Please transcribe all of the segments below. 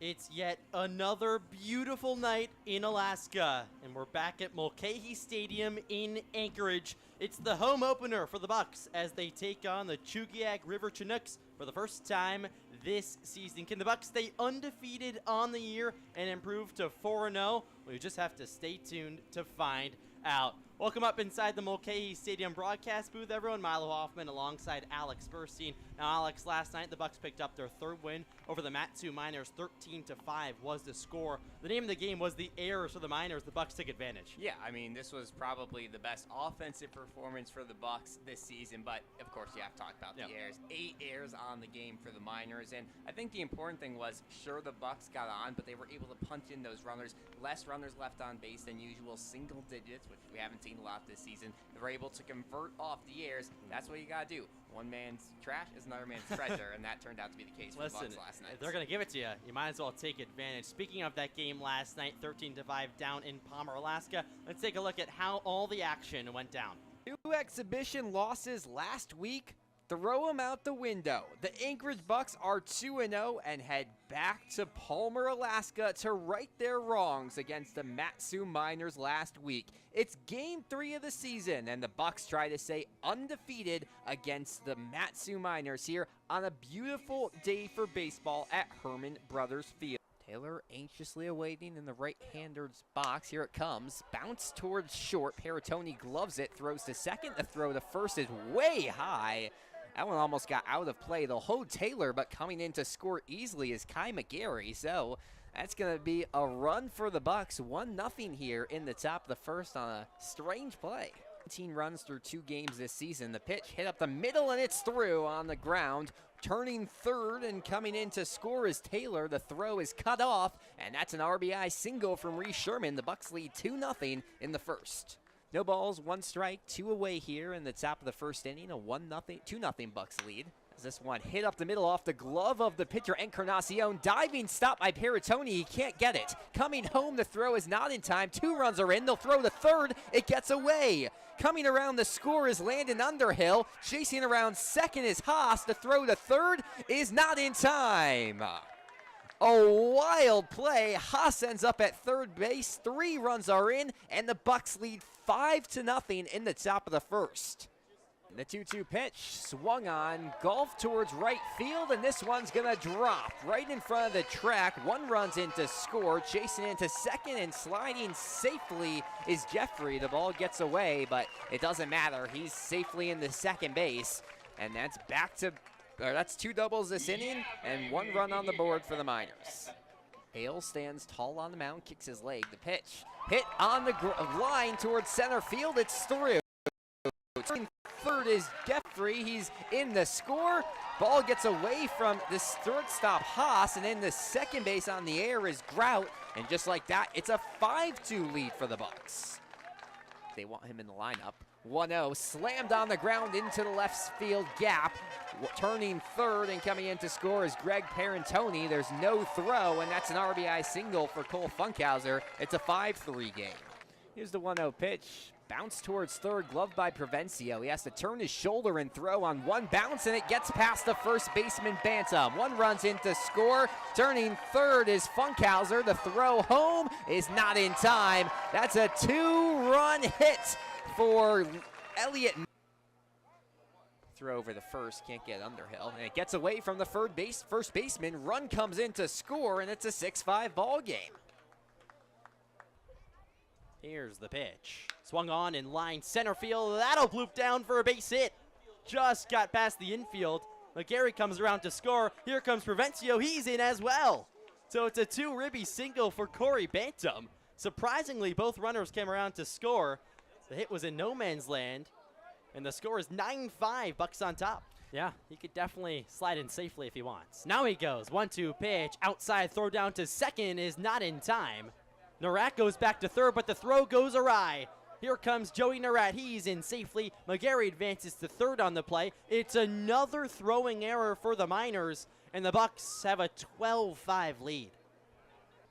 It's yet another beautiful night in Alaska, and we're back at Mulcahy Stadium in Anchorage. It's the home opener for the Bucs as they take on the Chugiak-Eagle River Chinooks for the first time this season. Can the Bucs stay undefeated on the year and improve to 4-0? We just have to stay tuned to find out. Welcome up inside the Mulcahy Stadium broadcast booth, everyone. Milo Hoffman alongside Alex Burstein. Now, Alex, last night the Bucs picked up their third win over the Mat-Su Miners. 13-5 was the score. The name of the game was the errors for the Miners. The Bucs took advantage. Yeah, I mean, this was probably the best offensive performance for the Bucs this season, but of course you have to talk about the errors. 8 errors on the game for the Miners, and I think the important thing was, sure, the Bucs got on, but they were able to punch in those runners. Less runners left on base than usual, single digits, which we haven't seen a lot this season. They were able to convert off the errors. That's what you got to do. One man's trash is another man's treasure, and that turned out to be the case for the Bucs last night. If they're going to give it to you, you might as well take advantage. Speaking of that game last night, 13-5 down in Palmer, Alaska, let's take a look at how all the action went down. 2 exhibition losses last week. Throw them out the window. The Anchorage Bucs are 2-0 and head back to Palmer, Alaska to right their wrongs against the Mat-Su Miners last week. It's game 3 of the season, and the Bucs try to stay undefeated against the Mat-Su Miners here on a beautiful day for baseball at Herman Brothers Field. Taylor anxiously awaiting in the right-hander's box. Here it comes. Bounce towards short. Peritoni gloves it, throws to second. The throw to first is way high. That one almost got out of play. They'll hold Taylor, but coming in to score easily is Kai McGarry. So that's going to be a run for the Bucs. 1-0 here in the top of the first on a strange play. 19 runs through 2 games this season. The pitch hit up the middle, and it's through on the ground. Turning third and coming in to score is Taylor. The throw is cut off, and that's an RBI single from Reese Sherman. The Bucs lead 2-0 in the first. No balls, 1 strike, 2 away here in the top of the first inning. A 2-0 Bucs lead. As this one hit up the middle off the glove of the pitcher, Encarnacion. Diving stop by Peritoni. He can't get it. Coming home, the throw is not in time. 2 runs are in. They'll throw the third. It gets away. Coming around the score is Landon Underhill. Chasing around second is Haas. The throw to third is not in time. A wild play. Haas ends up at third base. 3 runs are in, and the Bucs lead 5-0 in the top of the first. The 2-2 pitch swung on, golf towards right field, and this one's gonna drop right in front of the track. 1 runs in to score, chasing into second and sliding safely is Jeffrey. The ball gets away, but it doesn't matter. He's safely in the second base, and that's 2 doubles this inning and 1 run on the board for the Miners. Hale stands tall on the mound, kicks his leg. The pitch hit on the line towards center field. It's through. Third is Jeffrey. He's in the score. Ball gets away from this shortstop Haas, and then the second base on the air is Grout. And just like that, it's a 5-2 lead for the Bucs. They want him in the lineup. 1-0, slammed on the ground into the left field gap. Turning third and coming in to score is Greg Peritoni. There's no throw, and that's an RBI single for Cole Funkhauser. It's a 5-3 game. Here's the 1-0 pitch. Bounce towards third, gloved by Provencio. He has to turn his shoulder and throw on 1 bounce, and it gets past the first baseman Bantam. 1 runs in to score. Turning third is Funkhauser. The throw home is not in time. That's a 2-run hit for Elliott. Throw over the first, can't get Underhill, and it gets away from the first baseman. Run comes in to score, and it's a 6-5 ball game. Here's the pitch. Swung on in line center field. That'll bloop down for a base hit. Just got past the infield. McGarry comes around to score. Here comes Provencio. He's in as well. So it's a 2-ribby single for Corey Bantam. Surprisingly, both runners came around to score. The hit was in no man's land, and the score is 9-5, Bucs on top. Yeah, he could definitely slide in safely if he wants. Now he goes, 1-2 pitch, outside throw down to second is not in time. Narat goes back to third, but the throw goes awry. Here comes Joey Ner. He's in safely. McGarry advances to third on the play. It's another throwing error for the Miners, and the Bucs have a 12-5 lead.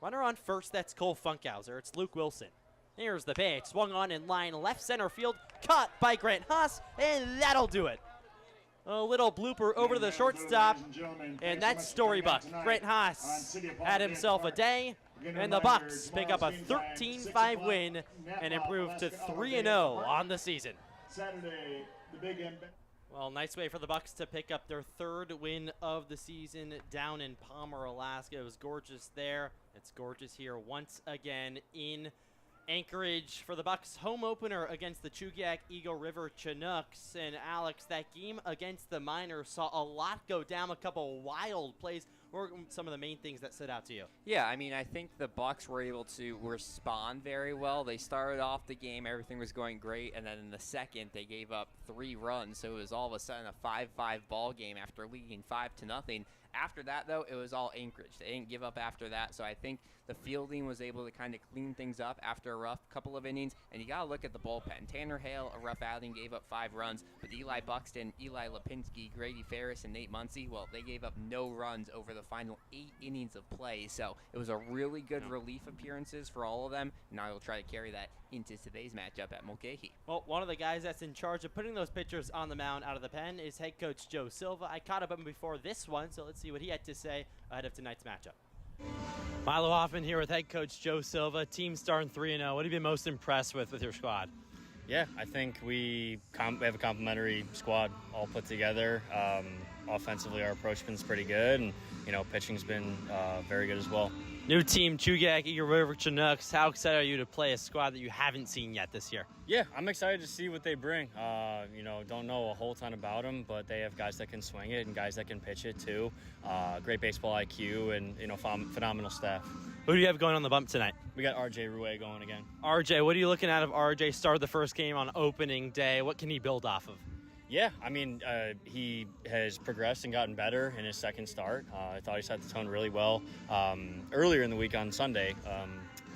Runner on first, that's Cole Funkhauser. It's Luke Wilson. Here's the pitch. Swung on in line left center field. Caught by Grant Haas, and that'll do it. A little blooper over to the shortstop, and that's Storybook. Brent Haas had himself a day, and the Bucs pick up a 13-5 win and improve to 3-0 on the season. Well, nice way for the Bucs to pick up their 3rd win of the season down in Palmer, Alaska. It was gorgeous there. It's gorgeous here once again in Anchorage for the Bucs home opener against the Chugiak-Eagle River Chinooks. And Alex, that game against the Miners saw a lot go down, a couple wild plays. What were some of the main things that stood out to you? Yeah, I mean, I think the Bucs were able to respond very well. They started off the game, everything was going great, and then in the second, they gave up 3 runs. So it was all of a sudden a 5-5 ball game after leading 5-0. After that, though, it was all Anchorage. They didn't give up after that, so I think the fielding was able to kind of clean things up after a rough couple of innings, and you got to look at the bullpen. Tanner Hale, a rough outing, gave up 5 runs, but Eli Buxton, Eli Lipinski, Grady Ferris, and Nate Muncy, well, they gave up no runs over the final 8 innings of play, so it was a really good relief appearances for all of them, and I will try to carry that into today's matchup at Mulcahy. Well, one of the guys that's in charge of putting those pitchers on the mound out of the pen is head coach Joe Silva. I caught up with him before this one, so let's see what he had to say ahead of tonight's matchup. Milo Hoffman here with head coach Joe Silva. Team starting 3-0. What have you been most impressed with your squad? Yeah, I think we have a complimentary squad all put together. Offensively, our approach has been pretty good, and pitching's been very good as well. New team, Chugiak-Eagle River Chinooks. How excited are you to play a squad that you haven't seen yet this year? Yeah, I'm excited to see what they bring. Don't know a whole ton about them, but they have guys that can swing it and guys that can pitch it too. Great baseball IQ and phenomenal staff. Who do you have going on the bump tonight? We got RJ Rouet going again. RJ, what are you looking at of RJ? Started the first game on opening day. What can he build off of? Yeah, I mean, he has progressed and gotten better in his second start. I thought he set the tone really well earlier in the week on Sunday. I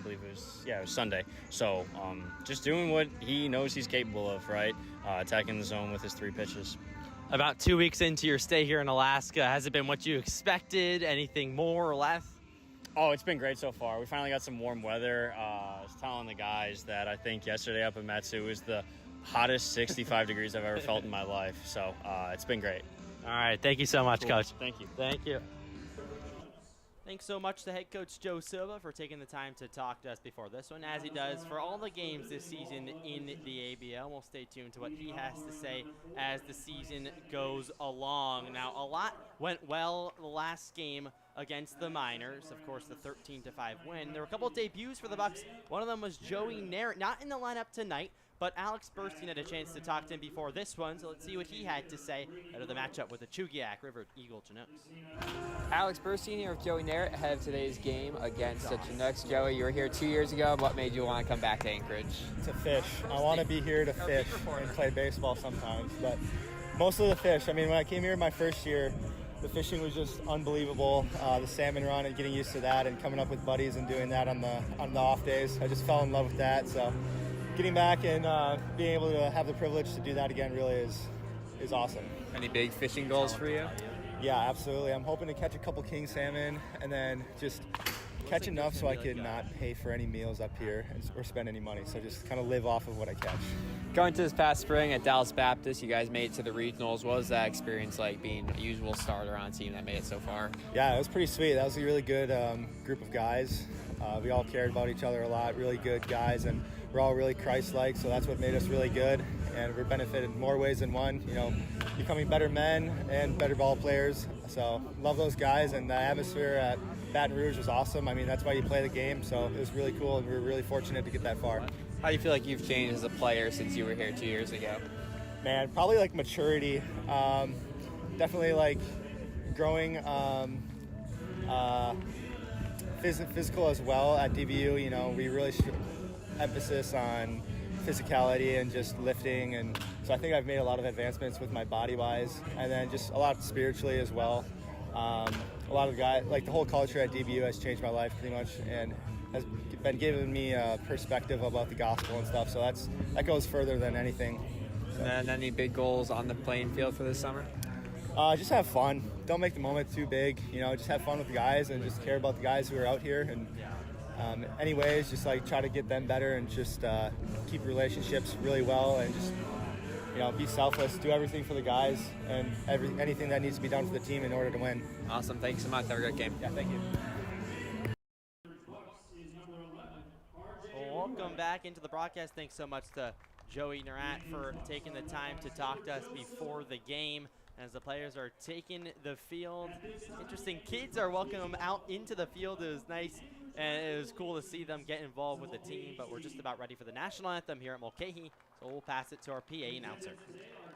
believe it was Sunday. So just doing what he knows he's capable of, right? Attacking the zone with his 3 pitches. About 2 weeks into your stay here in Alaska, has it been what you expected? Anything more or less? Oh, it's been great so far. We finally got some warm weather. I was telling the guys that I think yesterday up in Matsu was the hottest 65 degrees I've ever felt in my life. So it's been great. All right. Thank you so much, Cool. Coach. Thank you. Thank you. Thanks so much to head coach Joe Silva for taking the time to talk to us before this one, as he does for all the games this season in the ABL. We'll stay tuned to what he has to say as the season goes along. Now, a lot went well the last game against the Miners. Of course, the 13-5 win. There were a couple of debuts for the Bucs. One of them was Joey Ner, not in the lineup tonight, but Alex Burstein had a chance to talk to him before this one, so let's see what he had to say out of the matchup with the Chugiak River Eagle Chinooks. Alex Burstein here with Joey Ner ahead of today's game against the Chinooks. Joey, you were here 2 years ago. What made you want to come back to Anchorage? To fish. I want to be here to fish and play baseball sometimes, but mostly the fish. I mean, when I came here my first year, the fishing was just unbelievable. The salmon run and getting used to that and coming up with buddies and doing that on the off days. I just fell in love with that. So getting back and being able to have the privilege to do that again really is awesome. Any big fishing goals for you? Yeah, absolutely. I'm hoping to catch a couple king salmon and then just catch enough so I could not pay for any meals up here or spend any money. So just kind of live off of what I catch. Going to this past spring at Dallas Baptist, you guys made it to the regionals. What was that experience like being a usual starter on a team that made it so far? Yeah, it was pretty sweet. That was a really good group of guys. We all cared about each other a lot, really good guys, and we're all really Christ-like, so that's what made us really good. And we're benefited in more ways than one, becoming better men and better ball players. So love those guys, and the atmosphere at Baton Rouge was awesome. I mean, that's why you play the game, so it was really cool, and we were really fortunate to get that far. How do you feel like you've changed as a player since you were here 2 years ago? Man, probably like maturity. Definitely like growing physical as well at DBU. We really emphasis on physicality and just lifting, and so I think I've made a lot of advancements with my body-wise, and then just a lot spiritually as well. A lot of guys, like the whole culture at DBU has changed my life pretty much, and has been giving me a perspective about the gospel and stuff, so that goes further than anything. So. And then any big goals on the playing field for this summer? Just have fun. Don't make the moment too big. Just have fun with the guys and just care about the guys who are out here. And anyways, just like try to get them better and just keep relationships really well and just be selfless, do everything for the guys, and anything that needs to be done for the team in order to win. Awesome. Thanks so much. Have a great game. Yeah, thank you. Well, welcome back into the broadcast. Thanks so much to Joey Ner for taking the time to talk to us before the game as the players are taking the field. Interesting kids are welcome out into the field. It was nice and it was cool to see them get involved with the team, but we're just about ready for the national anthem here at Mulcahy, so we'll pass it to our PA announcer.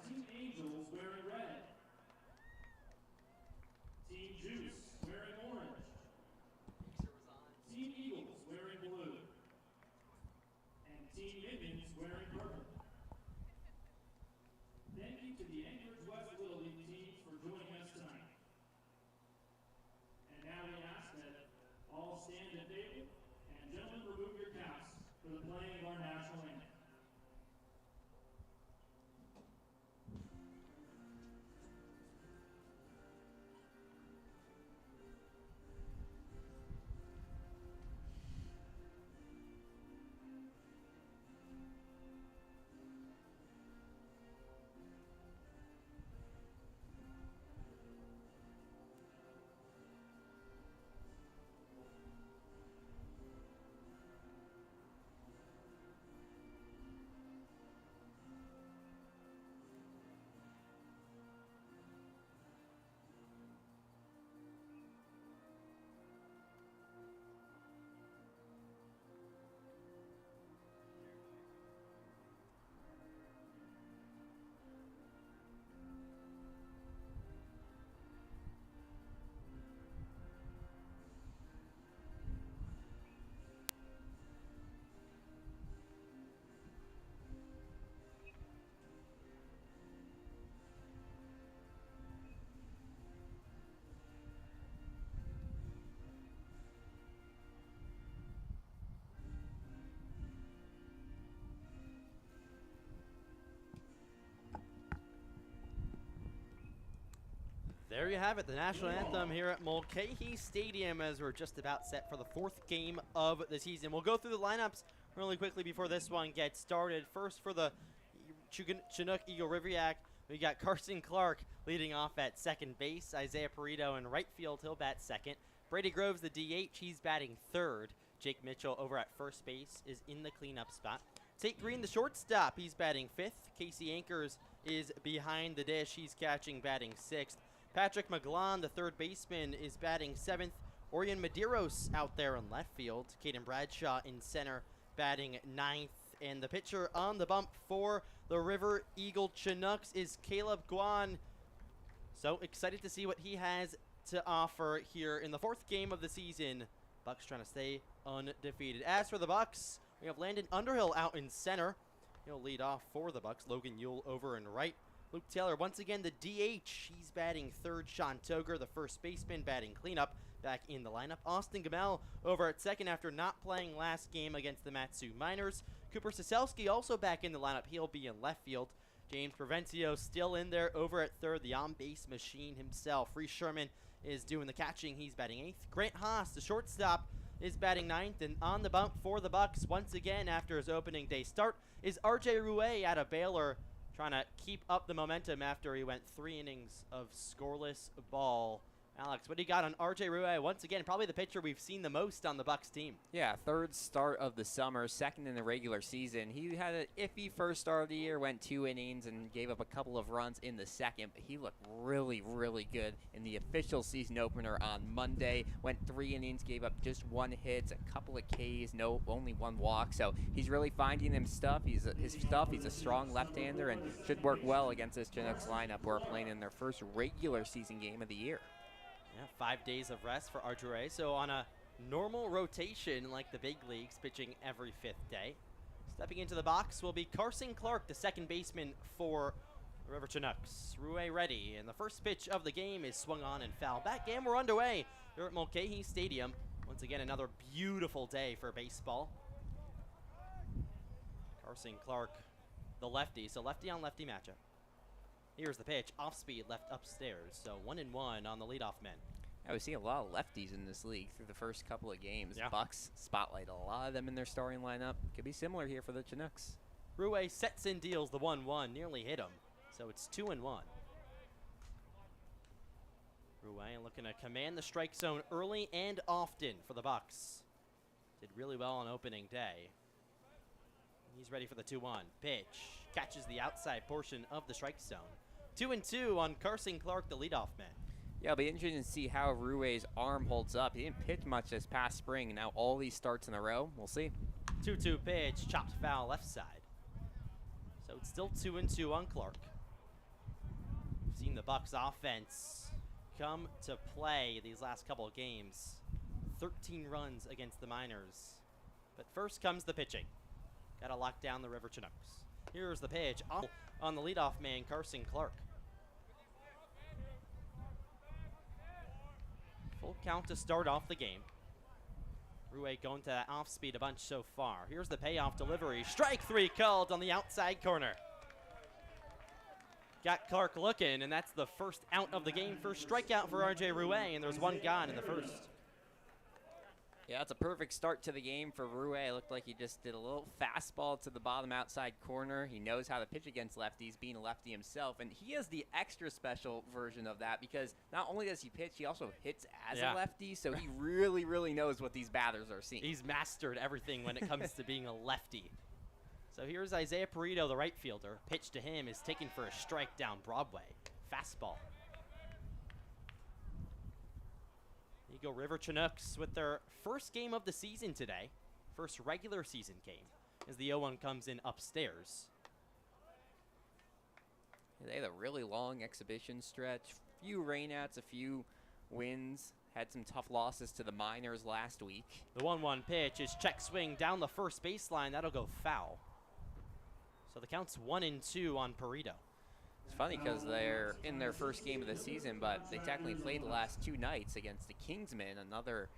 Team Angels wearing red. Team Juice wearing orange. Team Eagles wearing blue. And Team Minions wearing purple. Thank you to the Anchorage West Little League teams for joining us tonight. And now we ask that all stand at table and gentlemen remove your caps for the playing of our national anthem. There you have it, the national anthem here at Mulcahy Stadium as we're just about set for the fourth game of the season. We'll go through the lineups really quickly before this one gets started. First for the Chinook-Eagle Rivierac, we got Carson Clark leading off at second base. Isaiah Perito in right field, he'll bat second. Brady Groves, the DH, he's batting third. Jake Mitchell over at first base is in the cleanup spot. Tate Green, the shortstop, he's batting fifth. Casey Anchors is behind the dish, he's catching, batting sixth. Patrick McGlon, the third baseman, is batting seventh. Orion Medeiros out there in left field. Caden Bradshaw in center, batting ninth. And the pitcher on the bump for the River Eagle Chinooks is Caleb Guan. So excited to see what he has to offer here in the fourth game of the season. Bucs trying to stay undefeated. As for the Bucs, we have Landon Underhill out in center. He'll lead off for the Bucs. Logan Yule over in right. Luke Taylor, once again, the DH. He's batting third. Sean Toger, the first baseman, batting cleanup, back in the lineup. Austin Gamel over at second after not playing last game against the Matsu Miners. Cooper Soselski also back in the lineup. He'll be in left field. James Provencio still in there over at third. The on-base machine himself. Reese Sherman is doing the catching. He's batting eighth. Grant Haas, the shortstop, is batting ninth. And on the bump for the Bucs, once again after his opening day start, is RJ Rouet out of Baylor, trying to keep up the momentum after he went 3 innings of scoreless ball. Alex, what do you got on RJ Rouet? Once again, probably the pitcher we've seen the most on the Bucs team. Yeah, third start of the summer, second in the regular season. He had an iffy first start of the year, went 2 innings and gave up a couple of runs in the second, but he looked really, really good in the official season opener on Monday. Went 3 innings, gave up just 1 hit, a couple of Ks, only 1 walk. So he's really finding his stuff. He's a strong left-hander and should work well against this Chinooks lineup who are playing in their first regular season game of the year. Yeah, 5 days of rest for RJ. So on a normal rotation like the big leagues, pitching every 5th day. Stepping into the box will be Carson Clark, the second baseman for the River Chinooks. Rouet ready, and the first pitch of the game is swung on and foul. Back game, we're underway here at Mulcahy Stadium. Once again, another beautiful day for baseball. Carson Clark, the lefty, so lefty on lefty matchup. Here's the pitch, off speed, left upstairs. So 1-1 on the leadoff man. Yeah, we see a lot of lefties in this league through the first couple of games. Yeah. Bucs spotlight a lot of them in their starting lineup. Could be similar here for the Chinooks. Rue sets and deals the 1-1, nearly hit him. So it's 2-1. Rue looking to command the strike zone early and often for the Bucs. Did really well on opening day. He's ready for the 2-1. Pitch. Catches the outside portion of the strike zone. 2-2 on Carson Clark, the leadoff man. Yeah, it'll be interesting to see how Rue's arm holds up. He didn't pitch much this past spring, and now all these starts in a row. We'll see. 2-2 pitch, chopped foul left side. So it's still 2-2 on Clark. We've seen the Bucs offense come to play these last couple of games. 13 runs against the Miners. But first comes the pitching. Got to lock down the River Chinooks. Here's the pitch off on the leadoff man, Carson Clark. Full count to start off the game. Rue going to that off speed a bunch so far. Here's the payoff delivery. Strike 3 called on the outside corner. Got Clark looking, and that's the first out of the game. First strikeout for RJ Rue, and there's one gone in the first. Yeah, it's a perfect start to the game for Rue. It looked like he just did a little fastball to the bottom outside corner. He knows how to pitch against lefties, being a lefty himself. And he has the extra special version of that because not only does he pitch, he also hits as a lefty. So he really, really knows what these batters are seeing. He's mastered everything when it comes to being a lefty. So here's Isaiah Perito, the right fielder. Pitch to him is taken for a strike down Broadway. Fastball. Go River Chinooks with their first game of the season today. First regular season game as the 0-1 comes in upstairs. They had a really long exhibition stretch. Few rainouts, a few wins. Had some tough losses to the Miners last week. The 1-1 pitch is check swing down the first baseline. That'll go foul. So the count's 1-2 on Perito. It's funny because they're in their first game of the season, but they technically played the last 2 nights against the Kingsmen, another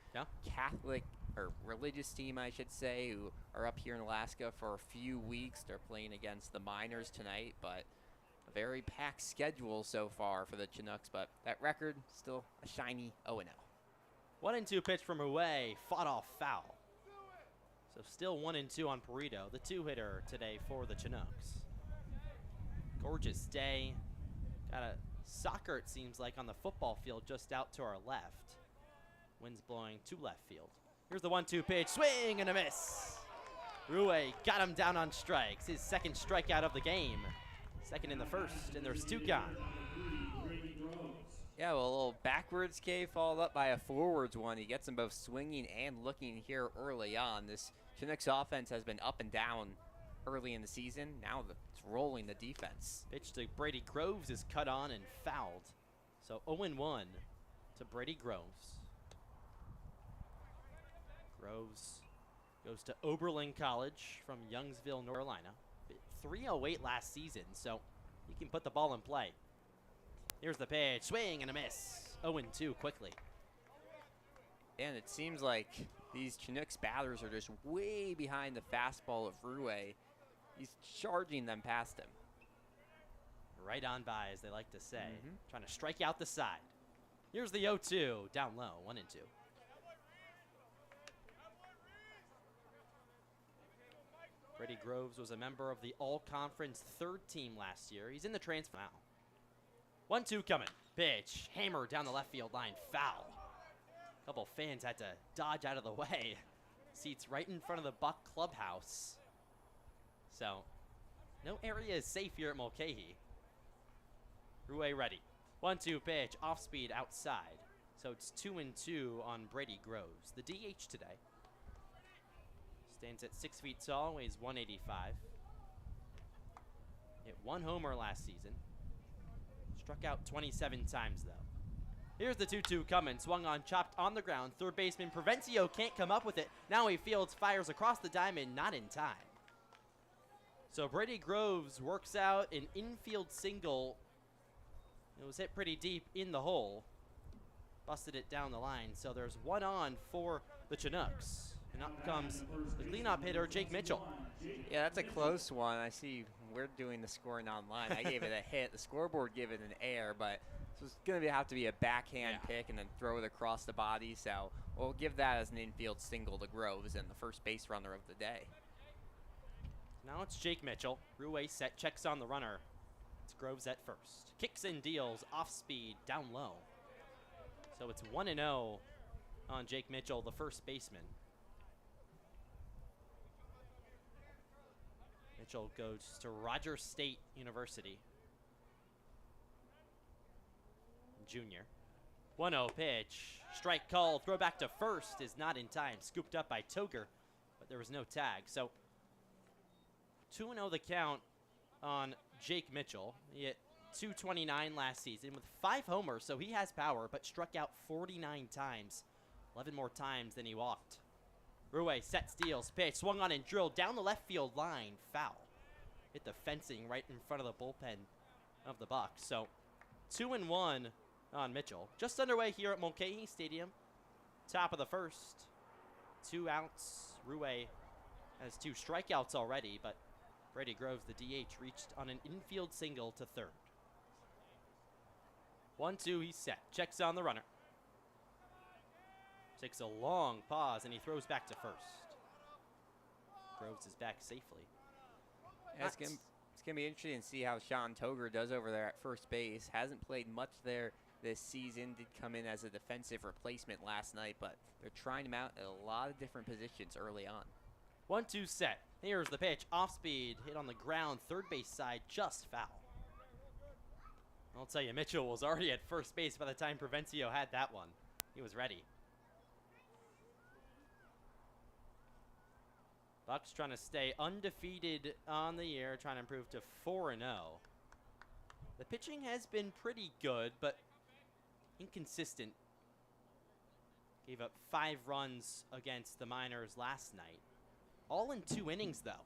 Catholic or religious team, I should say, who are up here in Alaska for a few weeks. They're playing against the Miners tonight, but a very packed schedule so far for the Chinooks, but that record still a shiny 0-0. 1-2 pitch from Rue, fought off foul. So still 1-2 on Perito, the 2-hitter today for the Chinooks. Gorgeous day. Got a soccer, it seems like, on the football field just out to our left. Wind's blowing to left field. Here's the 1-2 pitch. Swing and a miss. Rue got him down on strikes. His second strikeout of the game. Second in the first, and there's 2 gone. Yeah, well, a little backwards K followed up by a forwards one. He gets them both swinging and looking here early on. This Chinooks offense has been up and down early in the season. Now it's rolling the defense. Pitch to Brady Groves is cut on and fouled. So 0-1 to Brady Groves. Groves goes to Oberlin College from Youngsville, North Carolina. 308 last season, so he can put the ball in play. Here's the pitch. Swing and a miss. 0-2 quickly. And it seems like these Chinooks batters are just way behind the fastball of Rue. He's charging them past him. Right on by, as they like to say. Trying to strike out the side. Here's the 0-2, down low, 1-2. Brady Groves was a member of the All-Conference 3rd team last year. He's in the transfer now. 1-2 coming. Pitch, hammer down the left field line, foul. A couple fans had to dodge out of the way. Seats right in front of the Buck clubhouse. So, no area is safe here at Mulcahy. Rue ready. 1-2 pitch, off speed outside. So it's 2-2 on Brady Groves. The DH today. Stands at 6 feet tall, weighs 185. Hit 1 homer last season. Struck out 27 times though. Here's the 2-2 coming. Swung on, chopped on the ground. Third baseman Provencio can't come up with it. Now he fields, fires across the diamond, not in time. So Brady Groves works out an infield single. It was hit pretty deep in the hole. Busted it down the line. So there's 1 on for the Chinooks. And up comes the cleanup hitter, Jake Mitchell. Yeah, that's a close one. I see we're doing the scoring online. I gave it a hit. The scoreboard gave it an air, but it's going to have to be a backhand pick and then throw it across the body. So we'll give that as an infield single to Groves and the first base runner of the day. Now it's Jake Mitchell. Ruway set, checks on the runner. It's Groves at first. Kicks and deals, off speed, down low. So it's 1-0 on Jake Mitchell, the first baseman. Mitchell goes to Rogers State University. Junior. 1-0 pitch. Strike called. Throw back to first is not in time. Scooped up by Toger, but there was no tag. So 2-0 the count on Jake Mitchell. He hit .229 last season with 5 homers, so he has power, but struck out 49 times. 11 more times than he walked. Ruway set, steals, pitch, swung on and drilled down the left field line. Foul. Hit the fencing right in front of the bullpen of the Bucs. So 2-1 on Mitchell. Just underway here at Mulcahy Stadium. Top of the first. 2 outs. Ruway has 2 strikeouts already, but Brady Groves, the DH, reached on an infield single to third. 1-2, he's set. Checks on the runner. Takes a long pause, and he throws back to first. Groves is back safely. Yeah, it's going to be interesting to see how Sean Toger does over there at first base. Hasn't played much there this season. Did come in as a defensive replacement last night, but they're trying him out at a lot of different positions early on. 1-2 set. Here's the pitch. Off speed. Hit on the ground. Third base side. Just foul. I'll tell you, Mitchell was already at first base by the time Provencio had that one. He was ready. Bucs trying to stay undefeated on the year, trying to improve to 4-0. The pitching has been pretty good, but inconsistent. Gave up 5 runs against the Miners last night. All in 2 innings, though.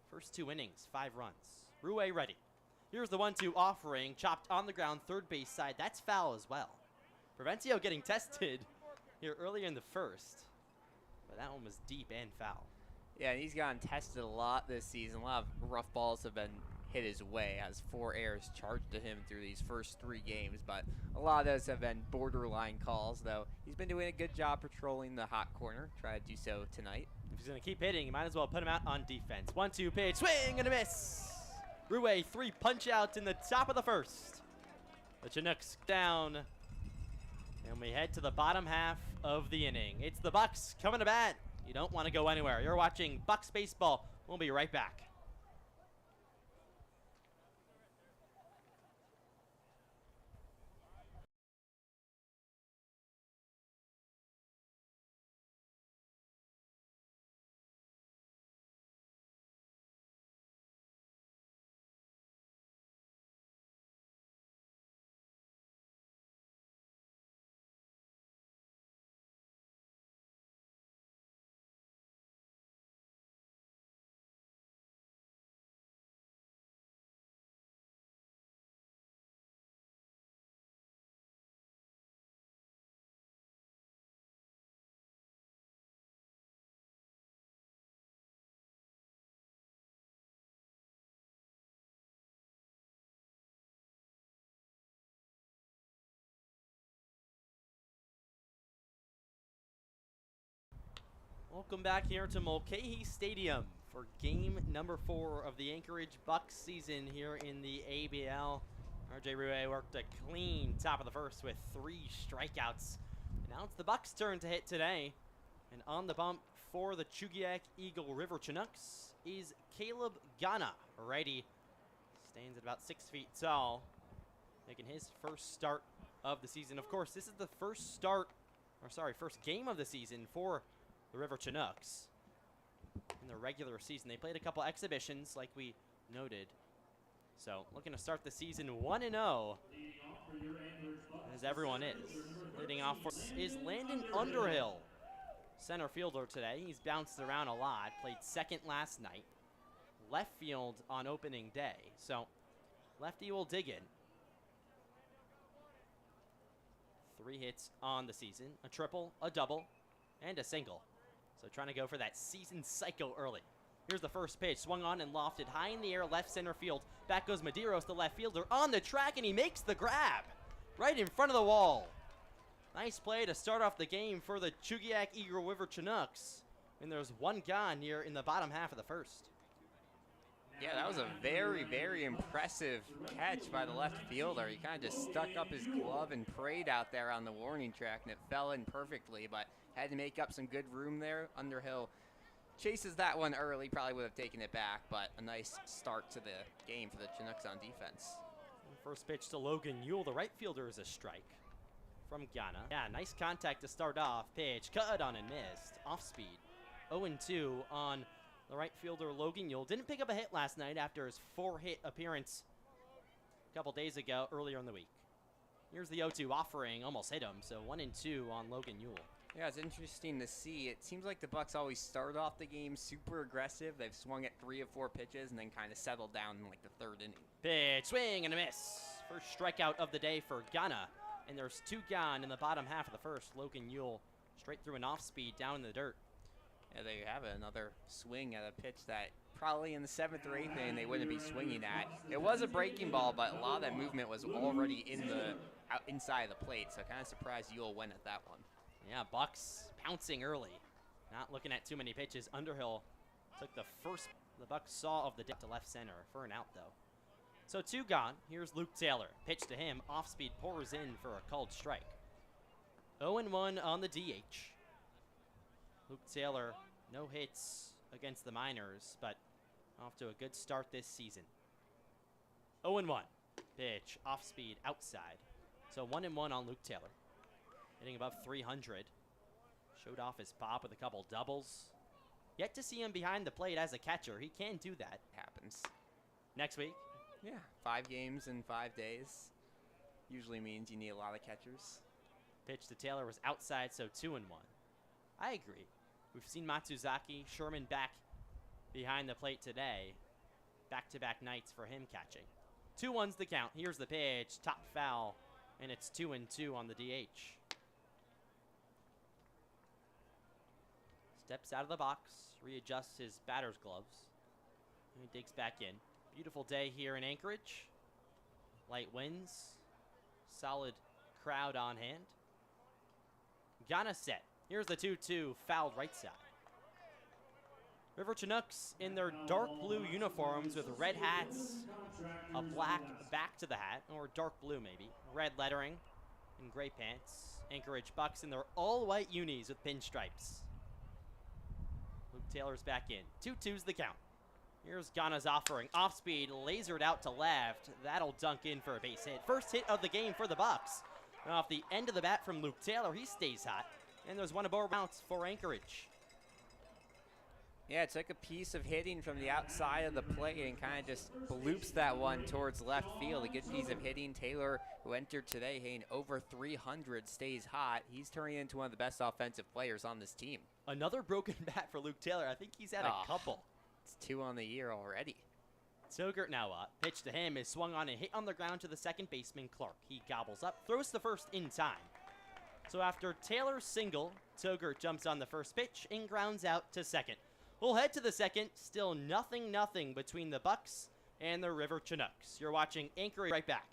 First 2 innings, 5 runs. Ruway ready. Here's the 1-2 offering, chopped on the ground, third base side. That's foul as well. Provencio getting tested here earlier in the first, but that one was deep and foul. Yeah, and he's gotten tested a lot this season. A lot of rough balls have been hit his way. Has 4 errors charged to him through these first 3 games, but a lot of those have been borderline calls, though he's been doing a good job patrolling the hot corner. Try to do so tonight. If he's going to keep hitting, you might as well put him out on defense. 1-2 pitch, swing and a miss. Ruway 3 punch outs in the top of the first. The Chinooks down, and we head to the bottom half of the inning. It's the Bucs coming to bat. You don't want to go anywhere. You're watching Bucs baseball. We'll be right back. Welcome back here to Mulcahy Stadium for game number 4 of the Anchorage Bucs season here in the ABL. RJ Ruway worked a clean top of the first with 3 strikeouts. And now it's the Bucs' turn to hit today. And on the bump for the Chugiak-Eagle River Chinooks is Caleb Ghana, righty. Stands at about 6 feet tall, making his first start of the season. Of course, this is the first game of the season for the River Chinooks in the regular season. They played a couple exhibitions like we noted. So looking to start the season 1-0, as everyone is. Leading off is Landon Underhill, center fielder today. He's bounced around a lot, played second last night, left field on opening day. So lefty will dig in. 3 hits on the season, a triple, a double, and a single. So trying to go for that season cycle early. Here's the first pitch, swung on and lofted high in the air, left center field. Back goes Medeiros, the left fielder, on the track, and he makes the grab right in front of the wall. Nice play to start off the game for the Chugiak-Eagle River Chinooks. And there's 1 gone here in the bottom half of the first. Yeah, that was a very, very impressive catch by the left fielder. He kind of just stuck up his glove and prayed out there on the warning track, and it fell in perfectly, but had to make up some good room there. Underhill chases that one early, probably would have taken it back, but a nice start to the game for the Chinooks on defense. First pitch to Logan Yule, the right fielder, is a strike from Ghana. Yeah, nice contact to start off. Pitch cut on and missed. Off speed. 0-2 on the right fielder, Logan Yule. Didn't pick up a hit last night after his 4-hit appearance a couple days ago, earlier in the week. Here's the 0-2 offering, almost hit him, so 1-2 on Logan Yule. Yeah, it's interesting to see. It seems like the Bucs always start off the game super aggressive. They've swung at 3 of 4 pitches and then kind of settled down in like the 3rd inning. Pitch, swing and a miss. First strikeout of the day for Ghana. And there's 2 gone in the bottom half of the first. Logan Yule straight through an off speed down in the dirt. Yeah, there you have it. Another swing at a pitch that probably in the 7th or 8th inning they wouldn't be swinging at. It was a breaking ball, but a lot of that movement was already in the inside of the plate. So kind of surprised Yule went at that one. Yeah, Bucs pouncing early. Not looking at too many pitches. Underhill took the first the Bucs saw of the day to left center for an out, though. So 2 gone. Here's Luke Taylor. Pitch to him. Off speed pours in for a called strike. 0-1 on the DH. Luke Taylor, no hits against the Miners, but off to a good start this season. 0-1. Pitch, off speed, outside. So 1-1 on Luke Taylor. Hitting above 300. Showed off his pop with a couple doubles. Yet to see him behind the plate as a catcher. He can do that. Happens. Next week. Yeah, 5 games in 5 days. Usually means you need a lot of catchers. Pitch to Taylor was outside, so 2-1. I agree. We've seen Matsuzaki, Sherman back behind the plate today. Back-to-back nights for him catching. 2-1's the count. Here's the pitch. Top foul. And it's 2-2 on the DH. Steps out of the box. Readjusts his batter's gloves. And he digs back in. Beautiful day here in Anchorage. Light winds. Solid crowd on hand. Ghana set. Here's the 2-2, fouled right side. River Chinooks in their dark blue uniforms with red hats, a black back to the hat, or dark blue maybe, red lettering, and gray pants. Anchorage Bucs in their all-white unis with pinstripes. Luke Taylor's back in. 2-2's the count. Here's Ghana's offering. Off speed, lasered out to left. That'll dunk in for a base hit. First hit of the game for the Bucs. And off the end of the bat from Luke Taylor, he stays hot. And there's one aboard bounce for Anchorage. Yeah, it took a piece of hitting from the outside of the plate and kind of just bloops that one towards left field. A good piece of hitting. Taylor, who entered today hitting over 300, stays hot. He's turning into one of the best offensive players on this team. Another broken bat for Luke Taylor. I think he's had a couple. It's 2 on the year already. Togert now up. Pitch to him is swung on and hit on the ground to the second baseman, Clark. He gobbles up, throws the first in time. So after Taylor's single, Togert jumps on the first pitch and grounds out to second. We'll head to the second. Still nothing between the Bucs and the River Chinooks. You're watching Anchorage. Right back.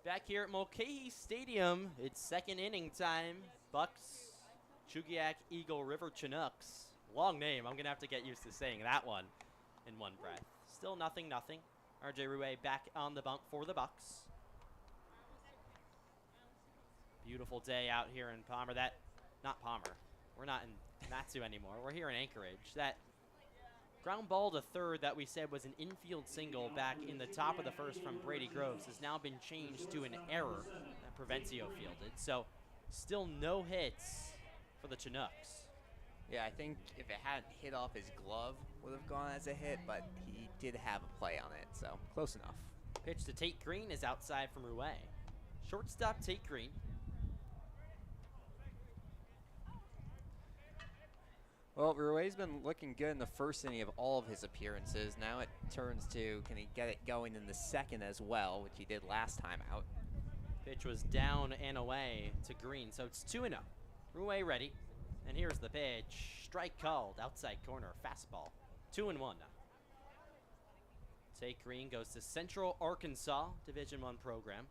Back here at Mulcahy Stadium, it's second inning time. Bucs Chugiak-Eagle River Chinooks. Long name. I'm going to have to get used to saying that one in one breath. Still nothing. RJ Rue back on the bump for the Bucs. Beautiful day out here in Palmer. Not Palmer. We're not in Matsu anymore. We're here in Anchorage. That ground ball to third that we said was an infield single back in the top of the first from Brady Groves has now been changed to an error that Provencio fielded. So still no hits for the Chinooks. Yeah, I think if it hadn't hit off his glove, would have gone as a hit, but he did have a play on it, so close enough. Pitch to Tate Green is outside from Rue. Shortstop Tate Green. Well, Rue's been looking good in the first inning of all of his appearances. Now it turns to, can he get it going in the second as well, which he did last time out. Pitch was down and away to Green, so it's 2-0. Rue ready, and here's the pitch. Strike called, outside corner, fastball. 2-1 now. Tate Green goes to Central Arkansas Division I program.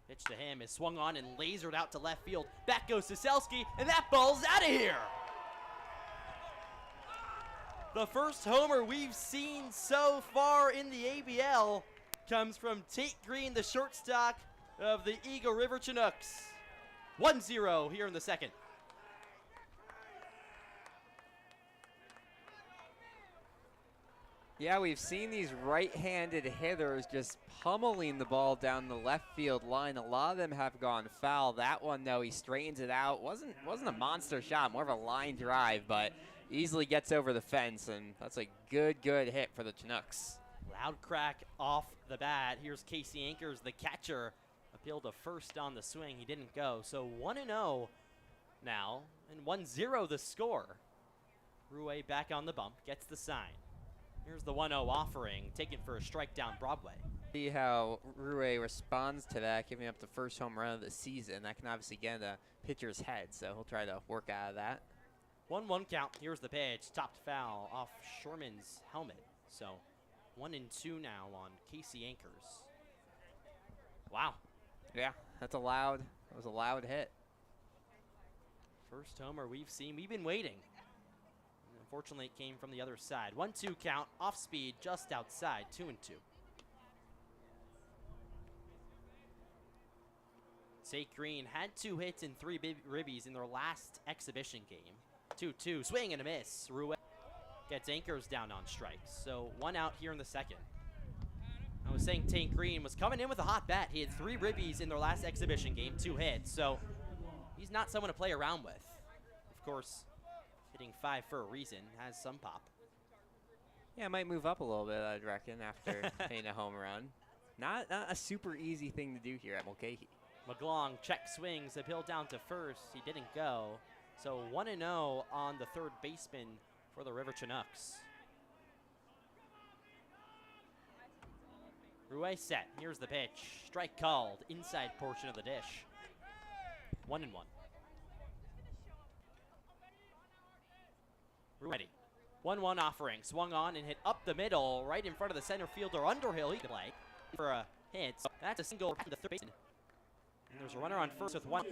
Pitch to him is swung on and lasered out to left field. Back goes to Selski, and that ball's out of here. The first homer we've seen so far in the ABL comes from Tate Green, the shortstop of the Eagle River Chinooks. 1-0 here in the second. Yeah, we've seen these right-handed hitters just pummeling the ball down the left field line. A lot of them have gone foul. That one, though, he straightens it out. Wasn't a monster shot, more of a line drive, but easily gets over the fence, and that's a good hit for the Chinooks. Loud crack off the bat. Here's Casey Ankers, the catcher. Appealed to first on the swing. He didn't go. So 1-0 now, and 1-0 the score. Rue back on the bump, gets the sign. Here's the 1-0 offering, taken for a strike down Broadway. See how Rue responds to that, giving up the first home run of the season. That can obviously get in the pitcher's head, so he'll try to work out of that. 1-1 count. Here's the pitch. Topped foul off Shorman's helmet. So 1-2 now on Casey Ankers. Wow. Yeah, that was a loud hit. First homer we've seen. We've been waiting. Unfortunately, it came from the other side. 1-2 count, off speed, just outside, 2-2. Tate Green had 2 hits and 3 ribbies in their last exhibition game. 2-2, swing and a miss. Rue gets Ankers down on strikes. So 1 out here in the second. I was saying Tate Green was coming in with a hot bat. He had 3 ribbies in their last exhibition game, 2 hits. So he's not someone to play around with. Of course, hitting 5 for a reason, has some pop. Yeah, it might move up a little bit, I'd reckon, after hitting a home run. Not a super easy thing to do here at Mulcahy. McGlong check swings, appeal down to first. He didn't go. So 1-0 on the third baseman for the River Chinooks. Rue set. Here's the pitch. Strike called. Inside portion of the dish. 1-1. Ready. 1-1 offering. Swung on and hit up the middle, right in front of the center fielder Underhill. He can play for a hit. So that's a single to the third baseman. And there's a runner on first with 1.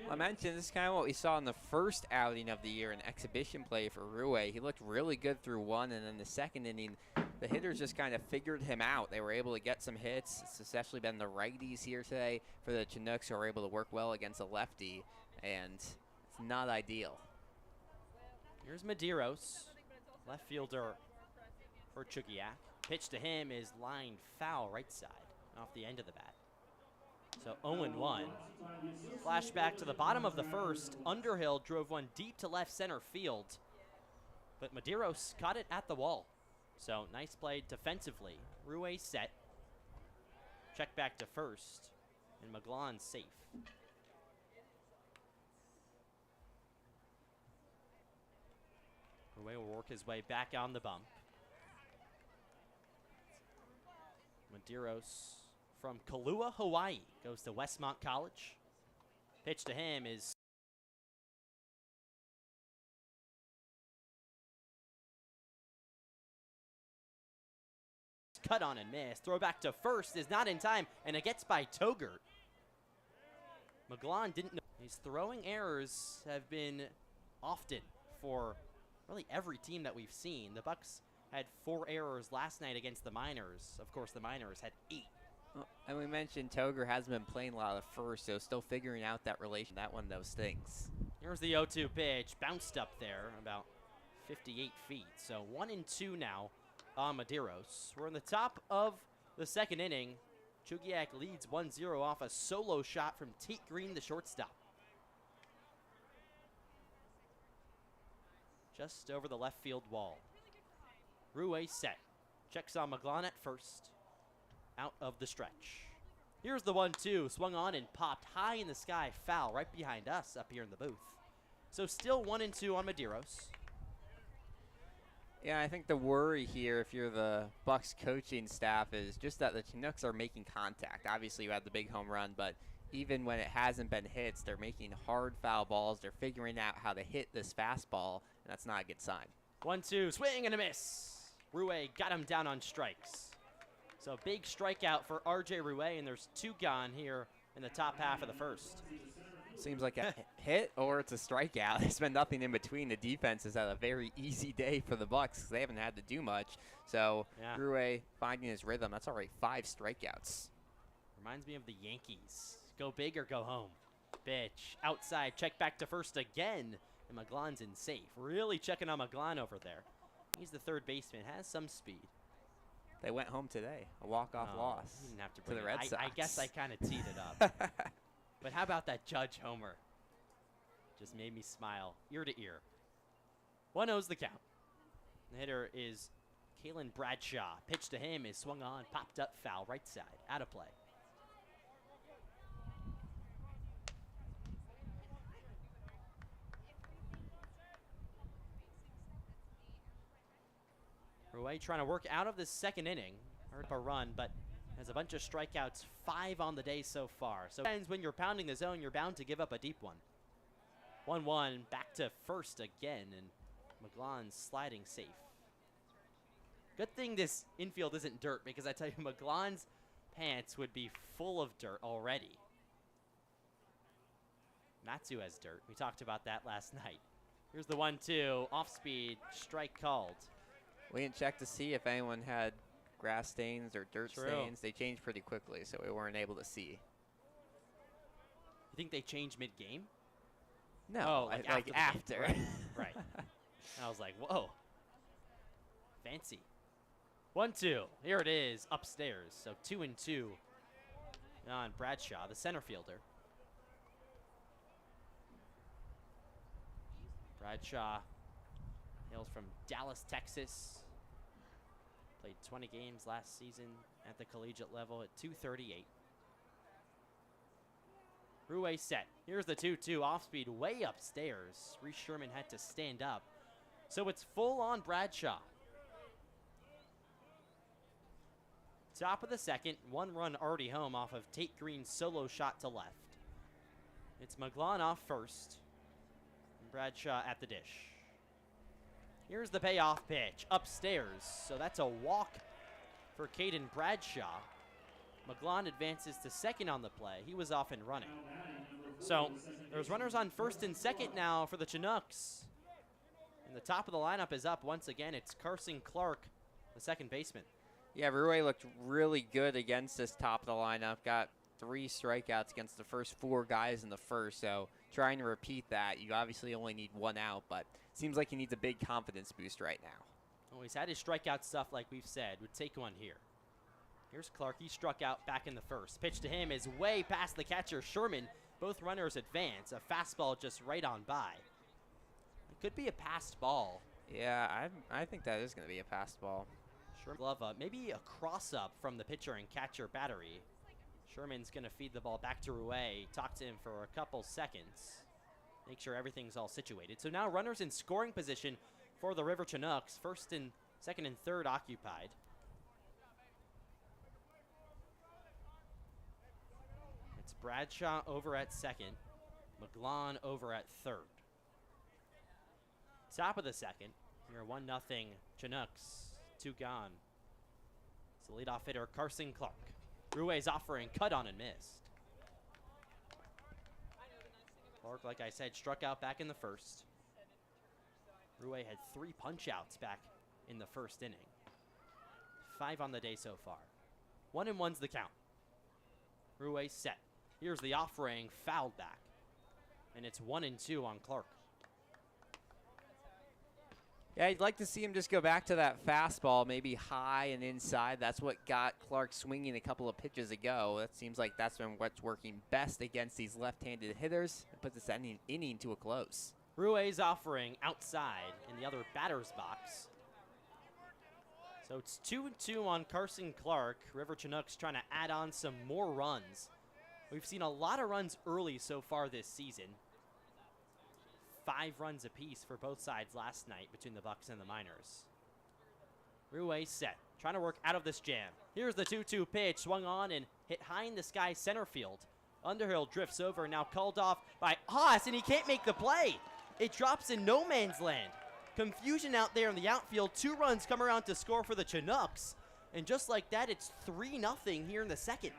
I mentioned this is kind of what we saw in the first outing of the year, an exhibition play for Rue. He looked really good through 1, and then the second inning, the hitters just kind of figured him out. They were able to get some hits. It's especially been the righties here today for the Chinooks who are able to work well against a lefty, and it's not ideal. Here's Medeiros, left fielder for Chugiak. Pitch to him is lined foul right side off the end of the bat. So 0-1. Flashback to the bottom of the first. Underhill drove one deep to left center field, but Medeiros caught it at the wall. So nice play defensively. Rue set. Check back to first, and McGlon safe. Rue will work his way back on the bump. Medeiros from Kailua, Hawaii, goes to Westmont College. Pitch to him is cut on and missed. Throw back to first is not in time, and it gets by Togert. McGlon didn't know. These throwing errors have been often for really every team that we've seen. The Bucs had 4 errors last night against the Miners. Of course, the Miners had 8. And we mentioned Toger hasn't been playing a lot of first, so still figuring out that relation. That one, though, stinks. Here's the 0-2 pitch, bounced up there about 58 feet. So 1-2 now on Medeiros. We're in the top of the second inning. Chugiak leads 1-0 off a solo shot from Tate Green, the shortstop. Just over the left field wall. Ruwe set. Checks on McGlon at first. Out of the stretch. Here's the 1-2. Swung on and popped high in the sky. Foul right behind us up here in the booth. So still 1-2 on Medeiros. Yeah, I think the worry here, if you're the Bucs coaching staff, is just that the Chinooks are making contact. Obviously, you had the big home run, but even when it hasn't been hits, they're making hard foul balls. They're figuring out how to hit this fastball, and that's not a good sign. 1-2, swing and a miss. Ruwe got him down on strikes. So big strikeout for RJ Ruwe, and there's 2 gone here in the top half of the first. Seems like a hit or it's a strikeout. There's been nothing in between. The defense has had a very easy day for the Bucs because they haven't had to do much. So yeah. Ruwe finding his rhythm. That's already 5 strikeouts. Reminds me of the Yankees. Go big or go home. Pitch outside, check back to first again, and McGlon's in safe. Really checking on McGlon over there. He's the third baseman, has some speed. They went home today, a walk-off loss You didn't have to to bring the it. Red Sox. I guess I kind of teed it up. But how about that Judge homer? Just made me smile ear to ear. 1-0's the count. The hitter is Kalen Bradshaw. Pitch to him is swung on, popped up, foul, right side, out of play. Ruwe trying to work out of the second inning. Heard a run, but has a bunch of strikeouts, 5 on the day so far. So when you're pounding the zone, you're bound to give up a deep one. 1-1, back to first again, and McGlon's sliding safe. Good thing this infield isn't dirt, because I tell you, McGlon's pants would be full of dirt already. Matsu has dirt. We talked about that last night. Here's the 1-2, off speed, strike called. We didn't check to see if anyone had grass stains or dirt True. stains. They changed pretty quickly, so we weren't able to see. You think they changed mid-game? No, like like after. after. Right. I was like, whoa. Fancy. 1-2. Here it is, upstairs. So 2-2 on Bradshaw, the center fielder. Bradshaw hails from Dallas, Texas. Played 20 games last season at the collegiate level at 238. Ruwe set. Here's the 2-2 off speed way upstairs. Reese Sherman had to stand up. So it's full on Bradshaw. Top of the second, 1 run already home off of Tate Green's solo shot to left. It's McGlon off first. And Bradshaw at the dish. Here's the payoff pitch upstairs. So that's a walk for Caden Bradshaw. McGlon advances to second on the play. He was off and running. So there's runners on first and second now for the Chinooks. And the top of the lineup is up once again. It's Carson Clark, the second baseman. Yeah, Ruwe looked really good against this top of the lineup. Got 3 strikeouts against the first 4 guys in the first. So trying to repeat that, you obviously only need 1 out, but seems like he needs a big confidence boost right now. Oh, he's had his strikeout stuff, like we've said. Would take one here. Here's Clark. He struck out back in the first. Pitch to him is way past the catcher, Sherman. Both runners advance. A fastball just right on by. It could be a passed ball. Yeah, I think that is going to be a passed ball. Sherman glove up. Maybe a cross-up from the pitcher and catcher battery. Sherman's going to feed the ball back to Ruwe. Talk to him for a couple seconds. Make sure everything's all situated. So now runners in scoring position for the River Chinooks. First and second and third occupied. It's Bradshaw over at second. McGlon over at third. Top of the second. Here 1-0 Chinooks. 2 gone. It's the leadoff hitter, Carson Clark. Ruwe's offering, cut on and missed. Clark, like I said, struck out back in the first. Rue had 3 punch-outs back in the first inning. 5 on the day so far. 1-1's the count. Rue set. Here's the offering, fouled back. And it's 1-2 on Clark. Yeah, I'd like to see him just go back to that fastball, maybe high and inside. That's what got Clark swinging a couple of pitches ago. That seems like that's been what's working best against these left-handed hitters. It puts this inning to a close. Rue's offering outside in the other batter's box. So it's 2-2 on Carson Clark. River Chinooks trying to add on some more runs. We've seen a lot of runs early so far this season. 5 runs apiece for both sides last night between the Bucs and the Miners. Rue set, trying to work out of this jam. Here's the 2-2 pitch, swung on and hit high in the sky center field. Underhill drifts over, now called off by Haas, and he can't make the play. It drops in no man's land. Confusion out there in the outfield. 2 runs come around to score for the Chinooks. And just like that, it's 3-0 here in the second.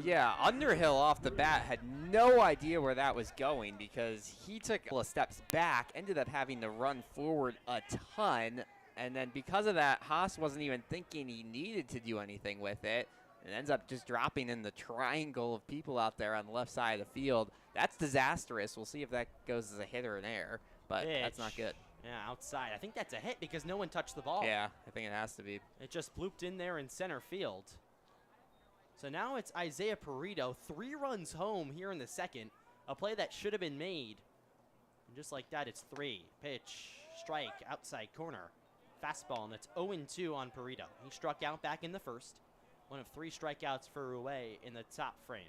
Yeah, Underhill off the bat had no idea where that was going because he took a couple of steps back, ended up having to run forward a ton, and then because of that, Haas wasn't even thinking he needed to do anything with it, and ends up just dropping in the triangle of people out there on the left side of the field. That's disastrous. We'll see if that goes as a hit or an error, but that's not good. Yeah, outside. I think that's a hit because no one touched the ball. Yeah, I think it has to be. It just blooped in there in center field. So now it's Isaiah Perito, 3 runs home here in the second. A play that should have been made. And just like that, it's 3. Pitch, strike, outside corner. Fastball, and it's 0-2 on Perito. He struck out back in the first. One of 3 strikeouts for Rue in the top frame.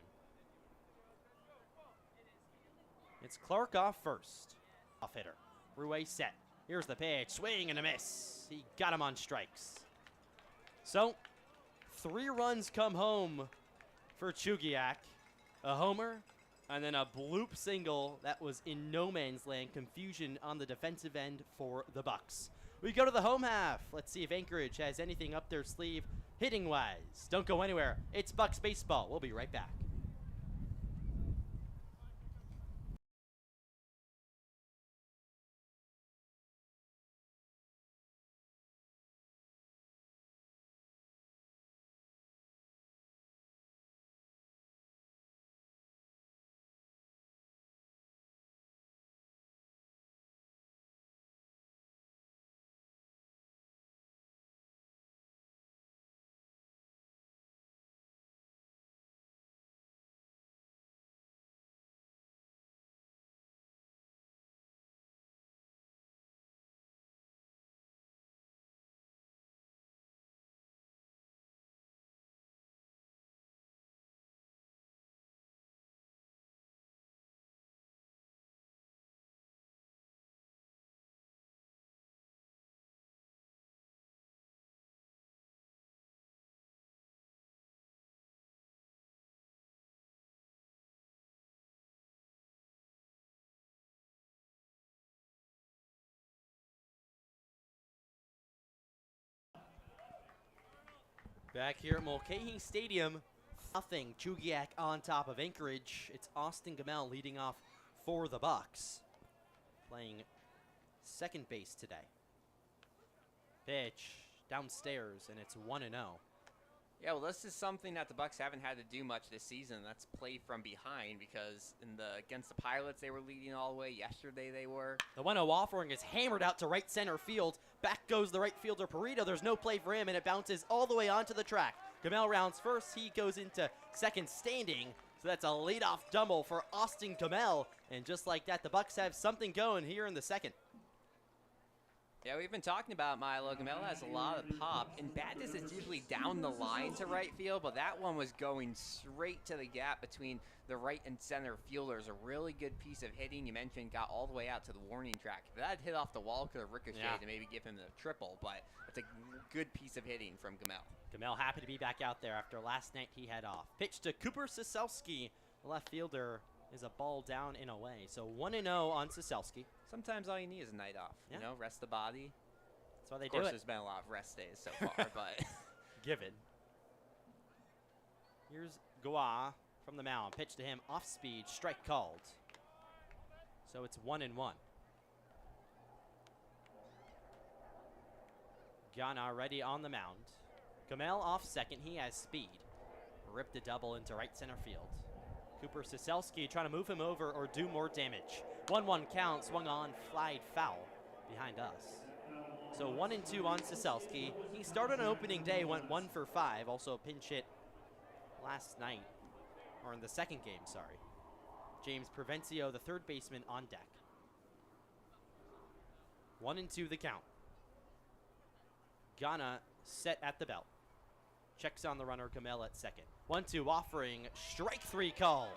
It's Clark off first. Off hitter. Rue set. Here's the pitch. Swing and a miss. He got him on strikes. So 3 runs come home for Chugiak. A homer, and then a bloop single that was in no man's land. Confusion on the defensive end for the Bucs. We go to the home half. Let's see if Anchorage has anything up their sleeve hitting-wise. Don't go anywhere. It's Bucs baseball. We'll be right back. Back here at Mulcahy Stadium, nothing. Chugiak on top of Anchorage. It's Austin Gamel leading off for the Bucs. Playing second base today. Pitch downstairs, and it's 1-0. Yeah, well, this is something that the Bucs haven't had to do much this season. That's play from behind because against the Pilots, they were leading all the way. Yesterday, they were. The 1-0 offering is hammered out to right center field. Back goes the right fielder, Perito. There's no play for him, and it bounces all the way onto the track. Gamel rounds first. He goes into second standing. So that's a leadoff double for Austin Gamel. And just like that, the Bucs have something going here in the second. Yeah, we've been talking about Milo. Gamel has a lot of pop. And Baptist is usually down the line to right field, but that one was going straight to the gap between the right and center fielders. A really good piece of hitting. You mentioned got all the way out to the warning track. If that hit off the wall, could have ricocheted to maybe give him the triple, but it's a good piece of hitting from Gamel. Gamel happy to be back out there after last night he had off. Pitch to Cooper Soselski. The left fielder is a ball down and away. So 1-0 on Soselski. Sometimes all you need is a night off. Yeah. You know, rest the body. That's why they Of do course, it. there's been a lot of rest days so far, but Given. Here's Goa from the mound. Pitch to him, off speed, strike called. So it's 1-1. Ghana ready on the mound. Gamel off second, he has speed. Ripped a double into right center field. Cooper Siselski trying to move him over or do more damage. 1-1 count, swung on, flied foul behind us. So 1-2 on Siselski. He started on opening day, went 1 for 5, also a pinch hit last night, or in the second game, sorry. James Provencio, the third baseman, on deck. 1-2 the count. Ghana set at the belt. Checks on the runner, Gamel at second. 1-2 offering, strike 3 called.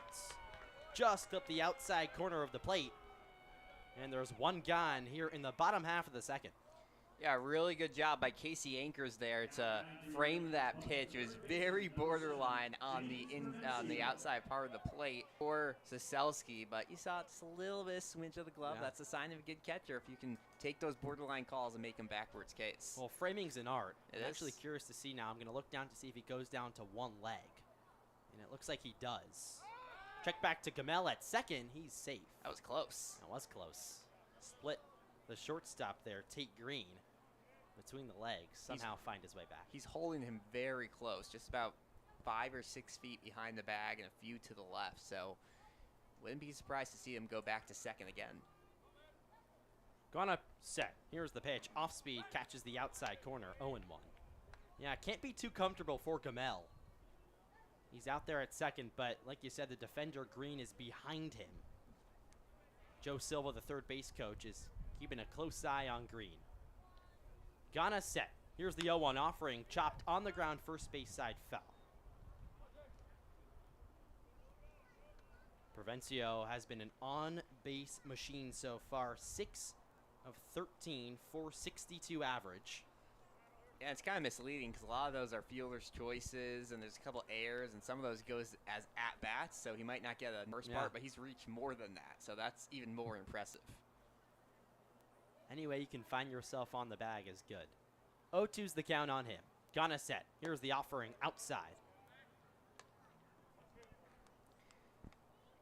Just up the outside corner of the plate. And there's one gone here in the bottom half of the second. Yeah, really good job by Casey Anchors there to frame that pitch. It was very borderline on the outside part of the plate for Siselski, but you saw just a little bit of swinge of the glove. Yeah. That's a sign of a good catcher if you can take those borderline calls and make them backwards case. Well, framing's an art. It I'm is. actually curious to see now. I'm going to look down to see if he goes down to one leg. And it looks like he does. Check back to Gamel at second. He's safe. That was close. That was close. Split the shortstop there, Tate Green, between the legs. Somehow find his way back. He's holding him very close, just about 5 or 6 feet behind the bag and a few to the left. So wouldn't be surprised to see him go back to second again. Gonna set. Here's the pitch. Off speed, catches the outside corner. 0-1. Yeah, can't be too comfortable for Gamel. He's out there at second, but like you said, the defender Green is behind him. Joe Silva, the third base coach, is keeping a close eye on Green. Ghana set. Here's the 0-1 offering, chopped on the ground, first base side foul. Provencio has been an on-base machine so far. 6 of 13, 462 average. Yeah, it's kind of misleading because a lot of those are fielder's choices, and there's a couple errors, and some of those goes as at-bats, so he might not get a first part, but he's reached more than that, so that's even more impressive. Any way you can find yourself on the bag is good. 0-2's the count on him. Ghana set. Here's the offering outside.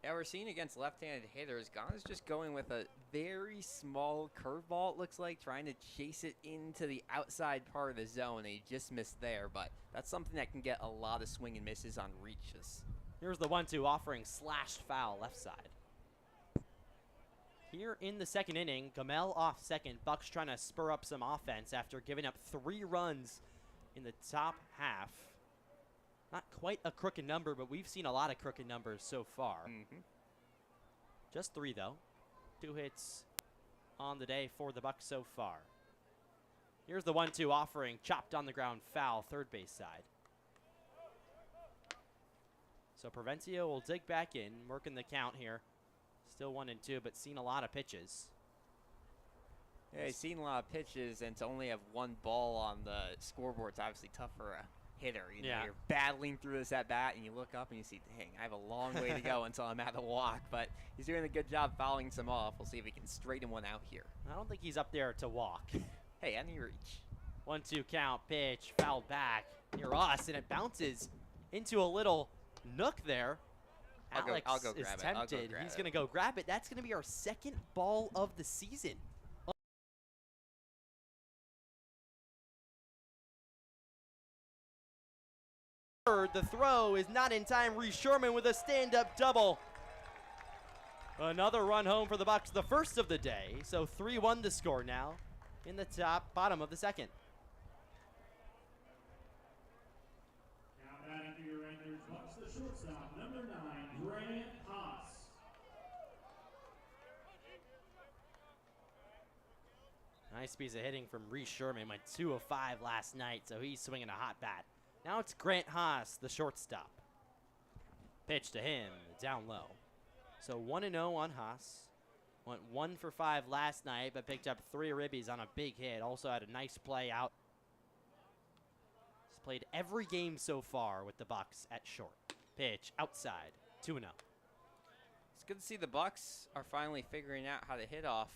Yeah, we're seeing against left-handed hitters, Ghana's just going with a very small curveball, it looks like, trying to chase it into the outside part of the zone, and he just missed there, but that's something that can get a lot of swing and misses on reaches. Here's the 1-2 offering, slashed foul left side. Here in the second inning, Gamel off second. Bucs trying to spur up some offense after giving up 3 runs in the top half. Not quite a crooked number, but we've seen a lot of crooked numbers so far. Just 3, though. 2 hits on the day for the Bucs so far. Here's the 1-2 offering, chopped on the ground, foul, third base side. So Provencio will dig back in, working the count here. Still 1-2, but seen a lot of pitches. Yeah, he's seen a lot of pitches, and to only have 1 ball on the scoreboard's obviously tough for a hitter. You know, you're battling through this at bat, and you look up and you see, dang, I have a long way to go until I'm at the walk. But he's doing a good job fouling some off. We'll see if he can straighten one out here. I don't think he's up there to walk. Hey, any reach. 1-2 count, pitch, fouled back near us, and it bounces into a little nook there. Alex I'll go is grab it. tempted. He's going to go grab it. That's going to be our second ball of the season. The throw is not in time. Reese Sherman with a stand-up double. Another run home for the Bucs, the first of the day. So 3-1 to score now in the bottom of the second. Now batting for your Anchorage Bucs, the shortstop, number 9, Grant Haas. Nice piece of hitting from Reese Sherman. Went 2 of 5 last night, so he's swinging a hot bat. Now it's Grant Haas, the shortstop. Pitch to him, down low. So 1-0 on Haas. Went 1 for 5 last night, but picked up 3 ribbies on a big hit. Also had a nice play out. He's played every game so far with the Bucs at short. Pitch outside, 2-0. It's good to see the Bucs are finally figuring out how to hit off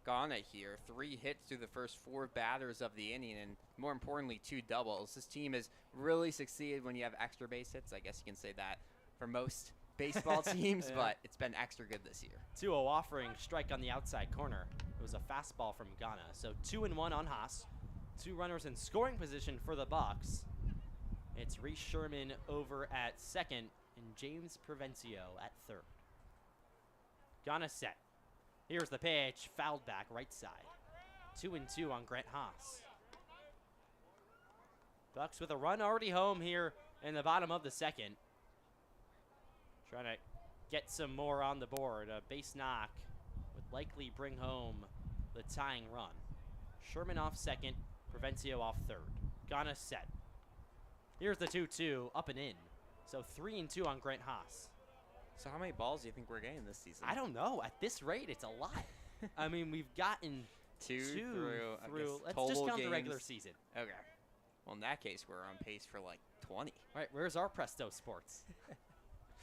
Ghana here. 3 hits through the first 4 batters of the inning, and more importantly, 2 doubles. This team has really succeeded when you have extra base hits. I guess you can say that for most baseball teams, Yeah. but it's been extra good this year. 2-0 offering, strike on the outside corner. It was a fastball from Ghana. So 2-1 on Haas. 2 runners in scoring position for the Bucs. It's Reese Sherman over at second and James Provencio at third. Ghana set. Here's the pitch, fouled back right side. 2-2 on Grant Haas. Bucs with a run already home here in the bottom of the second. Trying to get some more on the board. A base knock would likely bring home the tying run. Sherman off second, Provencio off third. Ghana set. Here's the 2-2, up and in. So 3-2 on Grant Haas. So how many balls do you think we're getting this season? I don't know. At this rate, it's a lot. I mean, we've gotten two through I guess, Let's total just count games. the regular season. Okay. Well, in that case, we're on pace for like 20. All right, where's our Presto Sports?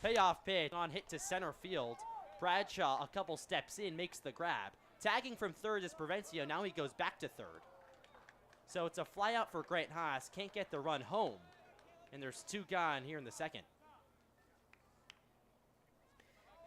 Payoff pitch on hit to center field. Bradshaw, a couple steps in, makes the grab. Tagging from third is Provencio. Now he goes back to third. So it's a fly out for Grant Haas. Can't get the run home. And there's 2 gone here in the second.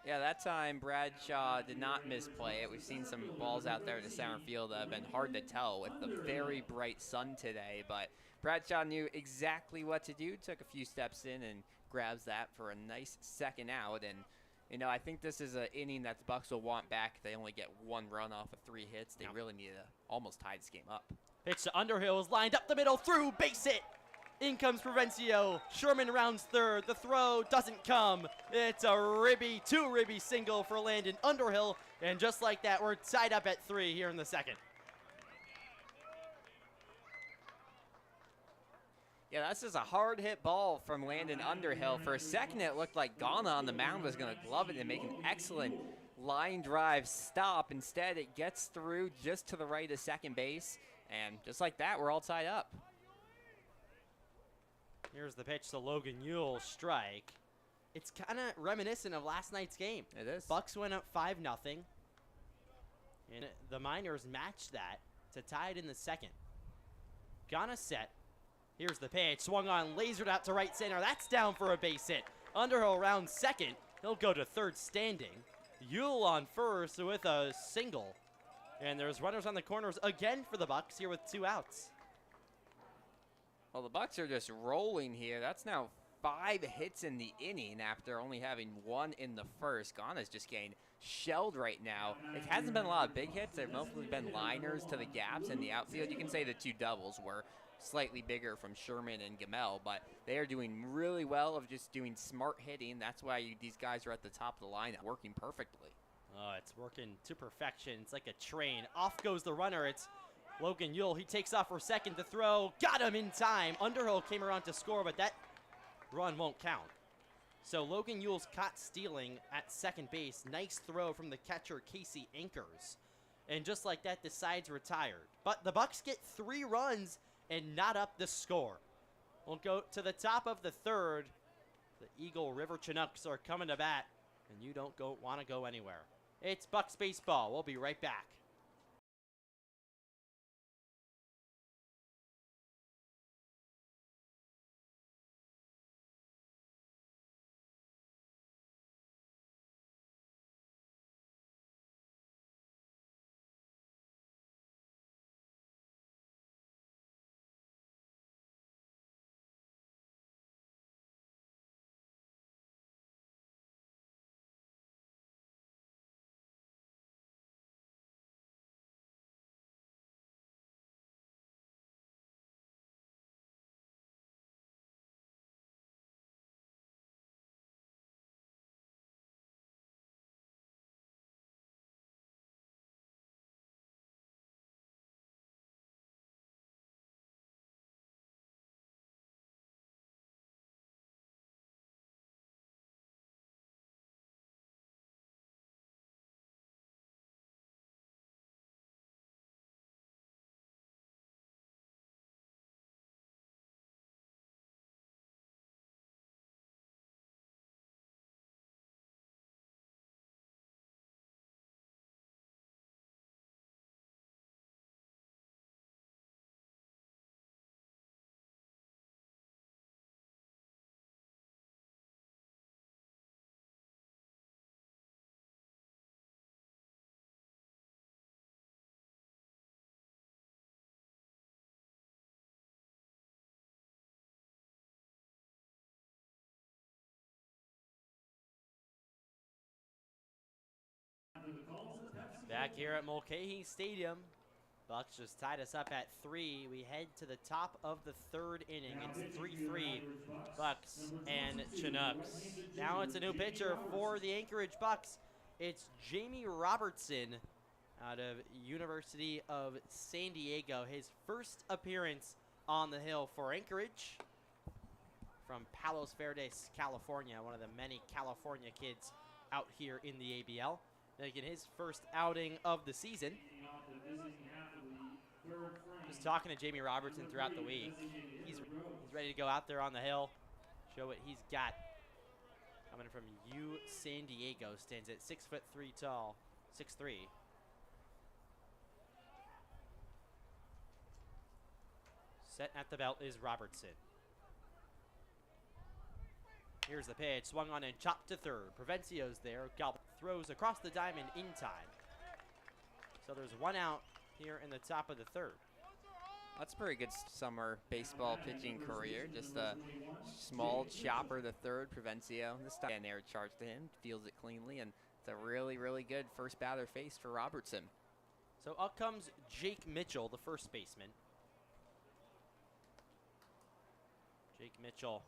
Yeah, that time Bradshaw did not misplay it. We've seen some balls out there to center field that have been hard to tell with the very bright sun today, but Bradshaw knew exactly what to do, took a few steps in and grabs that for a nice second out. And, you know, I think this is an inning that the Bucs will want back. They only get 1 run off of 3 hits. They really need to almost tie this game up. Pitch to Underhill is lined up the middle, through, base hit. In comes Provencio. Sherman rounds third. The throw doesn't come. It's a ribby, 2-ribby single for Landon Underhill. And just like that, we're tied up at 3 here in the second. Yeah, that's just a hard hit ball from Landon Underhill. For a second, it looked like Ghana on the mound was going to glove it and make an excellent line drive stop. Instead, it gets through just to the right of second base. And just like that, we're all tied up. Here's the pitch to Logan Ewell, strike. It's kind of reminiscent of last night's game. It is. Bucs went up 5-0. And the Miners matched that to tie it in the second. Ghana set. Here's the pitch. Swung on, lasered out to right center. That's down for a base hit. Underhill rounds second. He'll go to third standing. Ewell on first with a single. And there's runners on the corners again for the Bucs here with 2 outs. Well, the Bucs are just rolling here. That's now 5 hits in the inning after only having 1 in the first. Ghana's just getting shelled right now. It hasn't been a lot of big hits. They've mostly been liners to the gaps in the outfield. You can say the 2 doubles were slightly bigger from Sherman and Gamel, but they are doing really well of just doing smart hitting. That's why these guys are at the top of the lineup, working perfectly. Oh, it's working to perfection. It's like a train. Off goes the runner. It's Logan Ewell. He takes off for second to throw. Got him in time. Underhill came around to score, but that run won't count. So Logan Ewell's caught stealing at second base. Nice throw from the catcher, Casey Anchors. And just like that, the side's retired. But the Bucs get 3 runs and not up the score. We'll go to the top of the third. The Eagle River Chinooks are coming to bat, and you don't want to go anywhere. It's Bucs baseball. We'll be right back. Back here at Mulcahy Stadium, Bucs just tied us up at 3. We head to the top of the 3rd inning. It's 3-3 Bucs and Chinooks. Now it's a new pitcher for the Anchorage Bucs. It's Jamie Robertson out of University of San Diego. His first appearance on the hill for Anchorage from Palos Verdes, California, one of the many California kids out here in the ABL. Making his first outing of the season. Just talking to Jamie Robertson throughout the week. He's ready to go out there on the hill, show what he's got. Coming from U San Diego, stands at 6'3" tall, 6'3". Set at the belt is Robertson. Here's the pitch, swung on and chopped to third. Provencio's there, Gallup throws across the diamond in time. So there's 1 out here in the top of the 3rd. That's a pretty good summer baseball pitching career. Just a small chopper to third, Provencio. This time, air charge to him, fields it cleanly, and it's a really, really good first batter face for Robertson. So up comes Jake Mitchell, the first baseman. Jake Mitchell.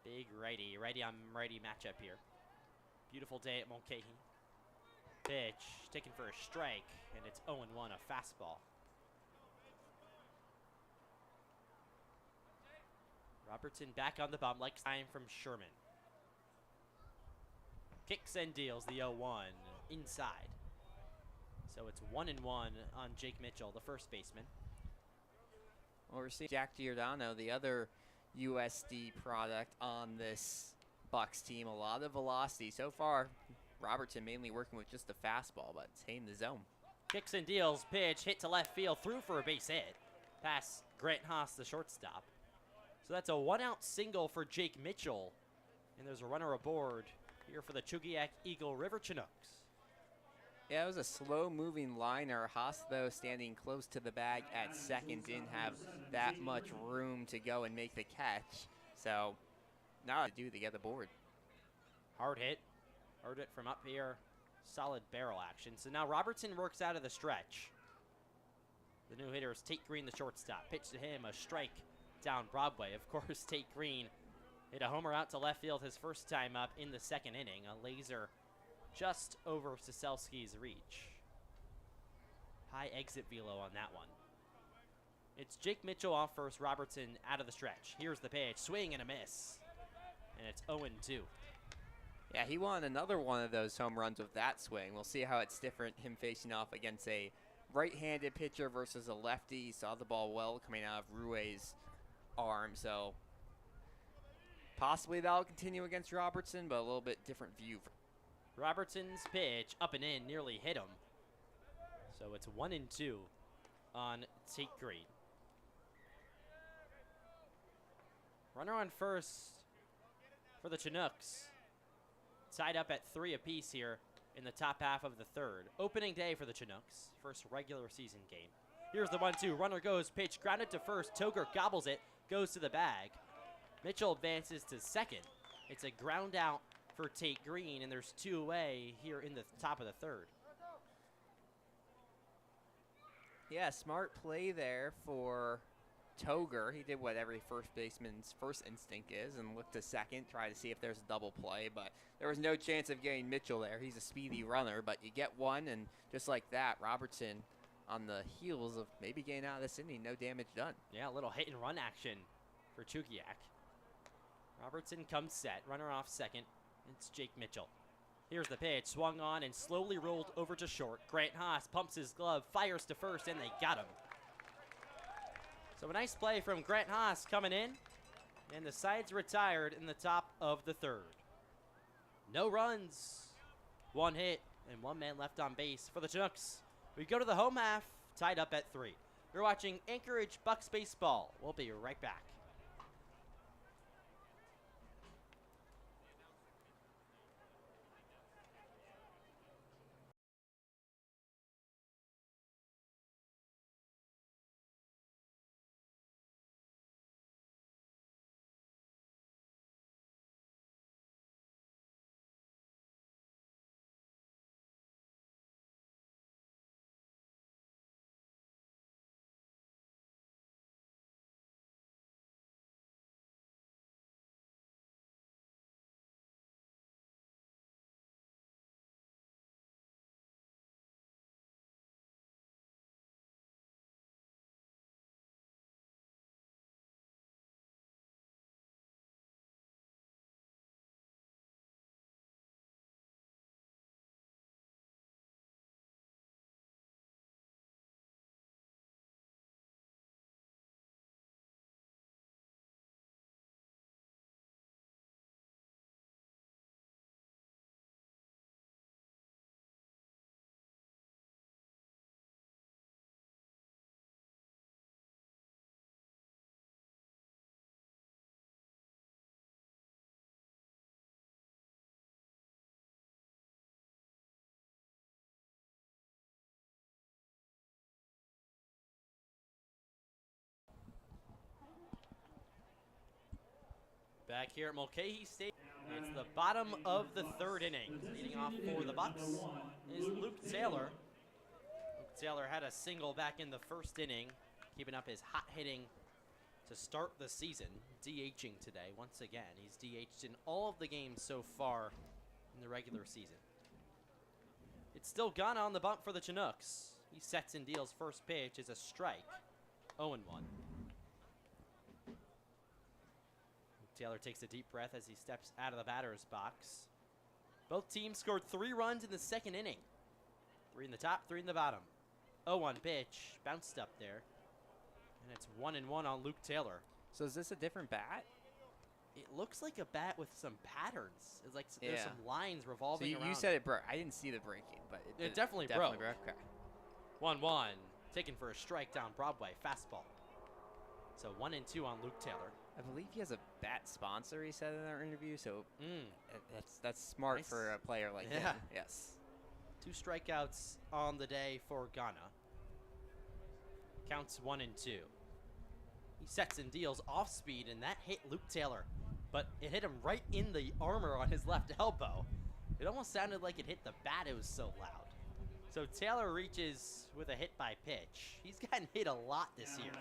Big righty, righty on righty matchup here. Beautiful day at Mulcahy. Pitch taken for a strike, and it's 0-1, a fastball. Robertson back on the bump, like time from Sherman. Kicks and deals the 0-1 inside. So it's 1-1 on Jake Mitchell, the first baseman. Well, we're seeing Jack Giordano, the other USD product on this Bucs team. A lot of velocity. So far, Robertson mainly working with just the fastball, but it's hitting the zone. Kicks and deals, pitch, hit to left field, through for a base hit. Pass Grant Haas, the shortstop. So that's a 1-out single for Jake Mitchell. And there's a runner aboard here for the Chugiak-Eagle River Chinooks. Yeah, it was a slow-moving liner. Haas, though, standing close to the bag at second, didn't have that much room to go and make the catch. So, now to do to get the board. Hard hit. Hard hit from up here. Solid barrel action. So now Robertson works out of the stretch. The new hitter is Tate Green, the shortstop. Pitch to him, a strike down Broadway. Of course, Tate Green hit a homer out to left field his first time up in the 2nd inning. A laser just over Soselski's reach. High exit velo on that one. It's Jake Mitchell off first, Robertson out of the stretch. Here's the pitch, swing and a miss. And it's 0-2. Yeah, he won another one of those home runs with that swing. We'll see how it's different, him facing off against a right-handed pitcher versus a lefty. He saw the ball well coming out of Rui's arm, so possibly that'll continue against Robertson, but a little bit different view. Robertson's pitch up and in, nearly hit him. So it's 1-2 on Tate Green. Runner on first for the Chinooks. Tied up at 3 apiece here in the top half of the 3rd. Opening day for the Chinooks, first regular season game. Here's the 1-2, runner goes, pitch grounded to first, Toger gobbles it, goes to the bag. Mitchell advances to second. It's a ground out for Tate Green, and there's 2 away here in the top of the 3rd. Yeah, smart play there for Toger. He did what every first baseman's first instinct is and looked to second, try to see if there's a double play, but there was no chance of getting Mitchell there. He's a speedy runner, but you get one, and just like that, Robertson on the heels of maybe getting out of this inning, no damage done. Yeah, a little hit and run action for Chugiak. Robertson comes set, runner off second. It's Jake Mitchell. Here's the pitch, swung on and slowly rolled over to short. Grant Haas pumps his glove, fires to first, and they got him. So a nice play from Grant Haas coming in, and the side's retired in the top of the 3rd. No runs, 1 hit, and 1 man left on base for the Chinooks. We go to the home half, tied up at 3. You're watching Anchorage Bucs baseball. We'll be right back. Back here at Mulcahy State, it's the bottom of the third inning. Leading off for the Bucs is Luke Taylor. Luke Taylor had a single back in the first inning, keeping up his hot hitting to start the season. DHing today once again. He's DH'd in all of the games so far in the regular season. It's still Ghana on the bump for the Chinooks. He sets and deals first pitch is a strike. 0-1. Taylor takes a deep breath as he steps out of the batter's box. Both teams scored 3 runs in the second inning. 3 in the top, 3 in the bottom. 0-1 pitch, bounced up there. And it's 1-1 on Luke Taylor. So is this a different bat? It looks like a bat with some patterns. It's like there's some lines So revolving around. you said it broke. I didn't see the breaking, but It definitely broke. Okay. 1-1, taken for a strike down Broadway, fastball. So 1-2 on Luke Taylor. I believe he has a bat sponsor, he said in our interview, so that's smart Nice. for a player like him. Yes. 2 strikeouts on the day for Ghana. Counts 1-2. He sets and deals off speed, and that hit Luke Taylor, but it hit him right in the armor on his left elbow. It almost sounded like it hit the bat, it was so loud. So Taylor reaches with a hit by pitch. He's gotten hit a lot this year.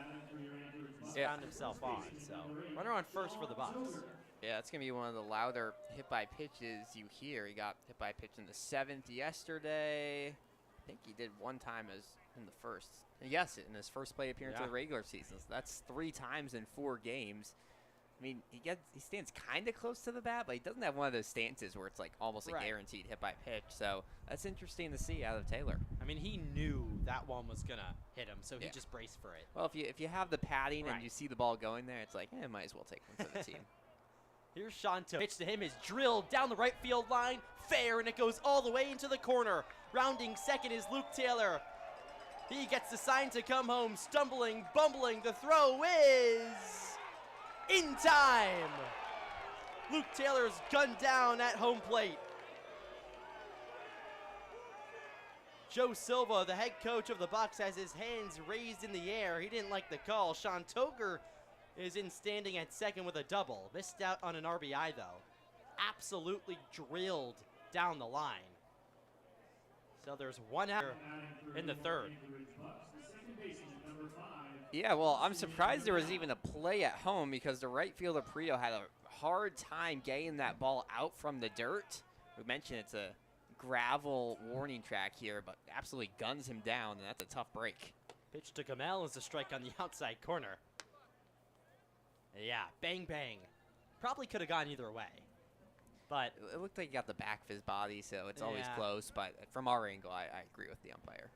He's found himself on, so runner on first for the Bucs. Yeah, it's going to be one of the louder hit by pitches you hear. He got hit by a pitch in the 7th yesterday. I think he did one time as in the first. Yes, in his first plate appearance of the regular season. So that's 3 times in 4 games. I mean, he stands kind of close to the bat, but he doesn't have one of those stances where it's like almost a guaranteed hit by pitch. So that's interesting to see out of Taylor. I mean, he knew that one was gonna hit him, so he just braced for it. Well, if you have the padding and you see the ball going there, it's like, might as well take one for the team. Here's Shanto. Pitch to him is drilled down the right field line, fair, and it goes all the way into the corner. Rounding second is Luke Taylor. He gets the sign to come home, stumbling, bumbling. The throw is in time. Luke Taylor's gunned down at home plate. Joe Silva, the head coach of the Bucs, has his hands raised in the air. He didn't like the call. Sean Toger is in standing at second with a double. Missed out on an RBI, though. Absolutely drilled down the line. So there's 1 out in the third. Yeah, well, I'm surprised there was even a play at home because the right fielder Prio had a hard time getting that ball out from the dirt. We mentioned it's a gravel warning track here, but absolutely guns him down, and that's a tough break. Pitch to Kamel is a strike on the outside corner. Yeah, bang, bang. Probably could have gone either way. But it looked like he got the back of his body, so it's always close. But from our angle, I agree with the umpire.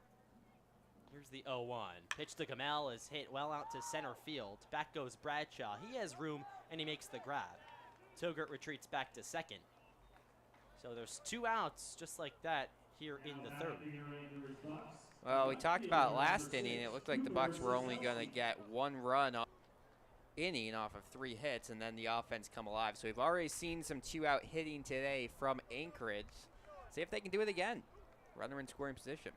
Here's the 0-1. Pitch to Kamel is hit well out to center field. Back goes Bradshaw. He has room, and he makes the grab. Togert retreats back to second. So there's 2 outs just like that here in the third. Well, we talked about last inning. It looked like the Bucs were only going to get 1 run inning off of 3 hits, and then the offense come alive. So we've already seen some 2-out hitting today from Anchorage. See if they can do it again. Runner in scoring position.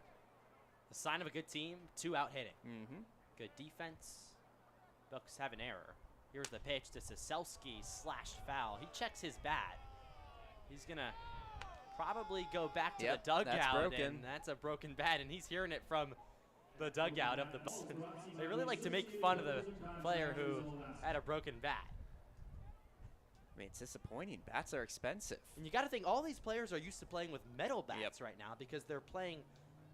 The sign of a good team, 2-out hitting. Mm-hmm. Good defense. Bucs have an error. Here's the pitch to Saselski, slashed foul. He checks his bat. He's going to probably go back to the dugout. That's broken. And that's a broken bat, and he's hearing it from the dugout of the Bucs. They really like to make fun of the player who had a broken bat. I mean, it's disappointing. Bats are expensive. And you got to think all these players are used to playing with metal bats right now because they're playing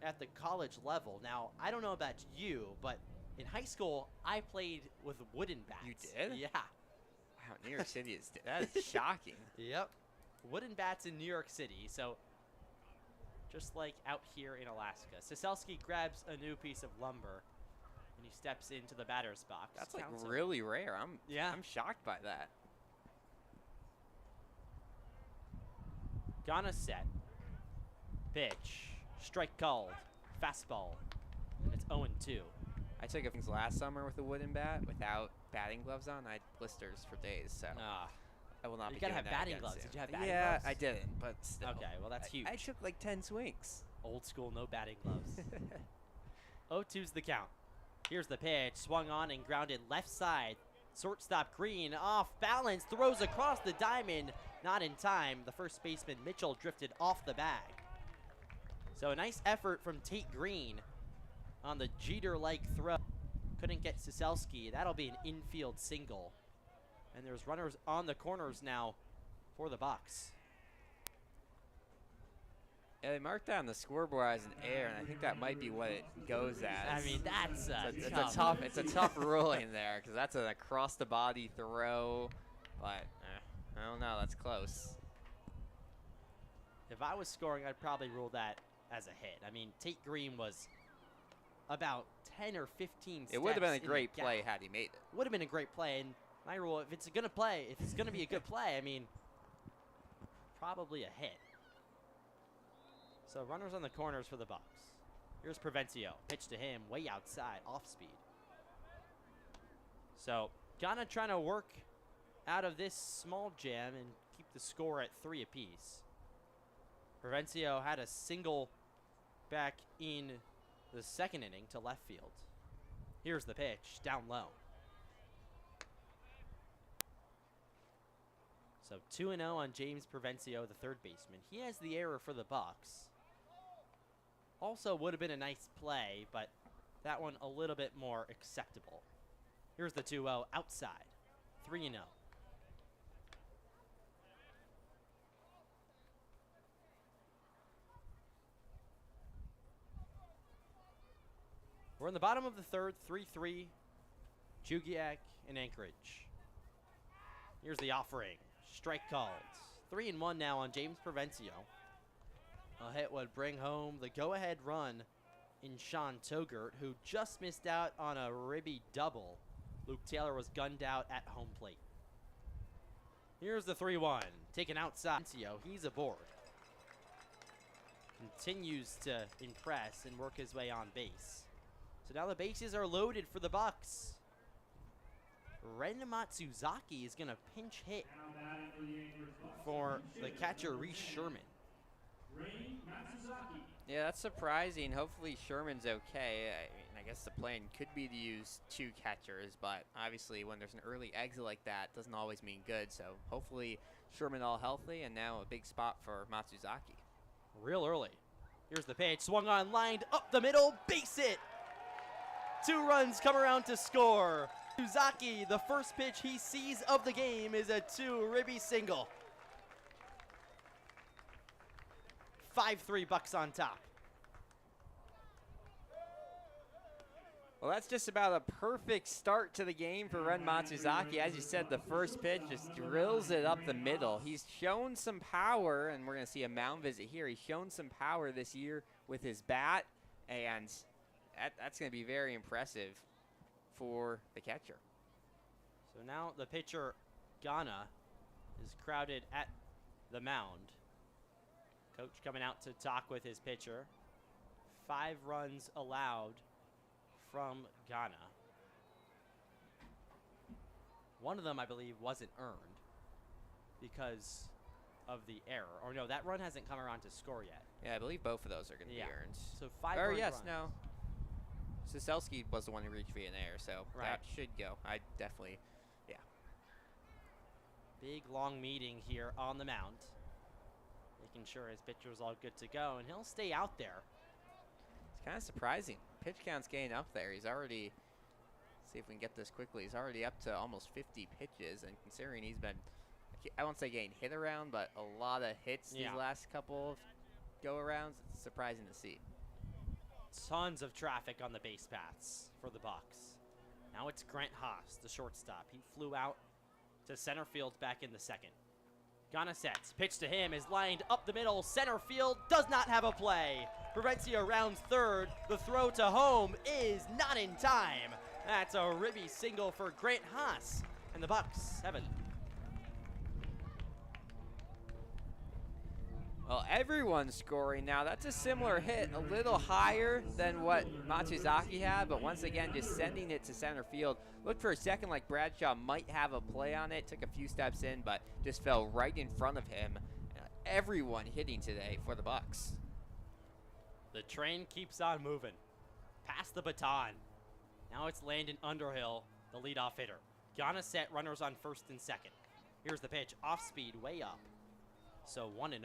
at the college level. Now, I don't know about you, but in high school, I played with wooden bats. You did? Yeah. Wow, New York City is that is shocking. Yep. Wooden bats in New York City. So just like out here in Alaska. Saselski grabs a new piece of lumber and he steps into the batter's box. That's like Counts really rare. I'm shocked by that. Ghana set. Pitch. Strike called. Fastball. And it's 0-2. I took a things last summer with a wooden bat without batting gloves on. I had blisters for days, so I will not be You gotta doing have that batting again gloves. soon. Did you have batting yeah, gloves? I didn't, but still. Okay, well that's huge. I took like 10 swings. Old school, no batting gloves. 0-2's the count. Here's the pitch. Swung on and grounded left side Shortstop Green off balance, throws across the diamond, not in time. The first baseman Mitchell drifted off the bag. So a nice effort from Tate Green on the Jeter-like throw. Couldn't get Siselski. That'll be an infield single. And there's runners on the corners now for the Bucs. Yeah, they marked down the scoreboard as an error, and I think that might be what it goes as. I mean, that's it's a tough ruling there, because that's an across the body throw. But I don't know, that's close. If I was scoring, I'd probably rule that as a hit. I mean, Tate Green was about 10 or 15 steps. It would have been a in the great gap. play had he made it. Would have been a great play, and my rule, if it's gonna be a good play, I mean, probably a hit. So runners on the corners for the Bucs. Here's Provencio, pitch to him, way outside, off speed. So Ghana trying to work out of this small jam and keep the score at 3 apiece. Provencio had a single back in the second inning to left field. Here's the pitch, down low. So 2-0 on James Provencio, the third baseman. He has the error for the Bucs. Also would have been a nice play, but that one a little bit more acceptable. Here's the 2-0 outside, 3-0. We're in the bottom of the third, 3-3, Chugiak and Anchorage. Here's the offering, strike called. 3-1 now on James Provencio. A hit would bring home the go-ahead run in Sean Togert, who just missed out on a ribby double. Luke Taylor was gunned out at home plate. Here's the 3-1, taken outside. He's aboard. Continues to impress and work his way on base. So now the bases are loaded for the Bucs. Ren Matsuzaki is going to pinch hit for the catcher, Reese Sherman. Yeah, that's surprising. Hopefully Sherman's okay. I guess the plan could be to use 2 catchers, but obviously when there's an early exit like that, doesn't always mean good. So hopefully Sherman all healthy, and now a big spot for Matsuzaki. Real early. Here's the pitch, swung on, lined up the middle, base hit. 2 runs come around to score. Matsuzaki, the first pitch he sees of the game is a 2-ribby single. 5-3 Bucs on top. Well, that's just about a perfect start to the game for Ren Matsuzaki. As you said, the first pitch just drills it up the middle. He's shown some power, and we're going to see a mound visit here. He's shown some power this year with his bat, and that's going to be very impressive for the catcher. So now the pitcher, Ghana, is crowded at the mound. Coach coming out to talk with his pitcher. 5 runs allowed from Ghana. One of them, I believe, wasn't earned because of the error. Or no, that run hasn't come around to score yet. Yeah, I believe both of those are going to be earned. So 5 or earned yes, runs. no. Siselski was the one who reached via an error, so that should go. I definitely, yeah. Big, long meeting here on the mound. Making sure his pitcher's all good to go, and he'll stay out there. It's kind of surprising. Pitch count's getting up there. He's already, see if we can get this quickly, he's already up to almost 50 pitches, and considering he's been, I won't say getting hit around, but a lot of hits these last couple of go-arounds, it's surprising to see. Tons of traffic on the base paths for the Bucs. Now it's Grant Haas, the shortstop. He flew out to center field back in the second. Ghana sets, pitch to him is lined up the middle. Center field does not have a play. Provencio rounds third. The throw to home is not in time. That's a ribby single for Grant Haas, and the Bucs have it. Well, everyone's scoring now. That's a similar hit, a little higher than what Matsuzaki had, but once again, just sending it to center field. Looked for a second like Bradshaw might have a play on it, took a few steps in, but just fell right in front of him. Everyone hitting today for the Bucs. The train keeps on moving. Pass the baton. Now it's Landon Underhill, the leadoff hitter. Gonna set runners on first and second. Here's the pitch, off speed, way up. So 1-0.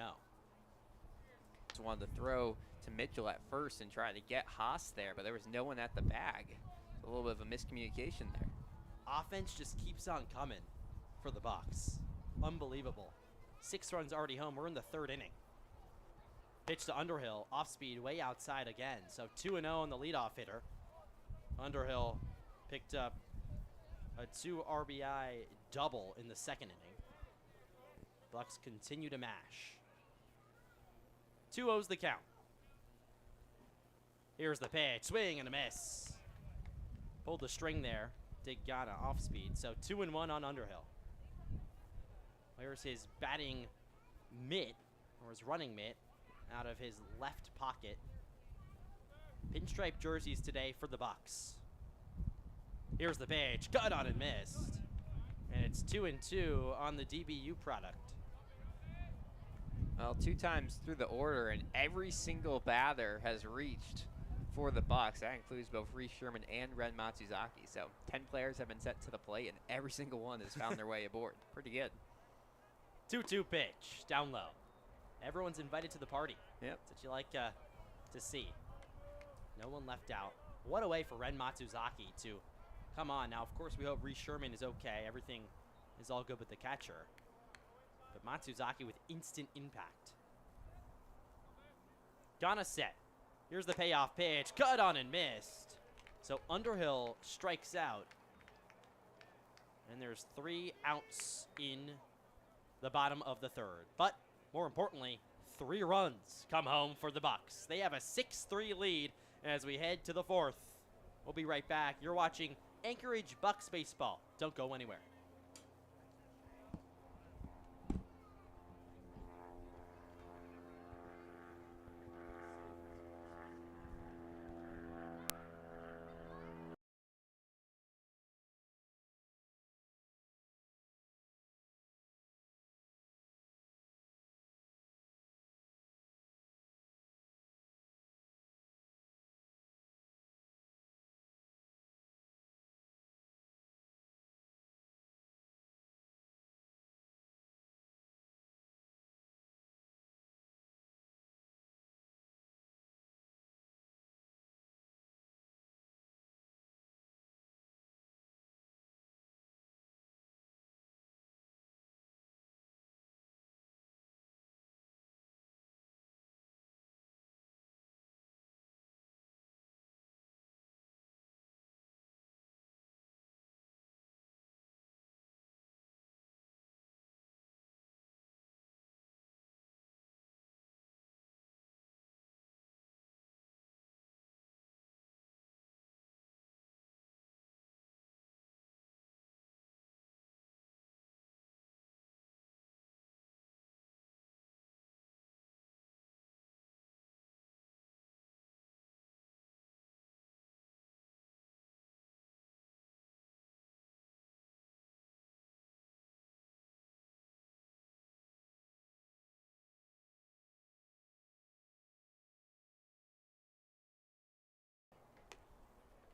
Just wanted to throw to Mitchell at first and try to get Haas there, but there was no one at the bag. A little bit of a miscommunication there. Offense just keeps on coming for the Bucs. Unbelievable. 6 runs already home. We're in the 3rd inning. Pitch to Underhill, off speed, way outside again. So 2-0 on the leadoff hitter. Underhill picked up a 2 RBI double in the 2nd inning. Bucs continue to mash. 2-0's the count. Here's the pitch, swing and a miss. Pulled the string there. Did Ghana off speed, so 2-1 on Underhill. Here's his batting mitt, or his running mitt, out of his left pocket. Pinstripe jerseys today for the Bucs. Here's the pitch, cut on and missed. And it's 2-2 on the DBU product. Well, 2 times through the order, and every single batter has reached for the Bucs. That includes both Reese Sherman and Ren Matsuzaki. So 10 players have been set to the plate, and every single one has found their way aboard. Pretty good. 2-2 pitch, down low. Everyone's invited to the party. Yep. That's what you like to see. No one left out. What a way for Ren Matsuzaki to come on. Now, of course, we hope Reese Sherman is okay. Everything is all good with the catcher. But Matsuzaki with instant impact. Ghana set. Here's the payoff pitch. Cut on and missed. So Underhill strikes out. And there's 3 outs in the bottom of the 3rd. But more importantly, 3 runs come home for the Bucs. They have a 6-3 lead as we head to the 4th. We'll be right back. You're watching Anchorage Bucs baseball. Don't go anywhere.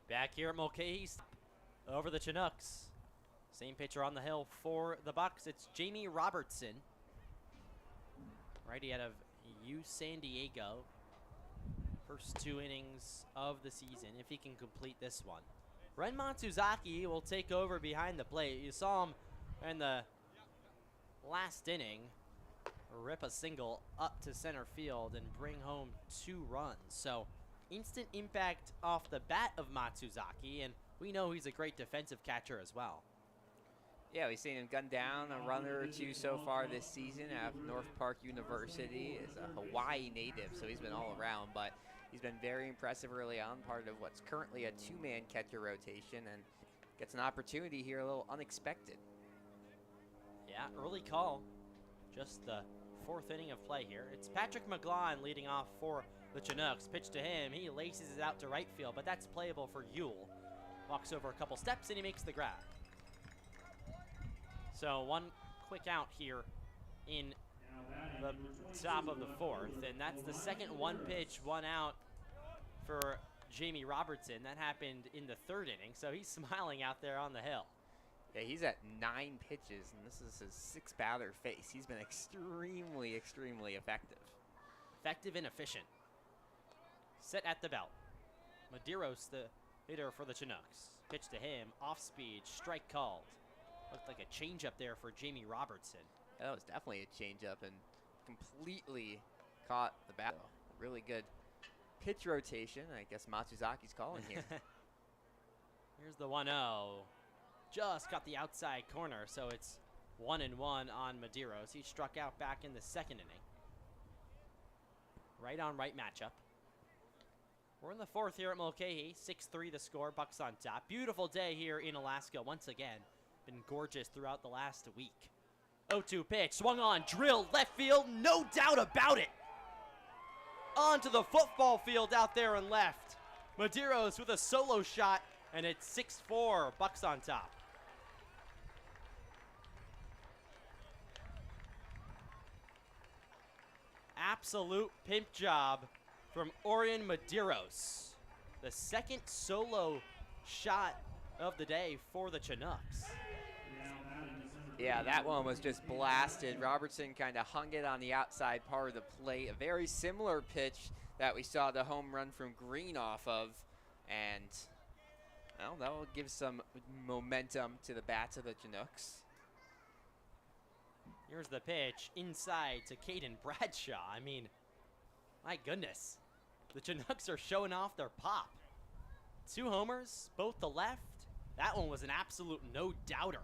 Back here at Mulcahy, over the Chinooks. Same pitcher on the hill for the Bucs. It's Jamie Robertson. Righty out of San Diego. First 2 innings of the season, if he can complete this one. Ren Matsuzaki will take over behind the plate. You saw him in the last inning rip a single up to center field and bring home 2 runs. So instant impact off the bat of Matsuzaki, and we know he's a great defensive catcher as well. Yeah, we've seen him gun down a runner or 2 so far this season at North Park University. Is a Hawaii native, so he's been all around, but he's been very impressive early on, part of what's currently a 2-man catcher rotation, and gets an opportunity here, a little unexpected. Yeah, early call. Just the 4th inning of play here. It's Patrick McGlaughlin leading off for the Chinooks. Pitch to him. He laces it out to right field, but that's playable for Yule. Walks over a couple steps and he makes the grab. So 1 quick out here in the top of the 4th, and that's the second 1 pitch, 1 out for Jamie Robertson. That happened in the 3rd inning, so he's smiling out there on the hill. Yeah, he's at 9 pitches, and this is his 6th batter face. He's been extremely, extremely effective. Effective and efficient. Set at the belt. Medeiros, the hitter for the Chinooks. Pitch to him, off speed, strike called. Looked like a changeup there for Jamie Robertson. Yeah, that was definitely a changeup and completely caught the bat. Really good pitch rotation. I guess Matsuzaki's calling here. Here's the 1-0. Just got the outside corner, so it's 1-1 on Medeiros. He struck out back in the 2nd inning. Right on right matchup. We're in the 4th here at Mulcahy. 6-3 the score. Bucs on top. Beautiful day here in Alaska once again. Been gorgeous throughout the last week. 0-2 pitch. Swung on. Drilled left field. No doubt about it. Onto the football field out there and left. Medeiros with a solo shot, and it's 6-4. Bucs on top. Absolute pimp job from Orion Medeiros. The 2nd solo shot of the day for the Chinooks. Yeah, that one was just blasted. Robertson kind of hung it on the outside part of the plate. A very similar pitch that we saw the home run from Green off of. And, well, that will give some momentum to the bats of the Chinooks. Here's the pitch inside to Caden Bradshaw. I mean, my goodness. The Chinooks are showing off their pop. 2 homers, both to left. That one was an absolute no-doubter.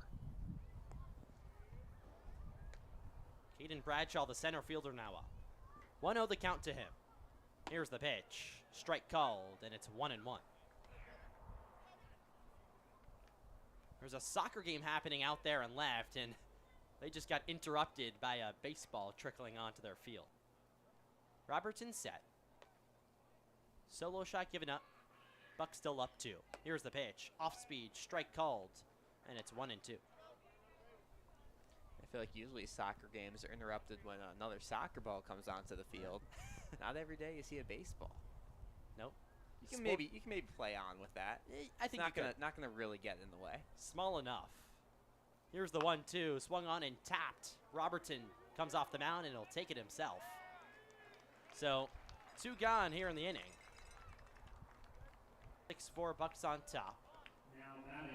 Caden Bradshaw, the center fielder, now up. 1-0 the count to him. Here's the pitch. Strike called, and it's 1-1. There's a soccer game happening out there and left, and they just got interrupted by a baseball trickling onto their field. Robertson set. Solo shot given up. Bucs still up 2. Here's the pitch. Off speed, strike called, and it's 1-2. I feel like usually soccer games are interrupted when another soccer ball comes onto the field. Not every day you see a baseball. Nope. You can maybe play on with that. I think it's not gonna really get in the way. Small enough. Here's the 1-2, swung on and tapped. Robertson comes off the mound and he'll take it himself. So, 2 gone here in the inning. 6-4 Bucs on top.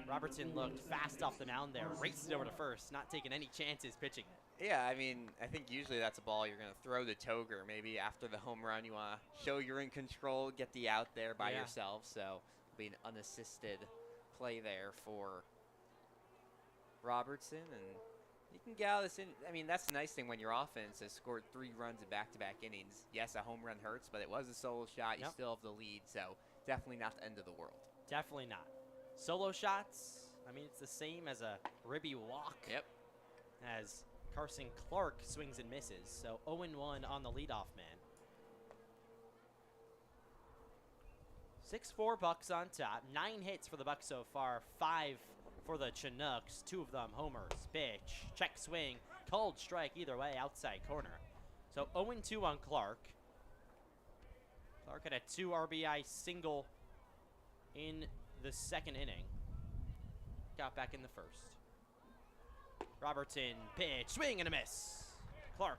Robertson looked fast off the mound there, raced it over to first, not taking any chances pitching it. Yeah, I mean, I think usually that's a ball you're going to throw to Toger. Maybe after the home run, you want to show you're in control, get the out there by yourself. So it'll be an unassisted play there for Robertson. And you can get out of this. I mean, that's the nice thing when your offense has scored 3 runs in back-to-back innings. Yes, a home run hurts, but it was a solo shot. You still have the lead, so definitely not the end of the world. Definitely not. Solo shots, I mean, it's the same as a ribby walk. Yep. As Carson Clark swings and misses. So 0-1 on the leadoff man. 6-4 Bucs on top. 9 hits for the Bucs so far. 5 for the Chinooks. 2 of them homers. Pitch, check swing, called strike either way, outside corner. So 0-2 on Clark. Clark had a 2 RBI single in the 2nd inning. Got back in the 1st. Robertson, pitch, swing and a miss. Clark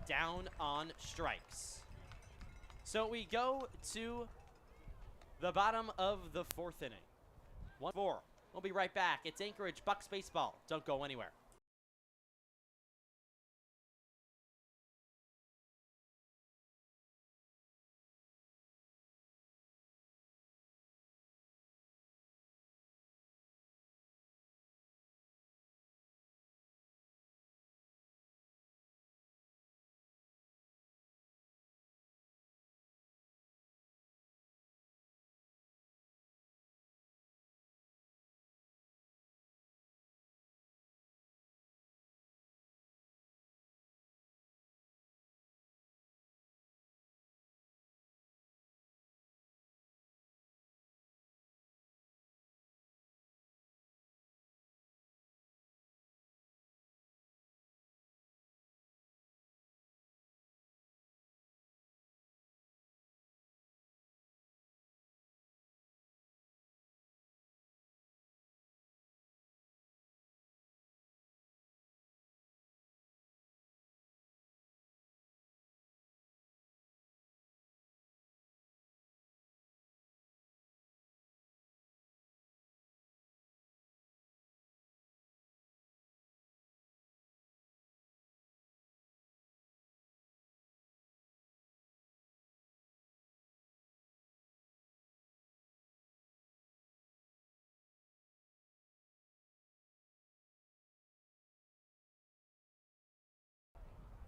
down on strikes. So we go to the bottom of the 4th inning. 1-4. We'll be right back. It's Anchorage Bucs baseball. Don't go anywhere.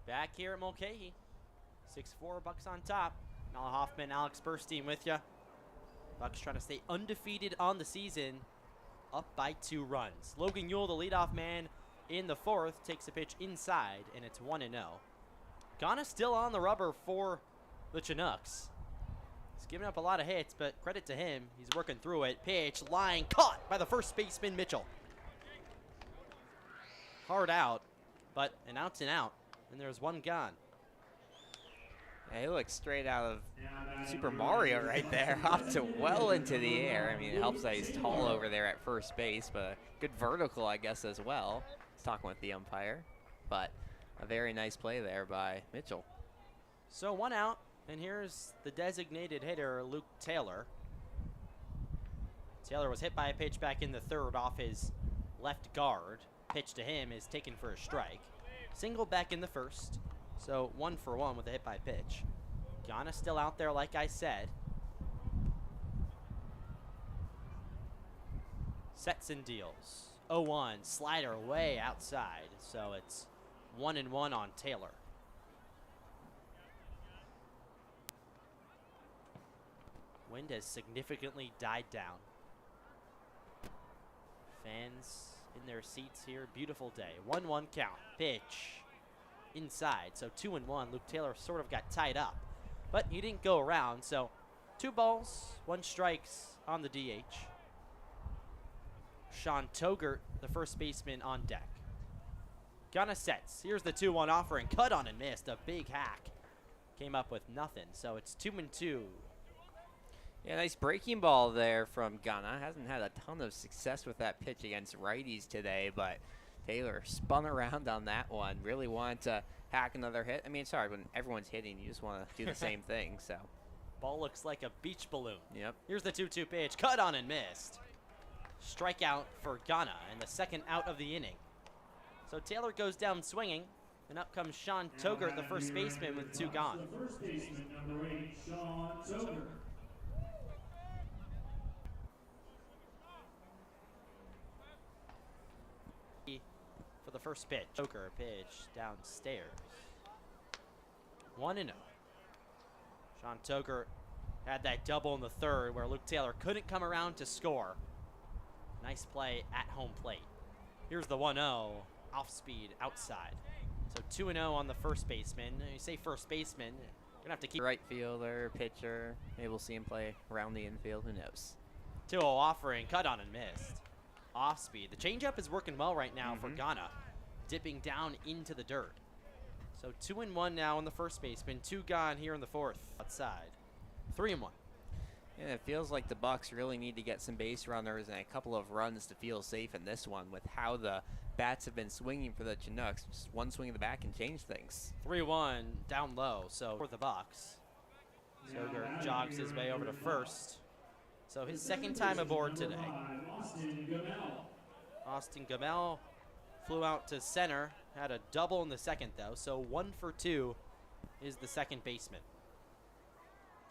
Back here at Mulcahy. 6-4, Bucks on top. Nala Hoffman, Alex Burstein with you. Bucks trying to stay undefeated on the season, up by 2 runs. Logan Ewell, the leadoff man in the 4th, takes a pitch inside, and it's 1-0. Ghana still on the rubber for the Chinooks. He's giving up a lot of hits, but credit to him. He's working through it. Pitch, line, caught by the first baseman, Mitchell. Hard out, but an out's an out, and there's 1 gone. Yeah, he looks straight out of Super Mario right there, up to well into the air. I mean, it helps that he's tall over there at first base, but good vertical, I guess, as well. He's talking with the umpire, but a very nice play there by Mitchell. So 1 out, and here's the designated hitter, Luke Taylor. Taylor was hit by a pitch back in the 3rd off his left guard. Pitch to him is taken for a strike. Single back in the 1st. So 1 for 1 with a hit by pitch. Ghana still out there, like I said. Sets and deals. 0-1, slider way outside. So it's 1-1 on Taylor. Wind has significantly died down. Fans in their seats here. Beautiful day. 1-1 count. Pitch. Inside, so 2-1. Luke Taylor sort of got tied up, but he didn't go around, so 2 balls, 1 strikes on the DH. Sean Togert, the first baseman, on deck. Ghana sets. Here's the 2-1 offering. Cut on and missed. A big hack. Came up with nothing, so it's 2-2. Yeah, nice breaking ball there from Ghana. Hasn't had a ton of success with that pitch against righties today, but Taylor spun around on that one. Really wanted to hack another hit. I mean, it's hard when everyone's hitting. You just want to do the same thing. So Ball looks like a beach balloon. Yep. Here's the 2-2 pitch. Cut on and missed. Strikeout for Ghana and the 2nd out of the inning. So Taylor goes down swinging, and up comes Sean Togert, the first baseman, with 2 gone. The first baseman, number 8, Sean Togert. For the first pitch. Joker pitch downstairs. 1-0. Sean Togert had that double in the 3rd where Luke Taylor couldn't come around to score. Nice play at home plate. Here's the 1-0 off speed outside. So 2-0 on the first baseman. You say first baseman, you're gonna have to keep Right fielder, pitcher. Maybe we'll see him play around the infield. Who knows? 2-0 offering, cut on and missed. Off speed. The changeup is working well right now for Ghana, dipping down into the dirt. So 2-1 now on the first baseman, 2 gone here in the 4th outside. 3-1. And it feels like the Bucks really need to get some base runners and a couple of runs to feel safe in this one with how the bats have been swinging for the Chinooks. Just one swing of the bat can change things. 3-1 down low, so for the Bucks. Togert jogs his way over to first. So his 2nd time aboard today. Austin Gamel flew out to center, had a double in the 2nd though, so 1 for 2 is the 2nd baseman.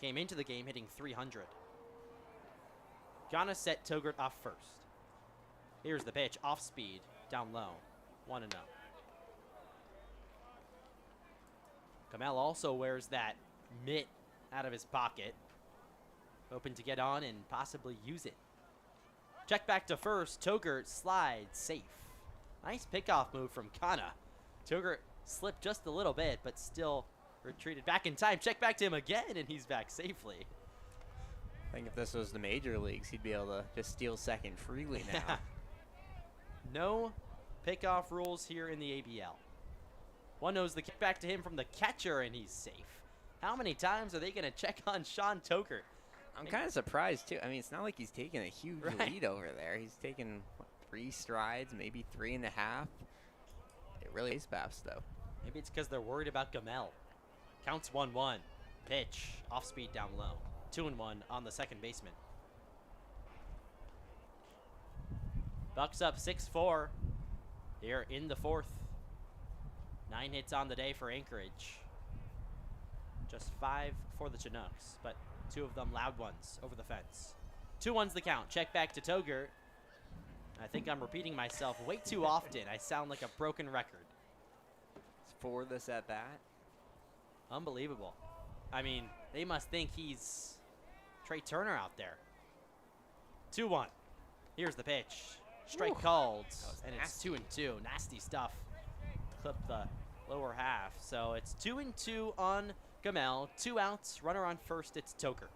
Came into the game hitting 300. Ghana set Togert off first. Here's the pitch, off speed, down low, 1-0. Gamel also wears that mitt out of his pocket, hoping to get on and possibly use it. Check back to first. Togert slides safe. Nice pickoff move from Ghana. Togert slipped just a little bit, but still retreated back in time. Check back to him again, and he's back safely. I think if this was the major leagues, he'd be able to just steal second freely now. No pickoff rules here in the ABL. 1-0's the kick back to him from the catcher, and he's safe. How many times are they going to check on Sean Togert? I'm kind of surprised, too. I mean, it's not like he's taking a huge lead over there. He's taken, what, 3 strides, maybe 3.5. It really is fast, though. Maybe it's because they're worried about Gamel. Counts 1-1. Pitch, off speed down low. 2-1 on the 2nd baseman. Bucks up 6-4 here in the 4th. 9 hits on the day for Anchorage. Just 5 for the Chinooks, but 2 of them loud ones over the fence. 2-1's the count. Check back to Togert. I think I'm repeating myself way too often. I sound like a broken record. for this at bat. Unbelievable. I mean, they must think he's Trey Turner out there. 2-1. Here's the pitch. Strike called, and it's 2-2. Nasty stuff. Clip the lower half. So it's 2-2 on Gamel. 2 outs. Runner on first. It's Toker.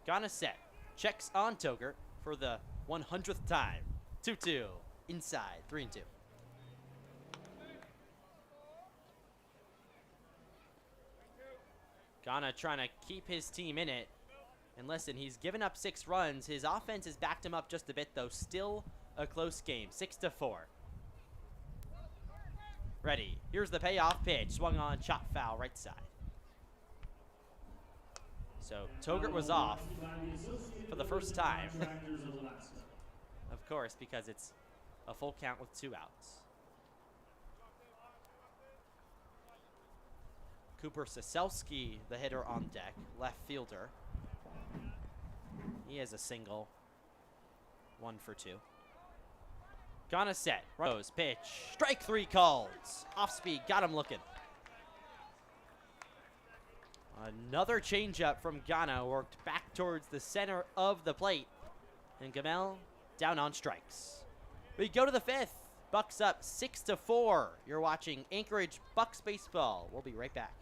Ghana set. Checks on Toker for the 100th time. 2-2. Inside. 3-2. Ghana trying to keep his team in it. And listen, he's given up 6 runs. His offense has backed him up just a bit, though. Still a close game. 6-4. Ready. Here's the payoff pitch. Swung on, chop foul, right side. So Togert was off for the first time. Of course, because it's a full count with 2 outs. Cooper Soselski, the hitter on deck, left fielder. He has a single. 1 for 2. Ghana set. Rose pitch. Strike 3 called. Off speed. Got him looking. Another changeup from Ghana worked back towards the center of the plate. And Gamel down on strikes. We go to the 5th. Bucks up 6-4. You're watching Anchorage Bucs baseball. We'll be right back.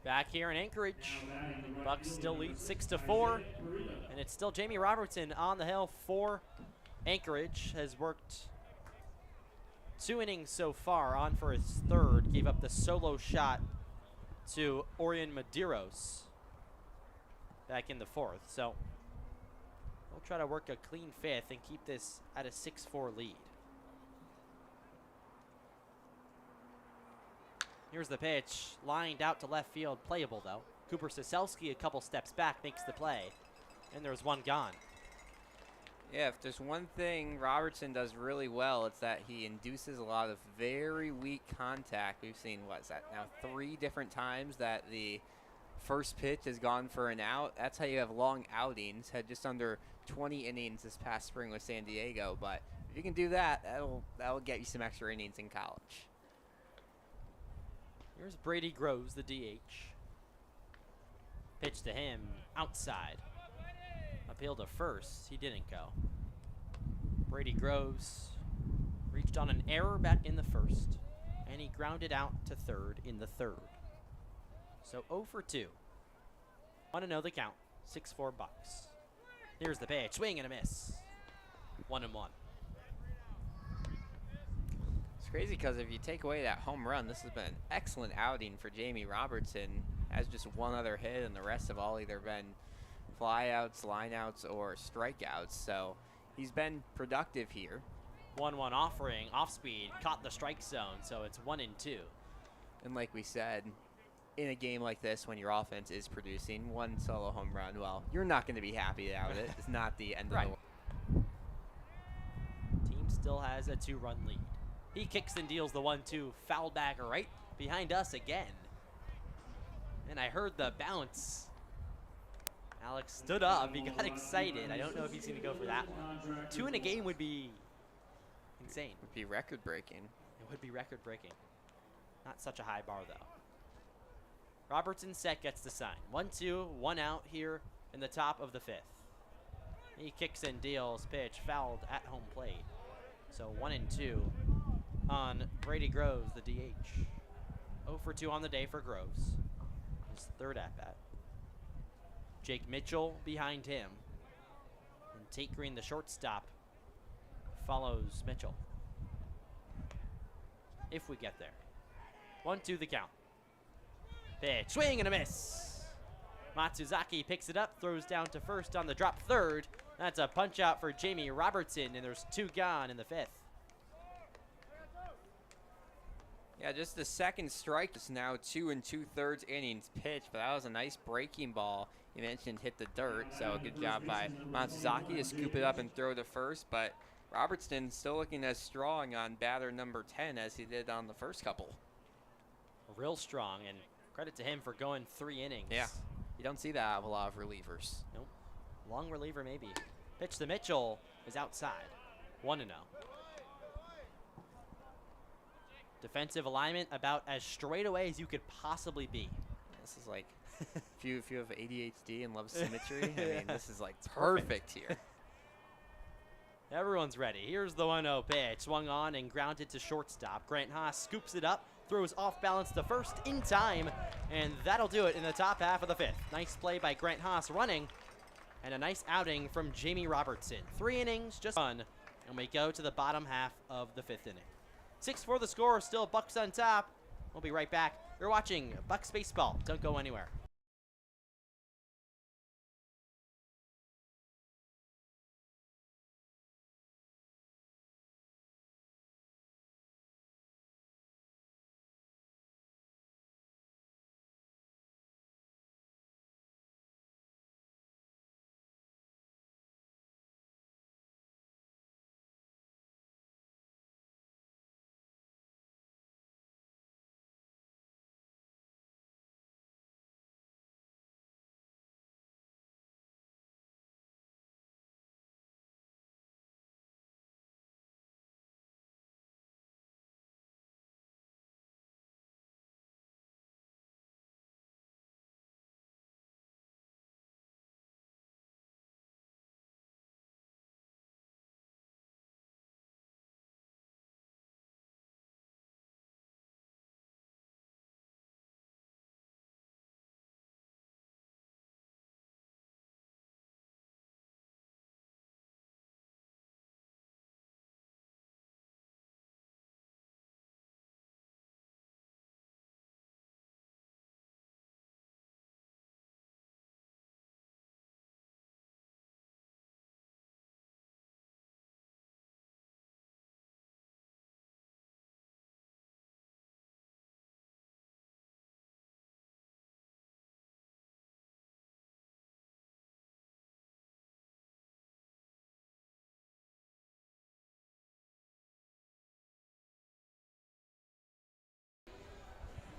Back here in Anchorage, Bucks still lead 6-4, and it's still Jamie Robertson on the hill for Anchorage. Has worked 2 innings so far, on for his 3rd. Gave up the solo shot to Orion Medeiros back in the 4th. So we'll try to work a clean 5th and keep this at a 6-4 lead. Here's the pitch, lined out to left field, playable though. Cooper Soselski a couple steps back, makes the play, and there's 1 gone. Yeah, if there's one thing Robertson does really well, it's that he induces a lot of very weak contact. We've seen, what's that now, 3 different times that the first pitch has gone for an out. That's how you have long outings. Had just under 20 innings this past spring with San Diego, but if you can do that, that'll get you some extra innings in college. Here's Brady Groves, the DH. Pitch to him, outside. Appeal to first, he didn't go. Brady Groves reached on an error back in the 1st, and he grounded out to 3rd in the 3rd. So 0 for 2. Want to know the count, 6-4 Bucks. Here's the pitch, swing and a miss. 1-1. It's crazy because if you take away that home run, this has been an excellent outing for Jamie Robertson. Has just 1 other hit, and the rest have all either been flyouts, lineouts, or strikeouts. So he's been productive here. 1-1 offering, off speed, caught the strike zone, so it's 1-2. And like we said, in a game like this, when your offense is producing one solo home run, well, you're not going to be happy about it. It's not the end of the world. Team still has a 2-run lead. He kicks and deals the 1-2, foul back right behind us again. And I heard the bounce. Alex stood up, he got excited. I don't know if he's gonna go for that one. 2 in a game would be insane. Would be record breaking. It would be record breaking. Not such a high bar though. Robertson set gets the sign. 1-2, 1 out here in the top of the 5th. He kicks and deals, pitch fouled at home plate. So 1-2 on Brady Groves, the DH. 0 for 2 on the day for Groves. His 3rd at bat. Jake Mitchell behind him. And Tate Green, the shortstop, follows Mitchell. If we get there. 1-2 the count. Pitch, swing and a miss. Matsuzaki picks it up, throws down to first on the drop 3rd. That's a punch out for Jamie Robertson, and there's 2 gone in the 5th. Yeah, just the 2nd strike. It's now 2 2/3 innings pitched, but that was a nice breaking ball. You mentioned hit the dirt, so good job by Matsuzaki to scoop it up and throw to first, but Robertson still looking as strong on batter number 10 as he did on the first couple. Real strong, and credit to him for going 3 innings. Yeah, you don't see that out of a lot of relievers. Nope. Long reliever maybe. Pitch to Mitchell is outside. 1-0. Defensive alignment about as straight away as you could possibly be. This is like, if you have ADHD and love symmetry, I mean, this is like perfect here. Everyone's ready. Here's the 1-0 pitch. Swung on and grounded to shortstop. Grant Haas scoops it up, throws off balance to first in time, and that'll do it in the top half of the 5th. Nice play by Grant Haas running, and a nice outing from Jamie Robertson. 3 innings, just 1, and we go to the bottom half of the 5th inning. 6-4 the score, still Bucs on top. We'll be right back. You're watching Bucs Baseball. Don't go anywhere.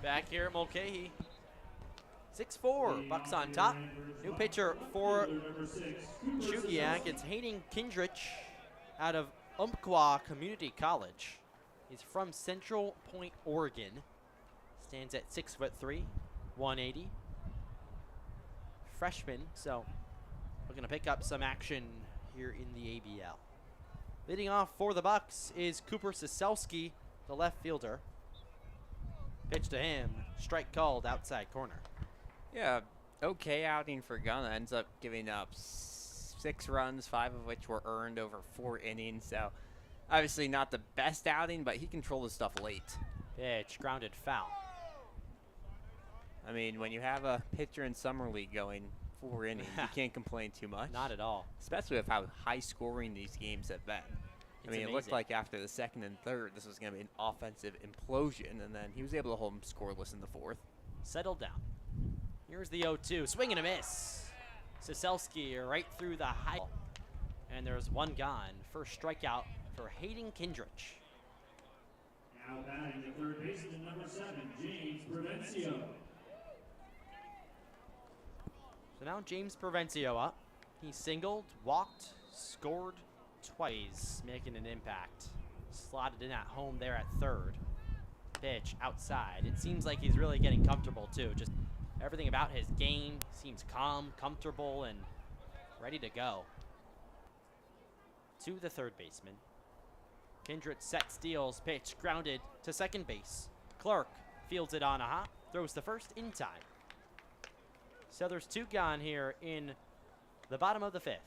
Back here at Mulcahy. 6-4, Bucs on top. New pitcher for Chugiak. It's Hayden Kindrich out of Umpqua Community College. He's from Central Point, Oregon. Stands at 6'3", 180. Freshman, so we're gonna pick up some action here in the ABL. Leading off for the Bucs is Cooper Soselski, the left fielder. Pitch to him, strike called outside corner. Yeah, okay outing for Gunna. Ends up giving up 6 runs, 5 of which were earned over 4 innings. So obviously not the best outing, but he controlled his stuff late. Pitch, grounded foul. I mean, when you have a pitcher in Summer League going 4 innings, you can't complain too much. Not at all. Especially with how high scoring these games have been. I mean, it looked like after the second and third, this was going to be an offensive implosion, and then he was able to hold him scoreless in the fourth. Settled down. Here's the 0-2. Swing and a miss. Siselski right through the high. And there's one gone. First strikeout for Hayden Kindrich. Now batting the third baseman, number 7, James Provencio. So now James Provencio up. He singled, walked, scored twice, making an impact. Slotted in at home there at third. Pitch outside. It seems like he's really getting comfortable too. Just everything about his game seems calm, comfortable, and ready to go. To the third baseman. Kindred set, steals, pitch, grounded to second base. Clark fields it on a hop, throws the first in time. So there's 2 gone here in the bottom of the 5th.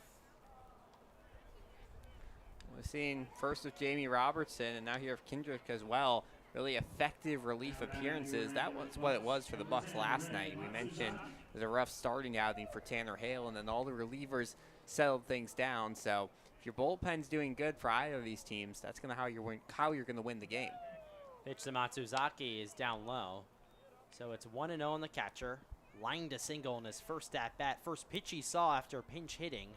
We've seen first with Jamie Robertson, and now here of Kindred as well. Really effective relief appearances. That was what it was for the Bucs last night. We mentioned it was a rough starting outing for Tanner Hale, and then all the relievers settled things down. So if your bullpen's doing good for either of these teams, that's how you're going to win the game. Pitch to Matsuzaki is down low. So it's 1-0 on the catcher. Lined a single in his first at-bat. First pitch he saw after pinch hitting.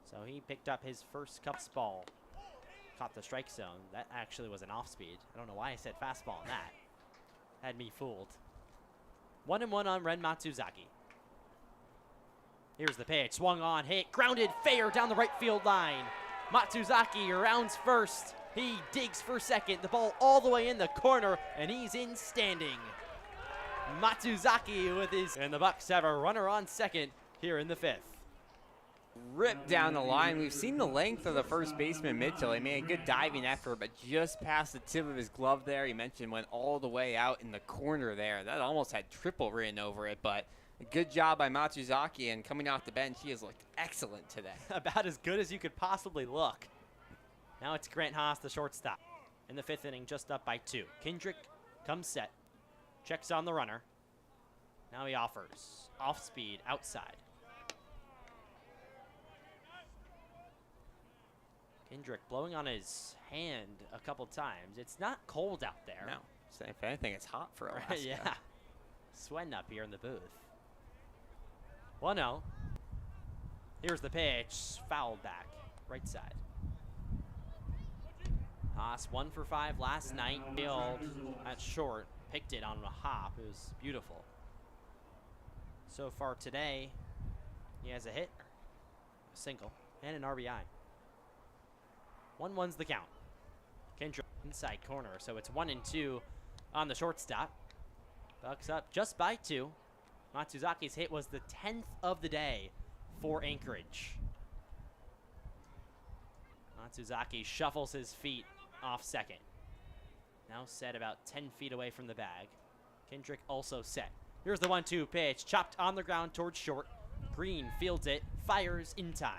So he picked up his first Cubs ball. Caught the strike zone. That actually was an off-speed. I don't know why I said fastball on that. Had me fooled. 1-1 on Ren Matsuzaki. Here's the pitch. Swung on, hit, grounded, fair down the right field line. Matsuzaki rounds first. He digs for second. The ball all the way in the corner, and he's in standing. Matsuzaki with his... And the Bucs have a runner on second here in the 5th. Ripped down the line. We've seen the length of the first baseman Mitchell. He made a good diving effort, but just past the tip of his glove there. He mentioned went all the way out in the corner there. That almost had triple written over it, but a good job by Matsuzaki, and coming off the bench, he has looked excellent today. About as good as you could possibly look. Now it's Grant Haas, the shortstop. In the 5th inning, just up by 2. Kindrick comes set. Checks on the runner. Now he offers. Off speed, outside. Kindrick blowing on his hand a couple times. It's not cold out there. No. So if anything, it's hot for Alaska. Yeah. Sweating up here in the booth. 1-0. Here's the pitch. Fouled back. Right side. Haas 1 for 5 last night. Failed at short. Picked it on a hop. It was beautiful. So far today, he has a hit, a single, and an RBI. 1-1's the count. Kendrick inside corner, so it's 1-2 on the shortstop. Bucs up just by 2. Matsuzaki's hit was the 10th of the day for Anchorage. Matsuzaki shuffles his feet off second. Now set about 10 feet away from the bag. Kendrick also set. Here's the 1-2 pitch, chopped on the ground towards short. Green fields it, fires in time.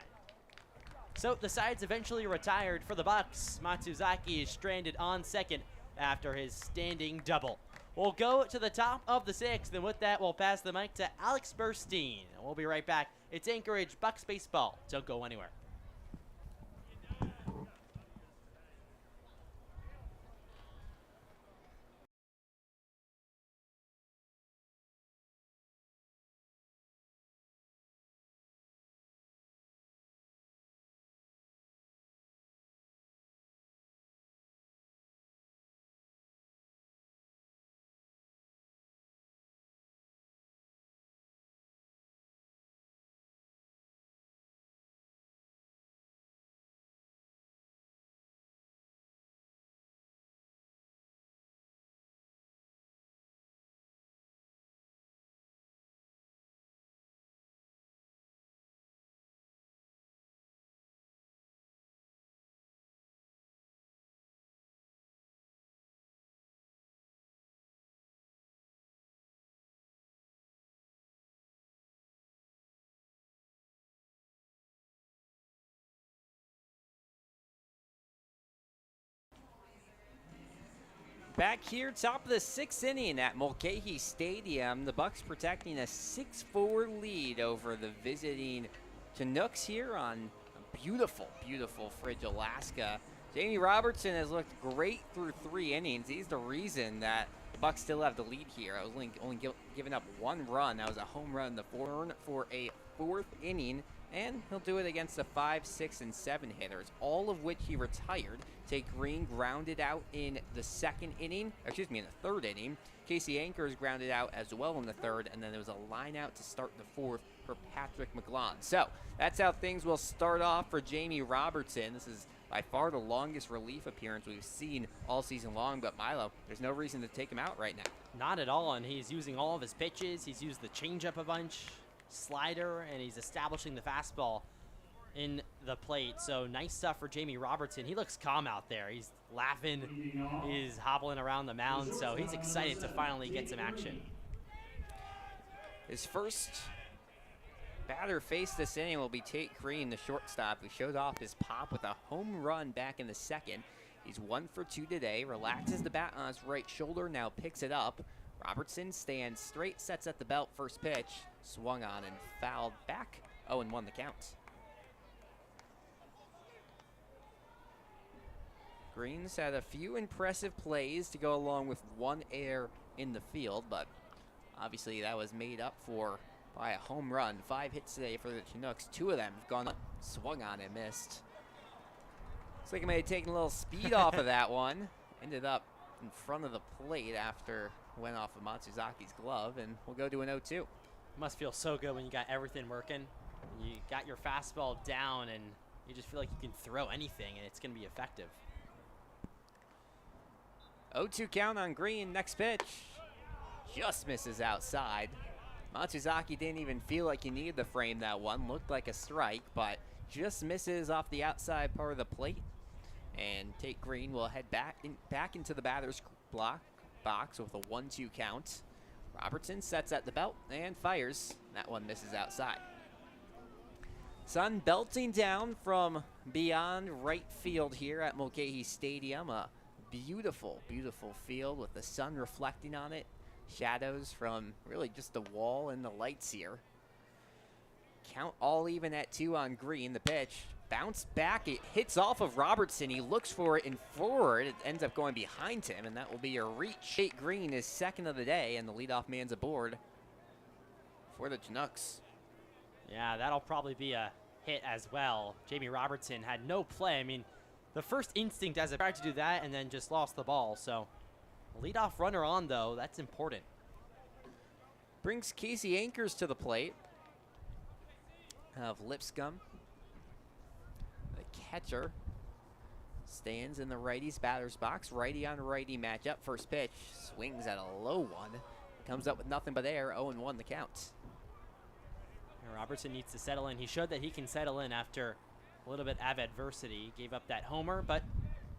So the side's eventually retired for the Bucs. Matsuzaki is stranded on second after his standing double. We'll go to the top of the 6th, and with that, we'll pass the mic to Alex Burstein. We'll be right back. It's Anchorage Bucs baseball. Don't go anywhere. Back here, top of the 6th inning at Mulcahy Stadium, the Bucs protecting a 6-4 lead over the visiting Chinooks here on a beautiful, beautiful fridge Alaska. Jamie Robertson has looked great through 3 innings. He's the reason that the Bucs still have the lead here. I was only giving up 1 run. That was a home run in the for a 4th inning, and he'll do it against the 5, 6, and 7 hitters, all of which he retired. Tate Green grounded out in the 2nd inning, excuse me, in the 3rd inning. Casey Anchors grounded out as well in the 3rd, and then there was a line out to start the 4th for Patrick McGlon. So that's how things will start off for Jamie Robertson. This is by far the longest relief appearance we've seen all season long, but Milo, there's no reason to take him out right now. Not at all, and he's using all of his pitches. He's used the changeup a bunch, slider, and he's establishing the fastball in the plate. So nice stuff for Jamie Robertson. He looks calm out there. He's laughing. He's hobbling around the mound, so he's excited to finally get some action. His first batter faced this inning will be Tate Green, the shortstop, who showed off his pop with a home run back in the 2nd. He's 1 for 2 today, relaxes the bat on his right shoulder, now picks it up. Robertson stands straight, sets at the belt, first pitch, swung on and fouled back. 0-1 the count. Green's had a few impressive plays to go along with 1 error in the field, but obviously that was made up for by a home run. 5 hits today for the Chinooks. 2 of them have gone up, swung on and missed. Looks like he may have taken a little speed off of that one. Ended up in front of the plate after went off of Matsuzaki's glove, and we'll go to an 0-2. Must feel so good when you got everything working. You got your fastball down, and you just feel like you can throw anything, and it's going to be effective. 0-2 count on Green. Next pitch just misses outside. Matsuzaki didn't even feel like he needed to frame that one. Looked like a strike, but just misses off the outside part of the plate. And Tate Green will head back into the batter's box with a 1-2 count. Robertson sets at the belt and fires. That one misses outside. Sun belting down from beyond right field here at Mulcahy Stadium. A beautiful, beautiful field with the sun reflecting on it. Shadows from really just the wall and the lights here. Count all even at 2 on Green. The pitch bounced back. It hits off of Robertson. He looks for it and forward. It ends up going behind him, and that will be a reach. Tate Green is 2nd of the day, and the leadoff man's aboard for the Chinooks. Yeah, that'll probably be a hit as well. Jamie Robertson had no play. I mean, the first instinct as a tried to do that and then just lost the ball. So, leadoff runner on, though. That's important. Brings Casey Anchors to the plate. Of Lipscomb, the catcher, stands in the righty's batter's box. Righty on righty matchup. First pitch swings at a low one. Comes up with nothing but air. 0-1 the count. And Robertson needs to settle in. He showed that he can settle in after a little bit of adversity. Gave up that homer, but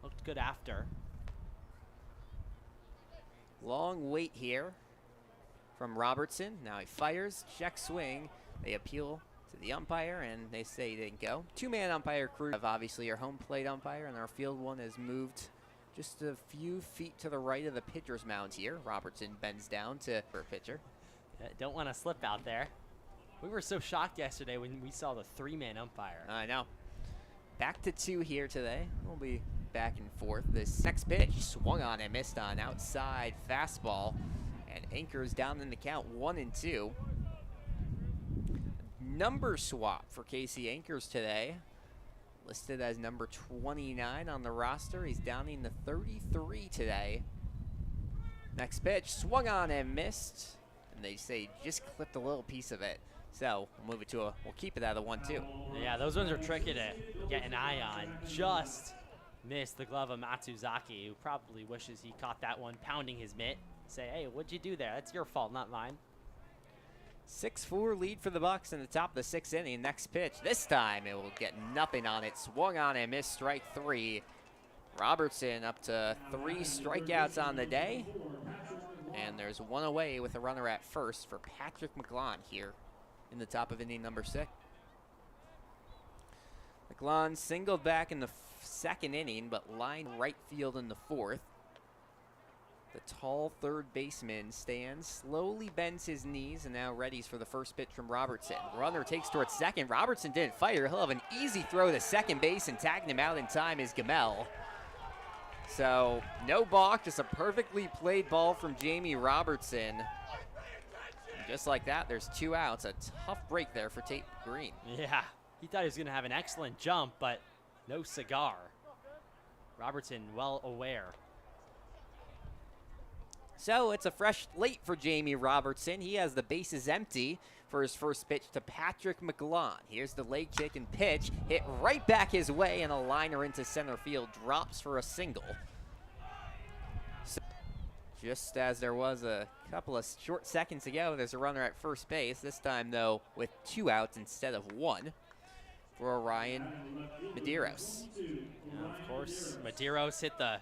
looked good after. Long wait here from Robertson. Now he fires, check swing. They appeal to the umpire, and they say he didn't go. 2-man umpire crew of obviously our home plate umpire, and our field one has moved just a few feet to the right of the pitcher's mound here. Robertson bends down for a pitcher. Don't want to slip out there. We were so shocked yesterday when we saw the 3-man umpire. I know. Back to 2 here today. We'll be back and forth. This next pitch swung on and missed on outside fastball, and Anchors down in the count 1-2. Number swap for Casey Anchors today. Listed as number 29 on the roster. He's downing the 33 today. Next pitch swung on and missed, and they say just clipped a little piece of it. So we'll move it to we'll keep it at a 1-2. Yeah, those ones are tricky to get an eye on. Just missed the glove of Matsuzaki, who probably wishes he caught that one, pounding his mitt. Say, hey, what'd you do there? That's your fault, not mine. 6-4 lead for the Bucs in the top of the 6th inning. Next pitch. This time it will get nothing on it. Swung on and missed strike 3. Robertson up to 3 strikeouts on the day. And there's 1 away with a runner at first for Patrick McGlon here in the top of inning number 6. McGlon singled back in the 2nd inning, but lined right field in the 4th. The tall third baseman stands, slowly bends his knees, and now readies for the first pitch from Robertson. Runner takes towards second. Robertson didn't fire. He'll have an easy throw to second base, and tagging him out in time is Gamel. So no balk, just a perfectly played ball from Jamie Robertson. And just like that, there's 2 outs. A tough break there for Tate Green. Yeah, he thought he was going to have an excellent jump, but no cigar. Robertson well aware. So it's a fresh slate for Jamie Robertson. He has the bases empty for his first pitch to Patrick McGlon. Here's the leg kick and pitch. Hit right back his way, and a liner into center field drops for a single. So just as there was a couple of short seconds ago, there's a runner at first base. This time, though, with 2 outs instead of 1 for Orion Medeiros. Of course, Medeiros hit the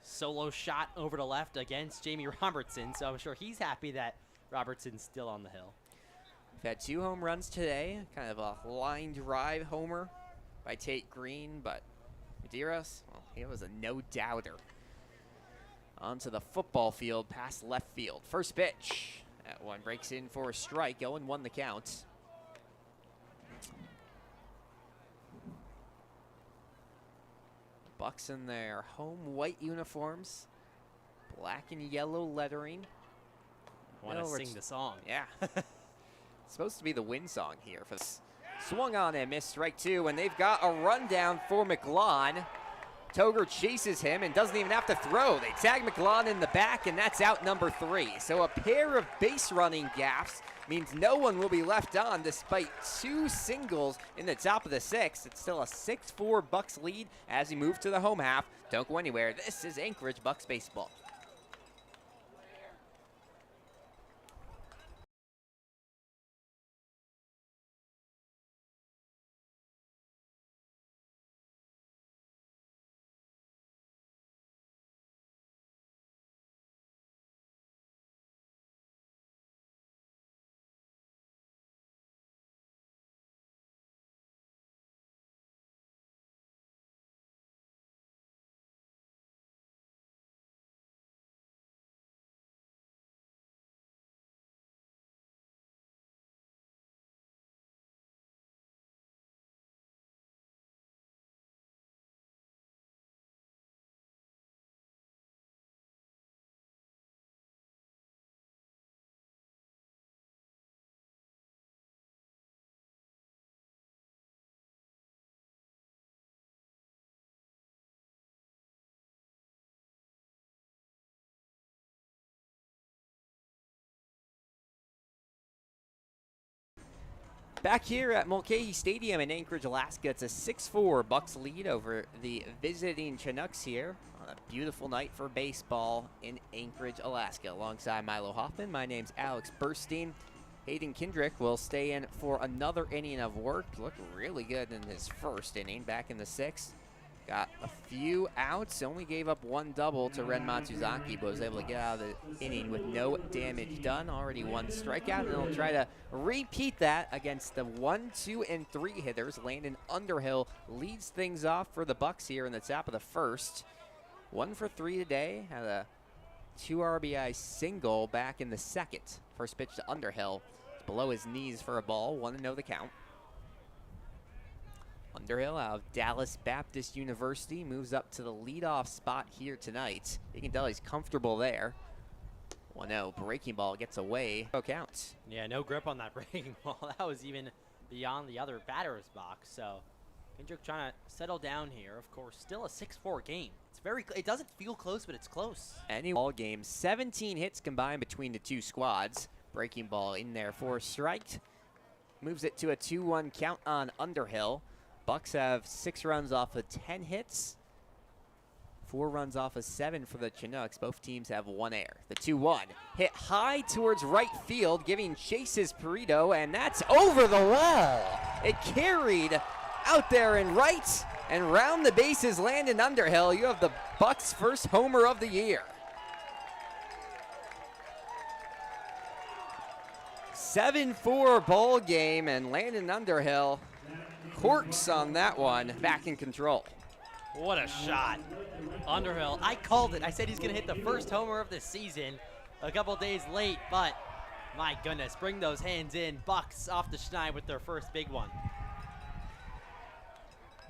solo shot over to left against Jamie Robertson, so I'm sure he's happy that Robertson's still on the hill. We've had 2 home runs today, kind of a line drive homer by Tate Green, but Medeiros, well, he was a no-doubter. Onto the football field, past left field. First pitch. That one breaks in for a strike. 0-1 the count. Bucs in their home white uniforms, black and yellow lettering. Want to sing the song. Yeah. Supposed to be the win song here. For this. Swung on and missed, strike 2, and they've got a rundown for McGlon. Toger chases him and doesn't even have to throw. They tag McGlon in the back, and that's out number 3. So a pair of base running gaffes means no one will be left on despite 2 singles in the top of the 6th. It's still a 6-4 Bucs lead as we move to the home half. Don't go anywhere. This is Anchorage Bucs baseball. Back here at Mulcahy Stadium in Anchorage, Alaska, it's a 6-4 Bucs lead over the visiting Chinooks here on a beautiful night for baseball in Anchorage, Alaska. Alongside Milo Hoffman, my name's Alex Burstein. Hayden Kendrick will stay in for another inning of work. Looked really good in his first inning back in the 6th. Got a few outs, only gave up 1 double to Ren Matsuzaki, but was able to get out of the inning with no damage done. Already 1 strikeout, and he'll try to repeat that against the 1, 2, and 3 hitters. Landon Underhill leads things off for the Bucs here in the top of the 1st. 1 for 3 today, had a 2 RBI single back in the 2nd. First pitch to Underhill, it's below his knees for a ball, 1-0 the count. Underhill out of Dallas Baptist University moves up to the leadoff spot here tonight. You can tell he's comfortable there. 1-0, breaking ball gets away. No count. Yeah, no grip on that breaking ball. That was even beyond the other batter's box. So Kendrick trying to settle down here. Of course, still a 6-4 game. It's very. It doesn't feel close, but it's close. Any ball game, 17 hits combined between the 2 squads. Breaking ball in there for a strike. Moves it to a 2-1 count on Underhill. Bucs have 6 runs off of 10 hits, 4 runs off of 7 for the Chinooks. Both teams have 1 error. The 2-1 hit high towards right field, giving chases Perito, and that's over the wall. It carried out there in right, and round the bases, Landon Underhill. You have the Bucs' first homer of the year. 7-4 ball game, and Landon Underhill corks on that one, back in control. What a shot. Underhill, I called it. I said he's going to hit the first homer of the season a couple days late, but my goodness, bring those hands in. Bucs off the schneid with their first big one.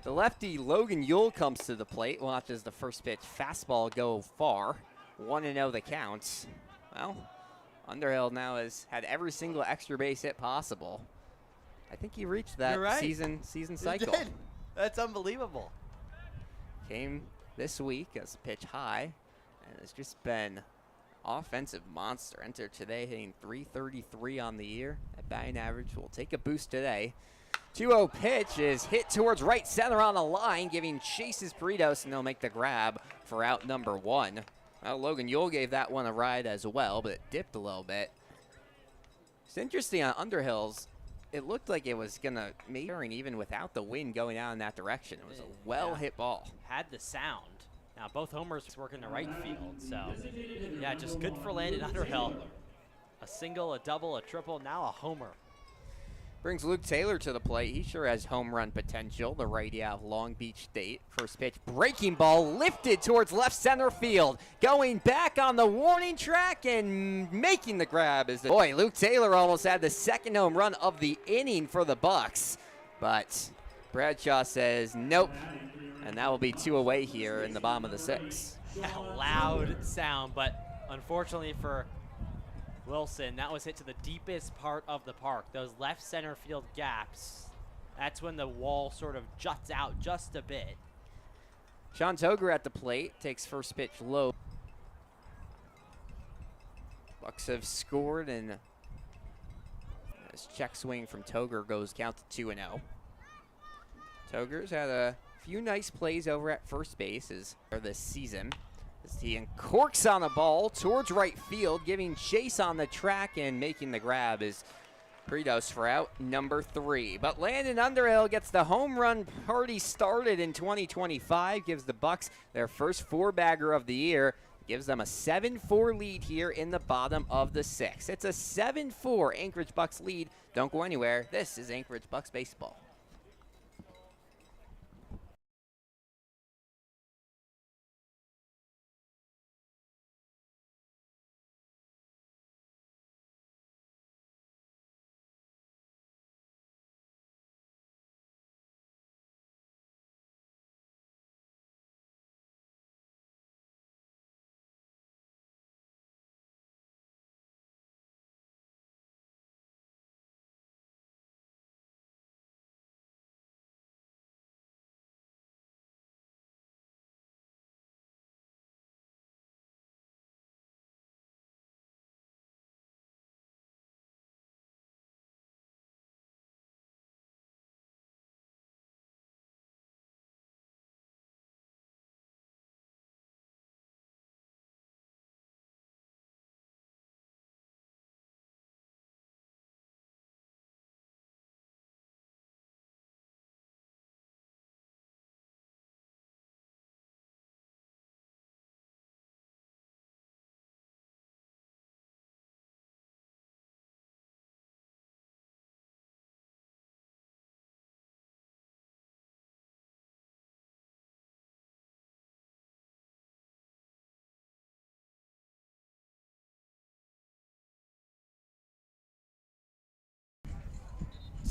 The lefty Logan Yule comes to the plate. Watches the first pitch fastball go far. 1-0 the count. Well, Underhill now has had every single extra base hit possible. I think he reached that You're right. season cycle. He did. That's unbelievable. Came this week as a pitch high, and has just been offensive monster. Entered today hitting .333 on the year. That batting average will take a boost today. 2-0 pitch is hit towards right center on the line, giving chases Peritos, and they'll make the grab for out number 1. Well, Logan Yule gave that one a ride as well, but it dipped a little bit. It's interesting on Underhill's. It looked like it was going to make even without the wind going out in that direction. It was a well-hit ball. Had the sound. Now both homers working the right field, so yeah, just good for Landon Underhill. A single, a double, a triple, now a homer. Brings Luke Taylor to the plate. He sure has home run potential. The righty out of Long Beach State. First pitch, breaking ball lifted towards left center field. Going back on the warning track and making the grab is the boy. Luke Taylor almost had the second home run of the inning for the Bucs, but Bradshaw says nope, and that will be 2 away here in the bottom of the 6th. A loud sound, but unfortunately for Wilson, that was hit to the deepest part of the park. Those left center field gaps, that's when the wall sort of juts out just a bit. Sean Toger at the plate, takes first pitch low. Bucs have scored, and this check swing from Toger goes count to 2-0. Toger's had a few nice plays over at first base this season. As he uncorks on the ball towards right field, giving chase on the track and making the grab is Peritos for out number 3. But Landon Underhill gets the home run party started in 2025, gives the Bucs their first 4-bagger of the year, gives them a 7-4 lead here in the bottom of the 6th. It's a 7-4 Anchorage Bucs lead. Don't go anywhere. This is Anchorage Bucs baseball.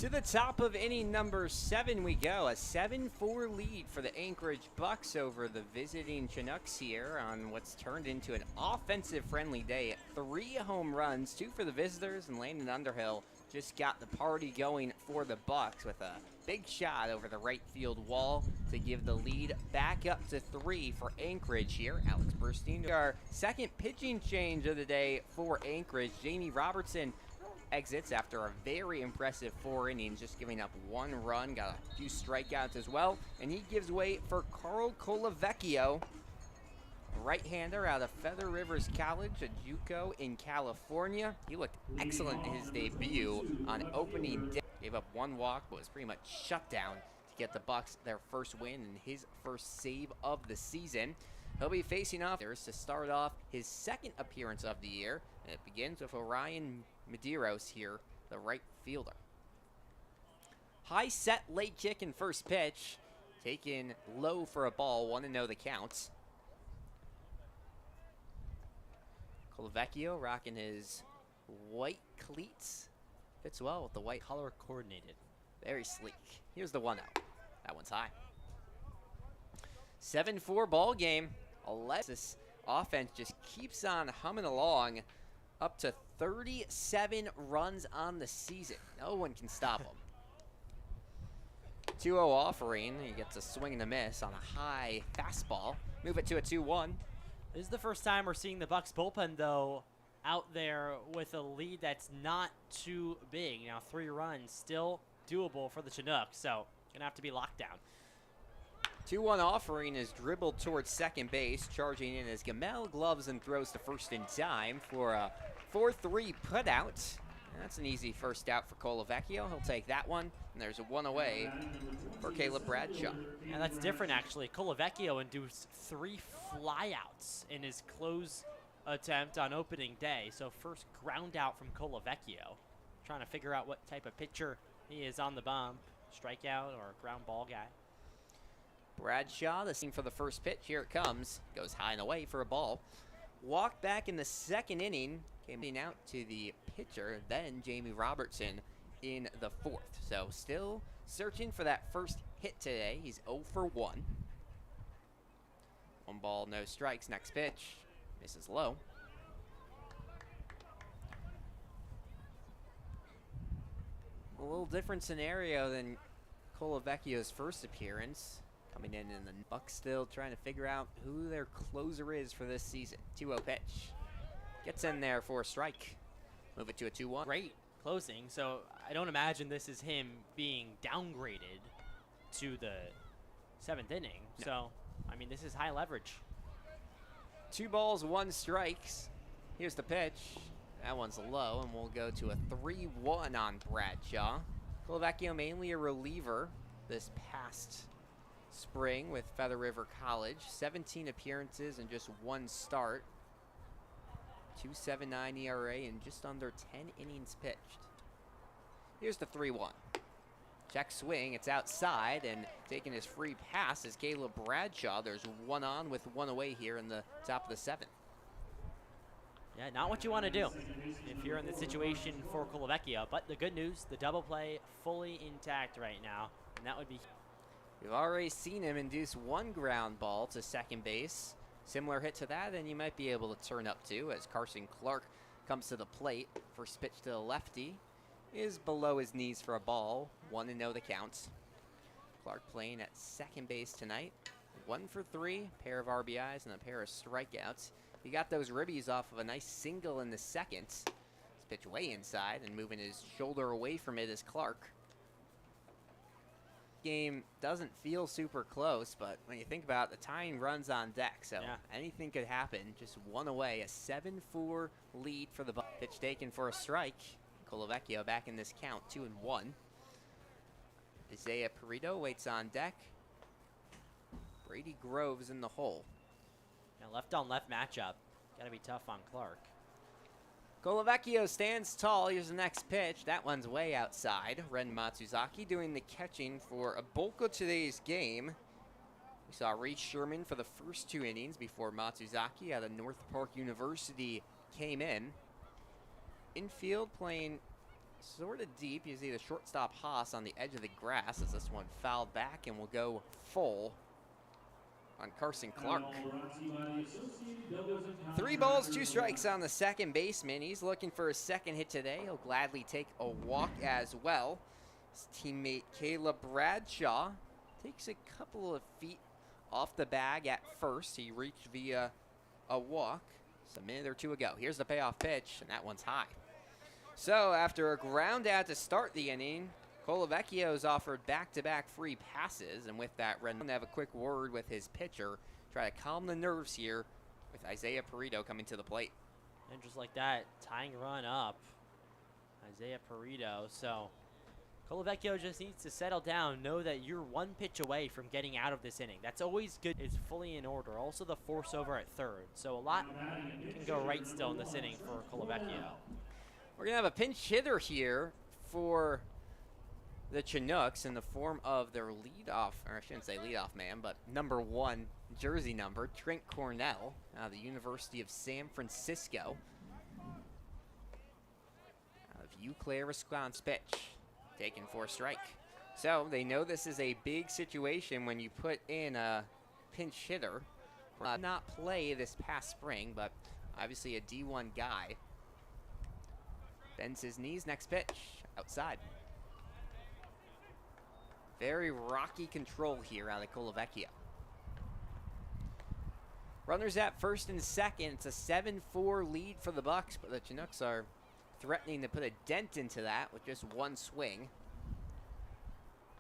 To the top of inning number 7 we go. A 7-4 lead for the Anchorage Bucs over the visiting Chinooks here on what's turned into an offensive-friendly day. 3 home runs, 2 for the visitors, and Landon Underhill just got the party going for the Bucs with a big shot over the right field wall to give the lead back up to 3 for Anchorage here. Alex Burstein. Our second pitching change of the day for Anchorage. Jamie Robertson exits after a very impressive 4 innings, just giving up 1 run, got a few strikeouts as well, and he gives way for Carl Colavecchio, a right-hander out of Feather Rivers College, a JUCO in California. He looked excellent in his debut on opening day. Gave up 1 walk, but was pretty much shut down to get the Bucs their first win and his first save of the season. He'll be facing off to start off his 2nd appearance of the year, and it begins with Orion Medeiros here, the right fielder. High set late kick in first pitch. Taken low for a ball, 1-0 the count. Colavecchio rocking his white cleats. Fits well with the white. Color coordinated. Very sleek. Here's the 1-0. That one's high. 7-4 ball game. This offense just keeps on humming along, up to 37 runs on the season. No one can stop them. 2-0 offering. He gets a swing and a miss on a high fastball. Move it to a 2-1. This is the first time we're seeing the Bucs bullpen, though, out there with a lead that's not too big. Now, 3 runs, still doable for the Chinooks, so gonna have to be locked down. 2-1 offering is dribbled towards second base, charging in as Gamel gloves and throws to first in time for a 4-3 putout. That's an easy first out for Colavecchio. He'll take that one, and there's a 1 away for Caleb Bradshaw. And that's different, actually. Colavecchio induced 3 flyouts in his close attempt on opening day. So first ground out from Colavecchio. Trying to figure out what type of pitcher he is on the bump. Strikeout or ground ball guy. Bradshaw, the scene for the first pitch. Here it comes. Goes high and away for a ball. Walk back in the second inning. Came out to the pitcher, then Jamie Robertson in the 4th. So still searching for that first hit today. He's 0 for 1. 1 ball, no strikes. Next pitch. Misses low. A little different scenario than Colavecchio's first appearance. Coming in the Bucs still trying to figure out who their closer is for this season. 2-0 pitch. Gets in there for a strike. Move it to a 2-1. Great closing, so I don't imagine this is him being downgraded to the 7th inning. No. So, I mean, this is high leverage. 2 balls, 1 strikes. Here's the pitch. That one's low, and we'll go to a 3-1 on Bradshaw. Colavecchio mainly a reliever this past spring with Feather River College. 17 appearances and just 1 start. 2.79 ERA and just under 10 innings pitched. Here's the 3-1. Check swing, it's outside, and taking his free pass is Caleb Bradshaw. There's 1 on with 1 away here in the top of the 7th. Yeah, not what you want to do if you're in the situation for Colavecchio. But the good news, the double play fully intact right now, and that would be... We've already seen him induce 1 ground ball to second base. Similar hit to that, and you might be able to turn up to as Carson Clark comes to the plate. First pitch to the lefty is below his knees for a ball. 1-0 the counts. Clark playing at second base tonight. 1 for 3, pair of RBIs and a pair of strikeouts. He got those ribbies off of a nice single in the second. His pitch way inside and moving his shoulder away from it is Clark. Game doesn't feel super close, but when you think about it, the tying runs on deck, so anything could happen. Just 1 away, a 7-4 lead for the Bucs. Pitch taken for a strike. Colavecchio back in this count, 2-1. Isaiah Perito waits on deck. Brady Groves in the hole. Now, left-on-left matchup. Got to be tough on Clark. Colavecchio stands tall. Here's the next pitch. That one's way outside. Ren Matsuzaki doing the catching for a bulk of today's game. We saw Reed Sherman for the first 2 innings before Matsuzaki out of North Park University came in. Infield playing sort of deep. You see the shortstop Haas on the edge of the grass as this one fouled back and will go full on Carson Clark. 3 balls, 2 strikes on the second baseman. He's looking for his second hit today. He'll gladly take a walk as well. His teammate Caleb Bradshaw takes a couple of feet off the bag at first. He reached via a walk. It's a minute or 2 ago. Here's the payoff pitch, and that one's high. So after a ground out to start the inning, Colavecchio's offered back-to-back free passes, and with that, Ren will have a quick word with his pitcher, try to calm the nerves here with Isaiah Perito coming to the plate. And just like that, tying run up, Isaiah Perito. So Colavecchio just needs to settle down, know that you're 1 pitch away from getting out of this inning. That's always good. It's fully in order. Also the force over at third. So a lot can go right still in this inning for Colavecchio. We're going to have a pinch hitter here for the Chinooks in the form of their leadoff, or I shouldn't say leadoff man, but number 1 jersey number, Trent Cornell, out of the University of San Francisco. Out of Eau Claire, Wisconsin, pitch, taken for a strike. So they know this is a big situation when you put in a pinch hitter. Not play this past spring, but obviously a D1 guy. Bends his knees, next pitch, outside. Very rocky control here out of Colavecchio. Runners at first and second. It's a 7-4 lead for the Bucs, but the Chinooks are threatening to put a dent into that with just one swing.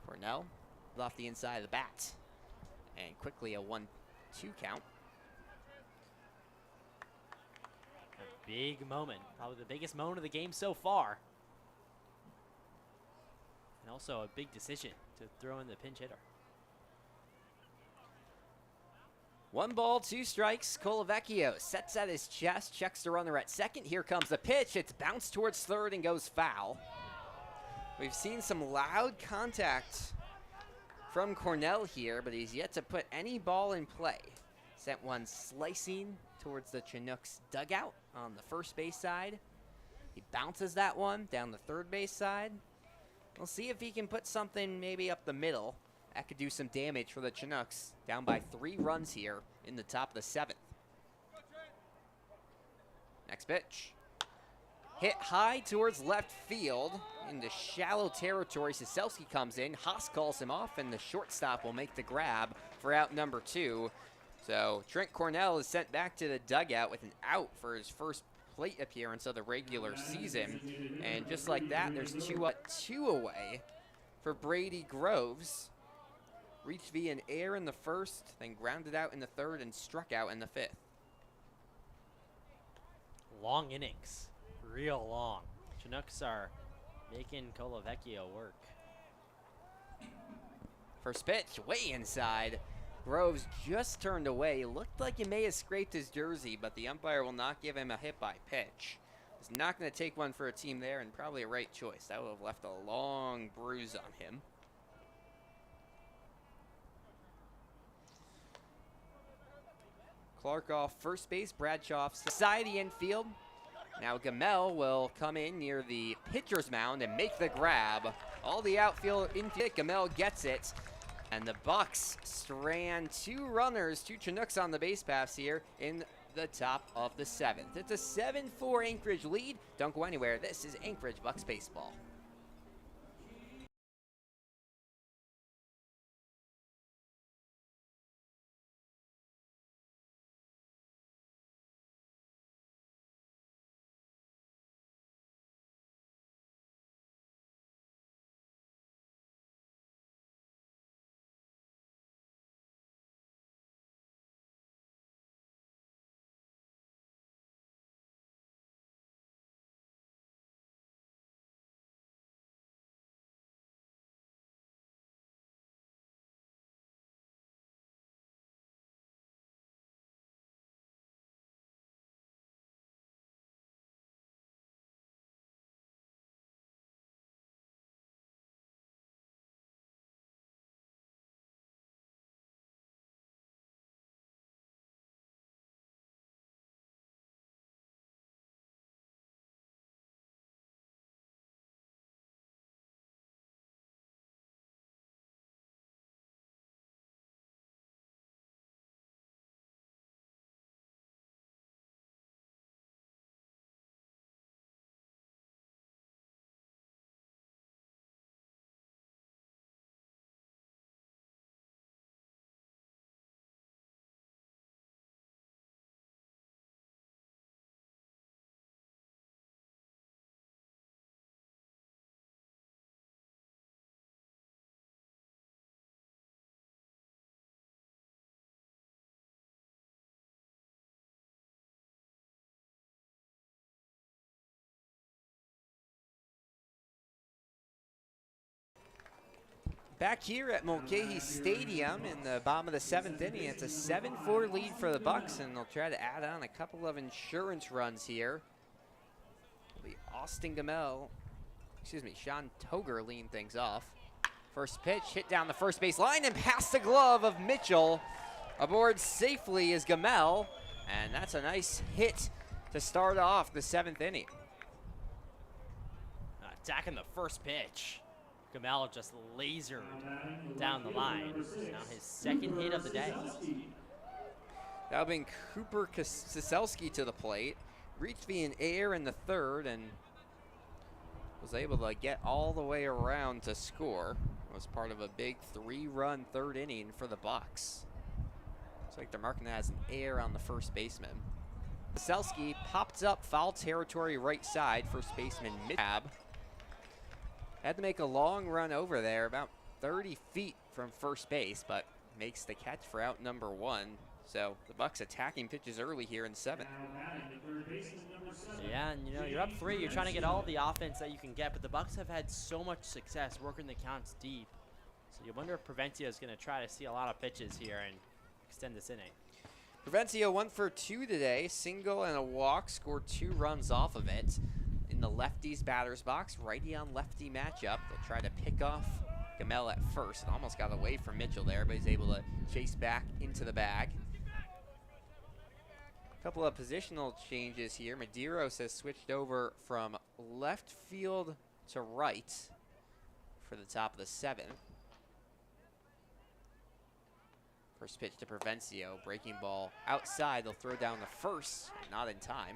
Cornell off the inside of the bat. And quickly a 1-2 count. A big moment, probably the biggest moment of the game so far. And also a big decision to throw in the pinch hitter. 1 ball, 2 strikes. Colavecchio sets at his chest, checks the runner at second. Here comes the pitch. It's bounced towards third and goes foul. We've seen some loud contact from Cornell here, but he's yet to put any ball in play. Sent one slicing towards the Chinooks dugout on the first base side. He bounces that one down the third base side. We'll see if he can put something maybe up the middle. That could do some damage for the Chinooks. Down by 3 runs here in the top of the 7th. Next pitch. Hit high towards left field into shallow territory. Siselski comes in. Haas calls him off, and the shortstop will make the grab for out number 2. So Trent Cornell is sent back to the dugout with an out for his first plate appearance of the regular season. And just like that, there's 2 away for Brady Groves. Reached via an error in the first, then grounded out in the third and struck out in the 5th. Long innings, real long. Chinooks are making Colavecchio work. First pitch, way inside. Groves just turned away. Looked like he may have scraped his jersey, but the umpire will not give him a hit by pitch. He's not going to take one for a team there, and probably a right choice. That would have left a long bruise on him. Clark off first base, Bradshaw side the infield. Now Gamel will come in near the pitcher's mound and make the grab. All the outfield infield, Gamel gets it. And the Bucs strand 2 runners, 2 Chinooks on the base paths here in the top of the 7th. It's a 7-4 Anchorage lead. Don't go anywhere. This is Anchorage Bucs baseball. Back here at Mulcahy Stadium in the bottom of the 7th inning, it's a 7-4 lead for the Bucs, and they'll try to add on a couple of insurance runs here. It'll be Sean Toger leading things off. First pitch hit down the first base line and past the glove of Mitchell. Aboard safely is Gamel, and that's a nice hit to start off the 7th inning. Attacking the first pitch. Gamel just lasered down the line. Now his 2nd hit of the day. That'll bring Cooper Siselski to the plate. Reached via an air in the 3rd and was able to get all the way around to score. It was part of a big 3-run 3rd inning for the Bucs. Looks like they're marking that as an air on the first baseman. Siselski popped up foul territory right side. First baseman Mitchab had to make a long run over there, about 30 feet from first base, but makes the catch for out number 1. So the Bucs attacking pitches early here in 7th. Yeah, and you're up 3. You're trying to get all the offense that you can get, but the Bucs have had so much success working the counts deep. So you wonder if Provencio is going to try to see a lot of pitches here and extend this inning. Provencio 1 for 2 today, single and a walk, scored 2 runs off of it. In the lefties batter's box, righty on lefty matchup. They'll try to pick off Gamel at first. It almost got away from Mitchell there, but he's able to chase back into the bag. A couple of positional changes here. Medeiros has switched over from left field to right for the top of the 7th. First pitch to Provencio, breaking ball outside. They'll throw down the first, not in time.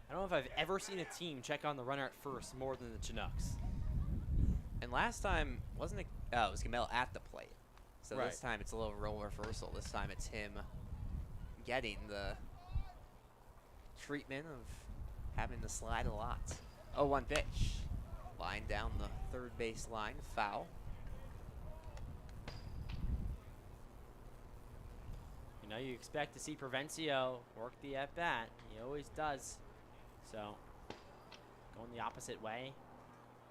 I don't know if I've ever seen a team check on the runner at first more than the Chinooks. And last time, wasn't it? Oh, it was Gamel at the plate. So Right. This time it's a little role reversal. This time it's him getting the treatment of having to slide a lot. 0-1 pitch. Line down the 3rd base line, foul. You expect to see Provencio work the at-bat. He always does. So, going the opposite way,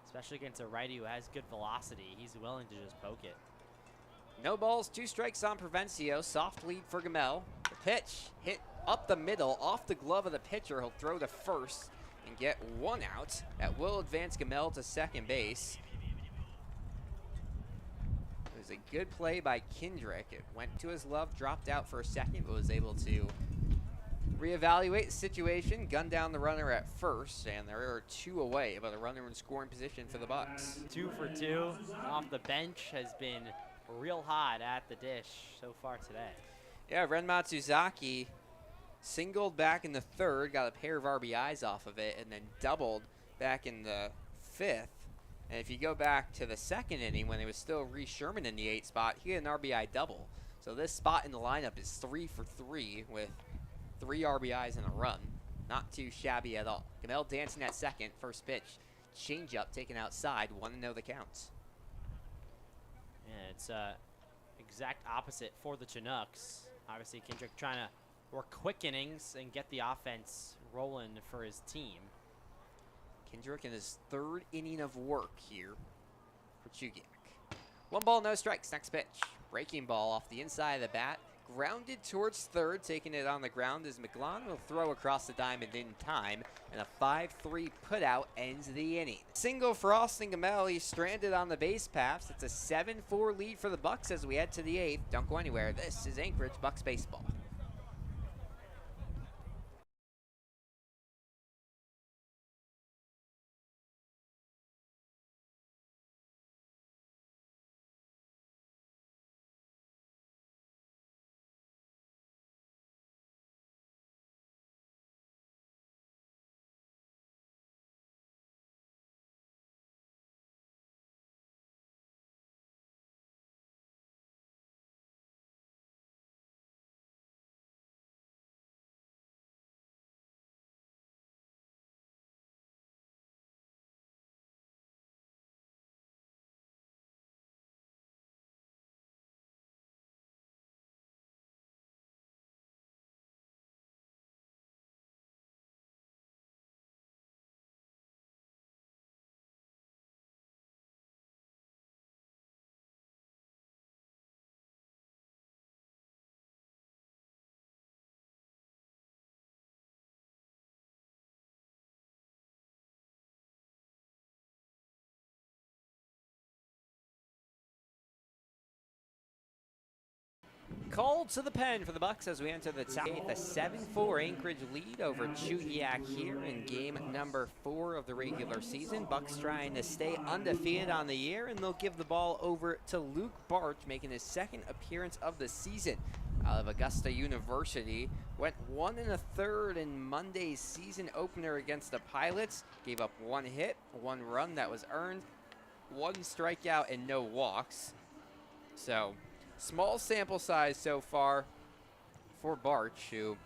especially against a righty who has good velocity, he's willing to just poke it. No balls, 2 strikes on Provencio. Soft lead for Gamel. The pitch hit up the middle, off the glove of the pitcher. He'll throw to first and get 1 out. That will advance Gamel to 2nd base. It was a good play by Kendrick. It went to his glove, dropped out for a second, but was able to reevaluate the situation, gun down the runner at first, and there are 2 away, but a runner in scoring position for the Bucs. 2 for 2 off the bench has been real hot at the dish so far today. Yeah, Ren Matsuzaki singled back in the 3rd, got a pair of RBIs off of it, and then doubled back in the 5th. And if you go back to the 2nd inning when it was still Reese Sherman in the 8th spot, he had an RBI double. So this spot in the lineup is 3 for 3 with 3 RBIs and a run. Not too shabby at all. Gamel dancing at 2nd, first pitch. Changeup taken outside, 1-0 the count. Yeah, it's exact opposite for the Chinooks. Obviously, Kendrick trying to work quick innings and get the offense rolling for his team. Kendrick in his 3rd inning of work here for Chugiak. 1 ball, no strikes. Next pitch. Breaking ball off the inside of the bat. Grounded towards 3rd. Taking it on the ground as McGlon will throw across the diamond in time. And a 5-3 putout ends the inning. Single for Austin Gamel. He's stranded on the base paths. It's a 7-4 lead for the Bucs as we head to the 8th. Don't go anywhere. This is Anchorage Bucs Baseball. called to the pen for the Bucs as we enter the 8th. A 7-4 Anchorage lead over Chugiak here in game number 4 of the regular season. Bucs trying to stay undefeated on the year, and they'll give the ball over to Luke Barch, making his 2nd appearance of the season out of Augusta University. Went 1 1/3 in Monday's season opener against the Pilots. Gave up 1 hit, 1 run that was earned, 1 strikeout, and no walks. So, small sample size so far for Barch, who,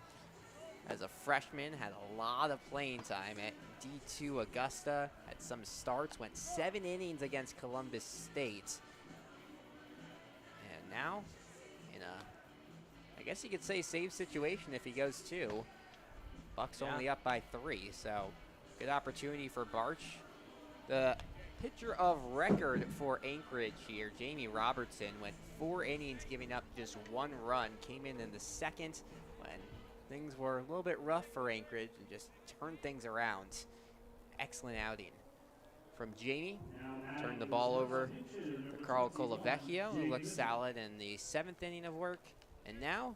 as a freshman, had a lot of playing time at D2 Augusta, had some starts, went 7 innings against Columbus State. And now, in a, I guess you could say, save situation if he goes 2. Bucs only up by 3, so good opportunity for Barch. The pitcher of record for Anchorage here, Jamie Robertson, went 4 innings, giving up just 1 run. Came in the 2nd when things were a little bit rough for Anchorage and just turned things around. Excellent outing from Jamie. Turned the ball over to Carl Colavecchio, who looked solid in the 7th inning of work. And now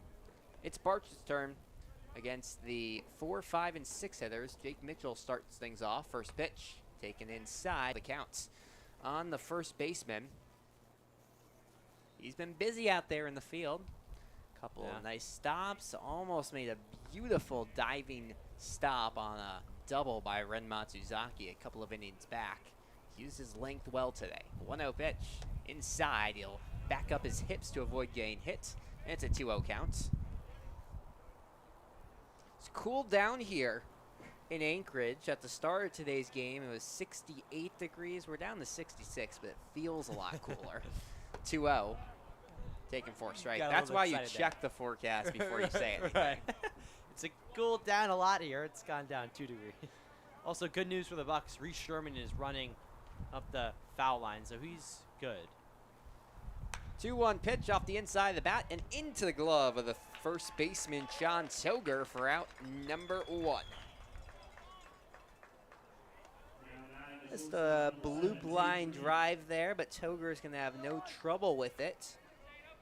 it's Barch's turn against the 4, 5, and 6 hitters. Jake Mitchell starts things off. First pitch taken inside the counts on the first baseman. He's been busy out there in the field. Couple of nice stops. Almost made a beautiful diving stop on a double by Ren Matsuzaki a couple of innings back. Used his length well today. 1-0 pitch inside. He'll back up his hips to avoid getting hit. And it's a 2-0 count. It's cooled down here in Anchorage. At the start of today's game, it was 68 degrees. We're down to 66, but it feels a lot cooler. 2-0. Taking 4 strikes. That's why you check the forecast before you say it. Right. It's cooled down a lot here. It's gone down 2 degrees. Also, good news for the Bucs. Reese Sherman is running up the foul line, so he's good. 2-1 pitch off the inside of the bat and into the glove of the first baseman, Sean Toger, for out number 1. Just a bloop line drive there, but Toger is going to have no trouble with it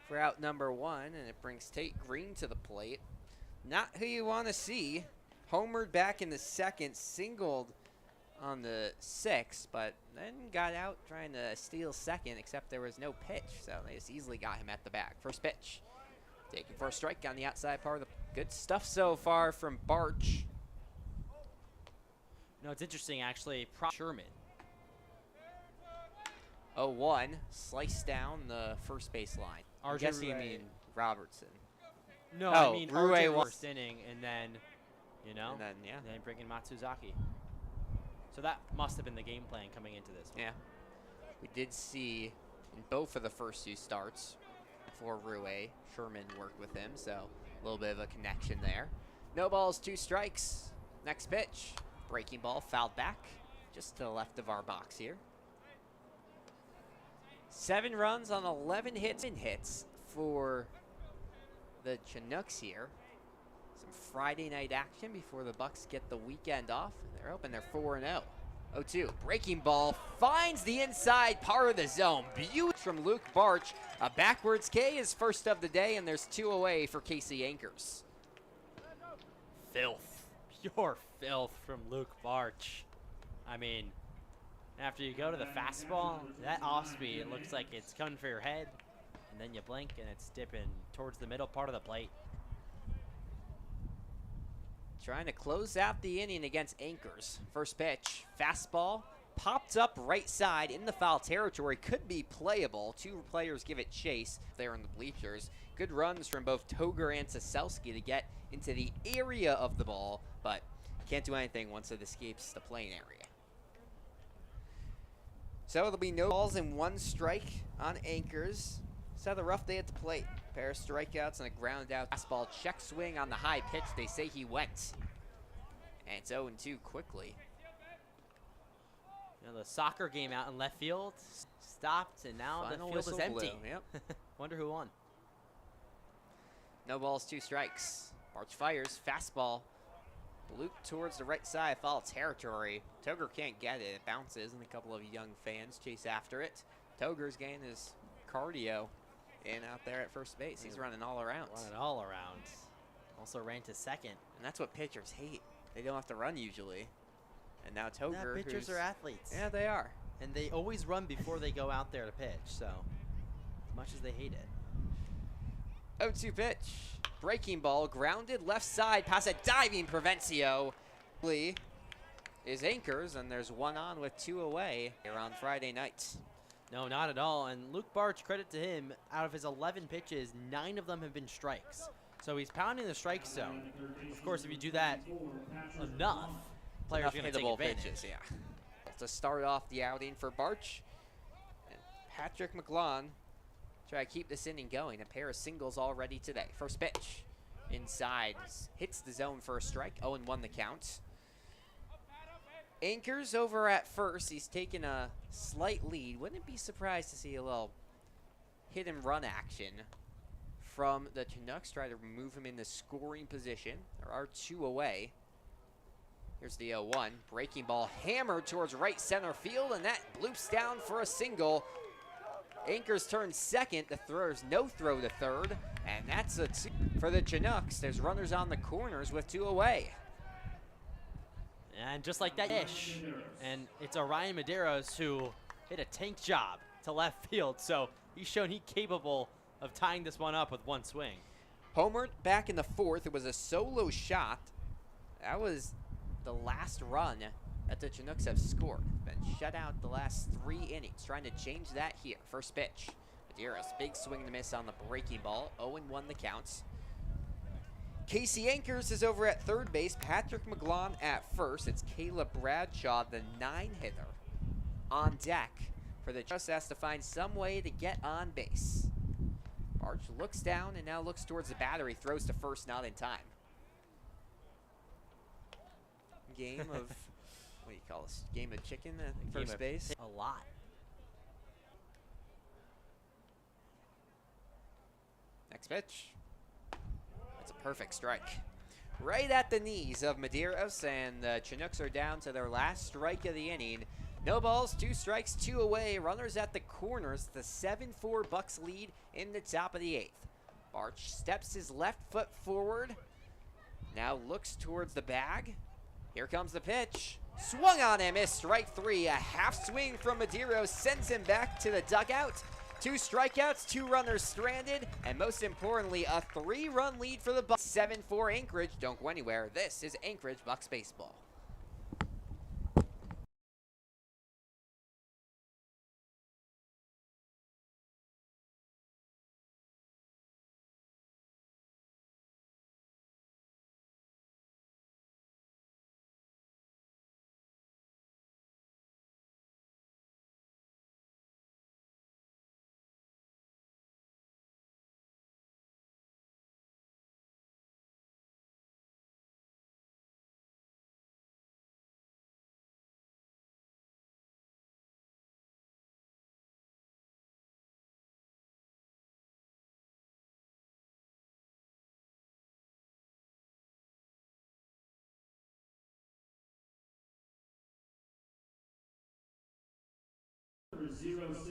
for out number 1, and it brings Tate Green to the plate. Not who you want to see. Homered back in the 2nd, singled on the 6th, but then got out trying to steal 2nd, except there was no pitch, so they just easily got him at the back. First pitch, taken for a strike on the outside part of the good stuff so far from Barch. No, it's interesting, actually. Sherman. 0-1, sliced down the first base line. I guess you mean Robertson. No, I mean Rue RJ was first inning, and then, And then, then bring in Matsuzaki. So that must have been the game plan coming into this one. Yeah. We did see in both of the first 2 starts for Rue, Sherman worked with him, so a little bit of a connection there. No balls, 2 strikes. Next pitch, breaking ball, fouled back, just to the left of our box here. 7 runs on 11 hits for the Chinooks here. Some Friday night action before the Bucs get the weekend off. They're hoping they're 4-0. 0-2, breaking ball, finds the inside part of the zone. Beauty from Luke Barch. A backwards K is first of the day, and there's 2 away for Casey Anchors. Filth. Pure filth from Luke Barch. I mean, after you go to the fastball, that off speed, it looks like it's coming for your head, and then you blink and it's dipping towards the middle part of the plate. Trying to close out the inning against Anchors. First pitch, fastball, popped up right side in the foul territory. Could be playable. 2 players give it chase there in the bleachers. Good runs from both Toger and Saselski to get into the area of the ball, but can't do anything once it escapes the playing area. So there'll be no balls and 1 strike on Anchors. Just had a rough day at the plate. Pair of strikeouts and a ground out fastball check swing on the high pitch. They say he went. And it's 0-2 quickly. You know, the soccer game out in left field stopped, and now Final the field is whistle empty. blew, yep. Wonder who won. No balls, 2 strikes. Barch fires, fastball. Bloop towards the right side, foul territory. Toger can't get it. It bounces, and a couple of young fans chase after it. Toger's getting his cardio in out there at first base. He's running all around. Running all around. Also ran to second. And that's what pitchers hate. They don't have to run usually. And now Toger, Yeah, pitchers are athletes. Yeah, they are. And they always run before they go out there to pitch, so as much as they hate it. 0-2 pitch. Breaking ball, grounded left side, past a diving Provencio. Lee is Anchors, and there's one on with two away here on Friday night. No, not at all. And Luke Barch, credit to him, out of his 11 pitches, 9 of them have been strikes. So he's pounding the strike zone. Of course, if you do that enough, players are going to take advantage. Pitches, yeah. To start off the outing for Barch. And Patrick McGlon try to keep this inning going. A pair of singles already today. First pitch. Inside. Hits the zone for a strike. 0-1 the count. Anchors over at first. He's taking a slight lead. Wouldn't be surprised to see a little hit and run action from the Chinooks. Try to move him in the scoring position. There are two away. Here's the 0-1. Breaking ball hammered towards right center field, and that bloops down for a single. Anchors turn second. The throw's no throw to third, and that's a two for the Chinooks. There's runners on the corners with two away. And just like that ish. And it's Orion Medeiros who hit a tank job to left field, so he's shown he's capable of tying this one up with one swing. Homered back in the fourth. It was a solo shot. That was the last run that the Chinooks have scored. Been shut out the last 3 innings. Trying to change that here. First pitch. Medeiros, big swing and a miss on the breaking ball. 0-1 the counts. Casey Anchors is over at third base. Patrick McGlon at first. It's Caleb Bradshaw, the 9-hitter, on deck for the Chinooks. Has to find some way to get on base. Barch looks down and now looks towards the battery. Throws to first, not in time. Game of, what do you call this? Game of chicken at first base? A lot. Next pitch. That's a perfect strike. Right at the knees of Medeiros, and the Chinooks are down to their last strike of the inning. No balls, 2 strikes, 2 away. Runners at the corners. The 7-4 Bucks lead in the top of the 8th. Barch steps his left foot forward. Now looks towards the bag. Here comes the pitch. Swung on and missed. Strike 3. A half swing from Medeiros sends him back to the dugout. 2 strikeouts, 2 runners stranded, and most importantly, a 3-run lead for the Bucs. 7-4 Anchorage. Don't go anywhere. This is Anchorage Bucs baseball.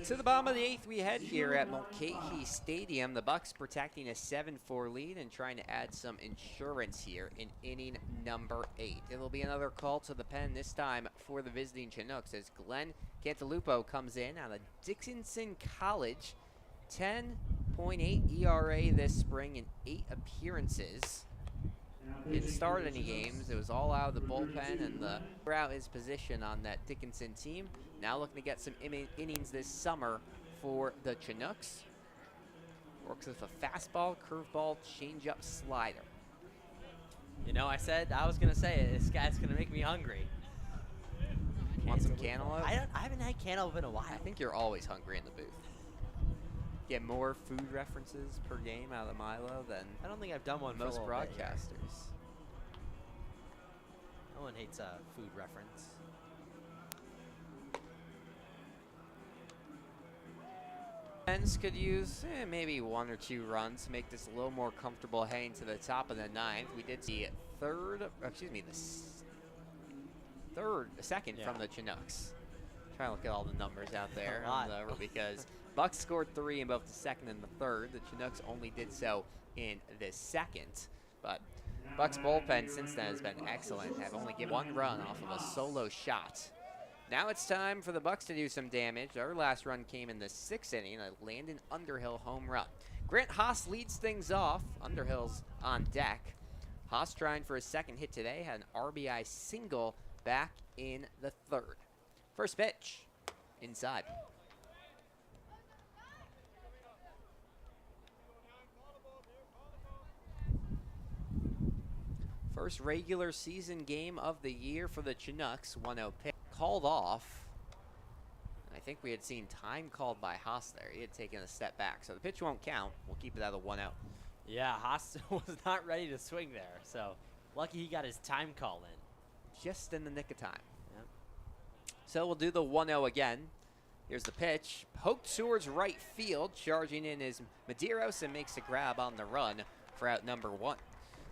To the bottom of the 8th we head here at Mulcahy Stadium. The Bucs protecting a 7-4 lead and trying to add some insurance here in inning number 8. It'll be another call to the pen, this time for the visiting Chinooks, as Glenn Cantalupo comes in out of Dickinson College. 10.8 ERA this spring in 8 appearances. Didn't start any games. It was all out of the bullpen and out his position on that Dickinson team. Now looking to get some innings this summer for the Chinooks. Works with a fastball, curveball, changeup, slider. You know, I was going to say it. This guy's going to make me hungry. Want some cantaloupe? I haven't had cantaloupe in a while. I think you're always hungry in the booth. Get more food references per game out of Milo than I don't think I've done one most for a little bit here. broadcasters. No one hates a food reference. Pens could use maybe 1 or 2 runs to make this a little more comfortable heading to the top of the 9th. We did see the second from the Chinooks. Trying to look at all the numbers out there because Bucs scored 3 in both the second and the third. The Chinooks only did so in the second. But Bucs bullpen since then has been excellent. Have only given 1 run off of a solo shot. Now it's time for the Bucs to do some damage. Our last run came in the 6th inning, a Landon Underhill home run. Grant Haas leads things off. Underhill's on deck. Haas trying for his second hit today, had an RBI single back in the third. First pitch, inside. First regular season game of the year for the Chinooks. 1-0 pitch called off. I think we had seen time called by Haas there. He had taken a step back, so the pitch won't count. We'll keep it at a 1-0. Yeah, Haas was not ready to swing there, so lucky he got his time call in. Just in the nick of time. Yep. So we'll do the 1-0 again. Here's the pitch. Poked towards right field. Charging in is Medeiros and makes a grab on the run for out number 1.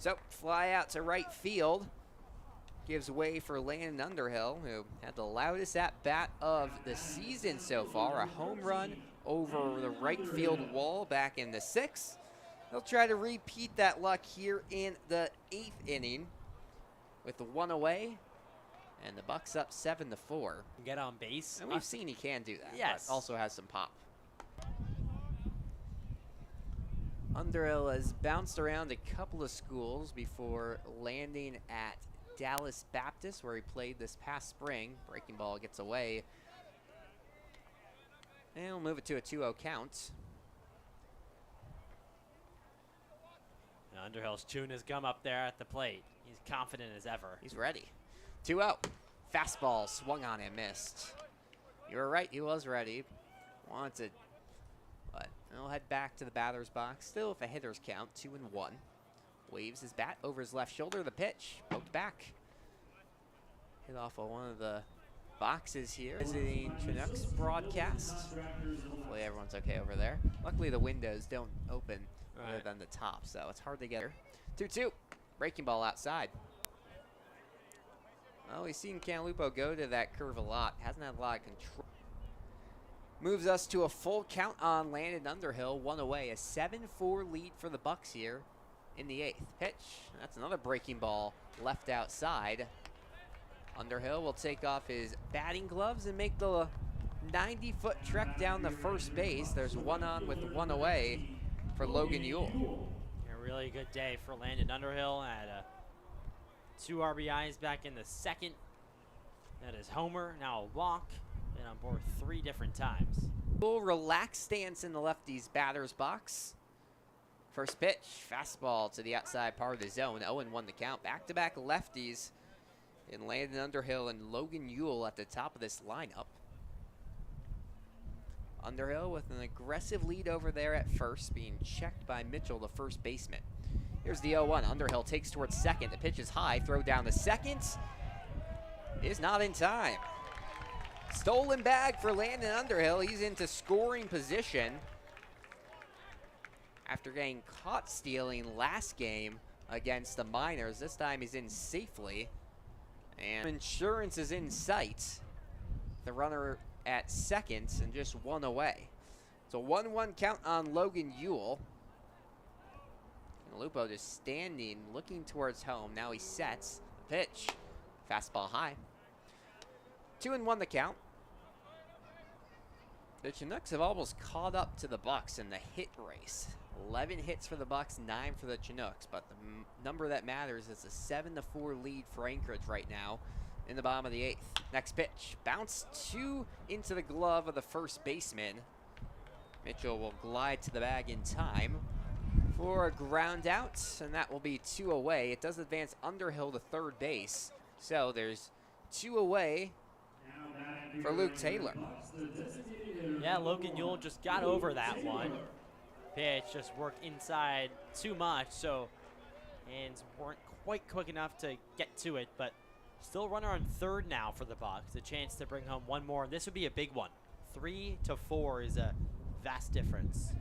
So fly out to right field. Gives way for Landon Underhill, who had the loudest at-bat of the season so far. A home run over the right field wall back in the 6th. He'll try to repeat that luck here in the 8th inning with the 1 away. And the Bucs up 7-4. Get on base. And we've seen he can do that. Yes. But also has some pop. Underhill has bounced around a couple of schools before landing at Dallas Baptist, where he played this past spring. Breaking ball gets away. And we'll move it to a 2-0 count. Underhill's chewing his gum up there at the plate. He's confident as ever. He's ready. 2-0. Fastball swung on and missed. You were right, he was ready. Wanted. But he'll head back to the batter's box. Still with a hitter's count, 2-1. Waves his bat over his left shoulder. The pitch poked back. Hit off of one of the boxes here. Visiting Chinooks broadcast. Hopefully everyone's okay over there. Luckily the windows don't open other than the top, so it's hard to get her. 2-2. Breaking ball outside. Well, we've seen Cantalupo go to that curve a lot. Hasn't had a lot of control. Moves us to a full count on Landon Underhill. 1 away. A 7-4 lead for the Bucs here in the 8th. Pitch. That's another breaking ball left outside. Underhill will take off his batting gloves and make the 90-foot trek down the first base. There's 1 on with 1 away for Logan Ewell. A really good day for Landon Underhill. Had 2 RBIs back in the 2nd. That is homer, now a walk. Been on board 3 different times. Full relaxed stance in the lefty's batter's box. First pitch, fastball to the outside part of the zone. 0-1 the count. Back-to-back lefties in Landon Underhill and Logan Ewell at the top of this lineup. Underhill with an aggressive lead over there at first, being checked by Mitchell, the first baseman. Here's the 0-1. Underhill takes towards second. The pitch is high. Throw down to second. Is not in time. Stolen bag for Landon Underhill. He's into scoring position after getting caught stealing last game against the Miners. This time he's in safely. And insurance is in sight. The runner at second and just 1 away. It's a 1-1 count on Logan Ewell. Lupo just standing, looking towards home. Now he sets. Pitch. Fastball high. 2-1 the count. The Chinooks have almost caught up to the Bucs in the hit race. 11 hits for the Bucs, 9 for the Chinooks. But the number that matters is a 7-4 lead for Anchorage right now in the bottom of the 8th. Next pitch. Bounce 2 into the glove of the first baseman. Mitchell will glide to the bag in time for a ground out, and that will be 2 away. It does advance Underhill to third base. So there's 2 away for Luke Taylor. Yeah, Logan Ewell just got over that one. Pitch just worked inside too much, so hands weren't quite quick enough to get to it, but still runner on third now for the Bucs. A chance to bring home 1 more. This would be a big one. 3-4 is a vast difference.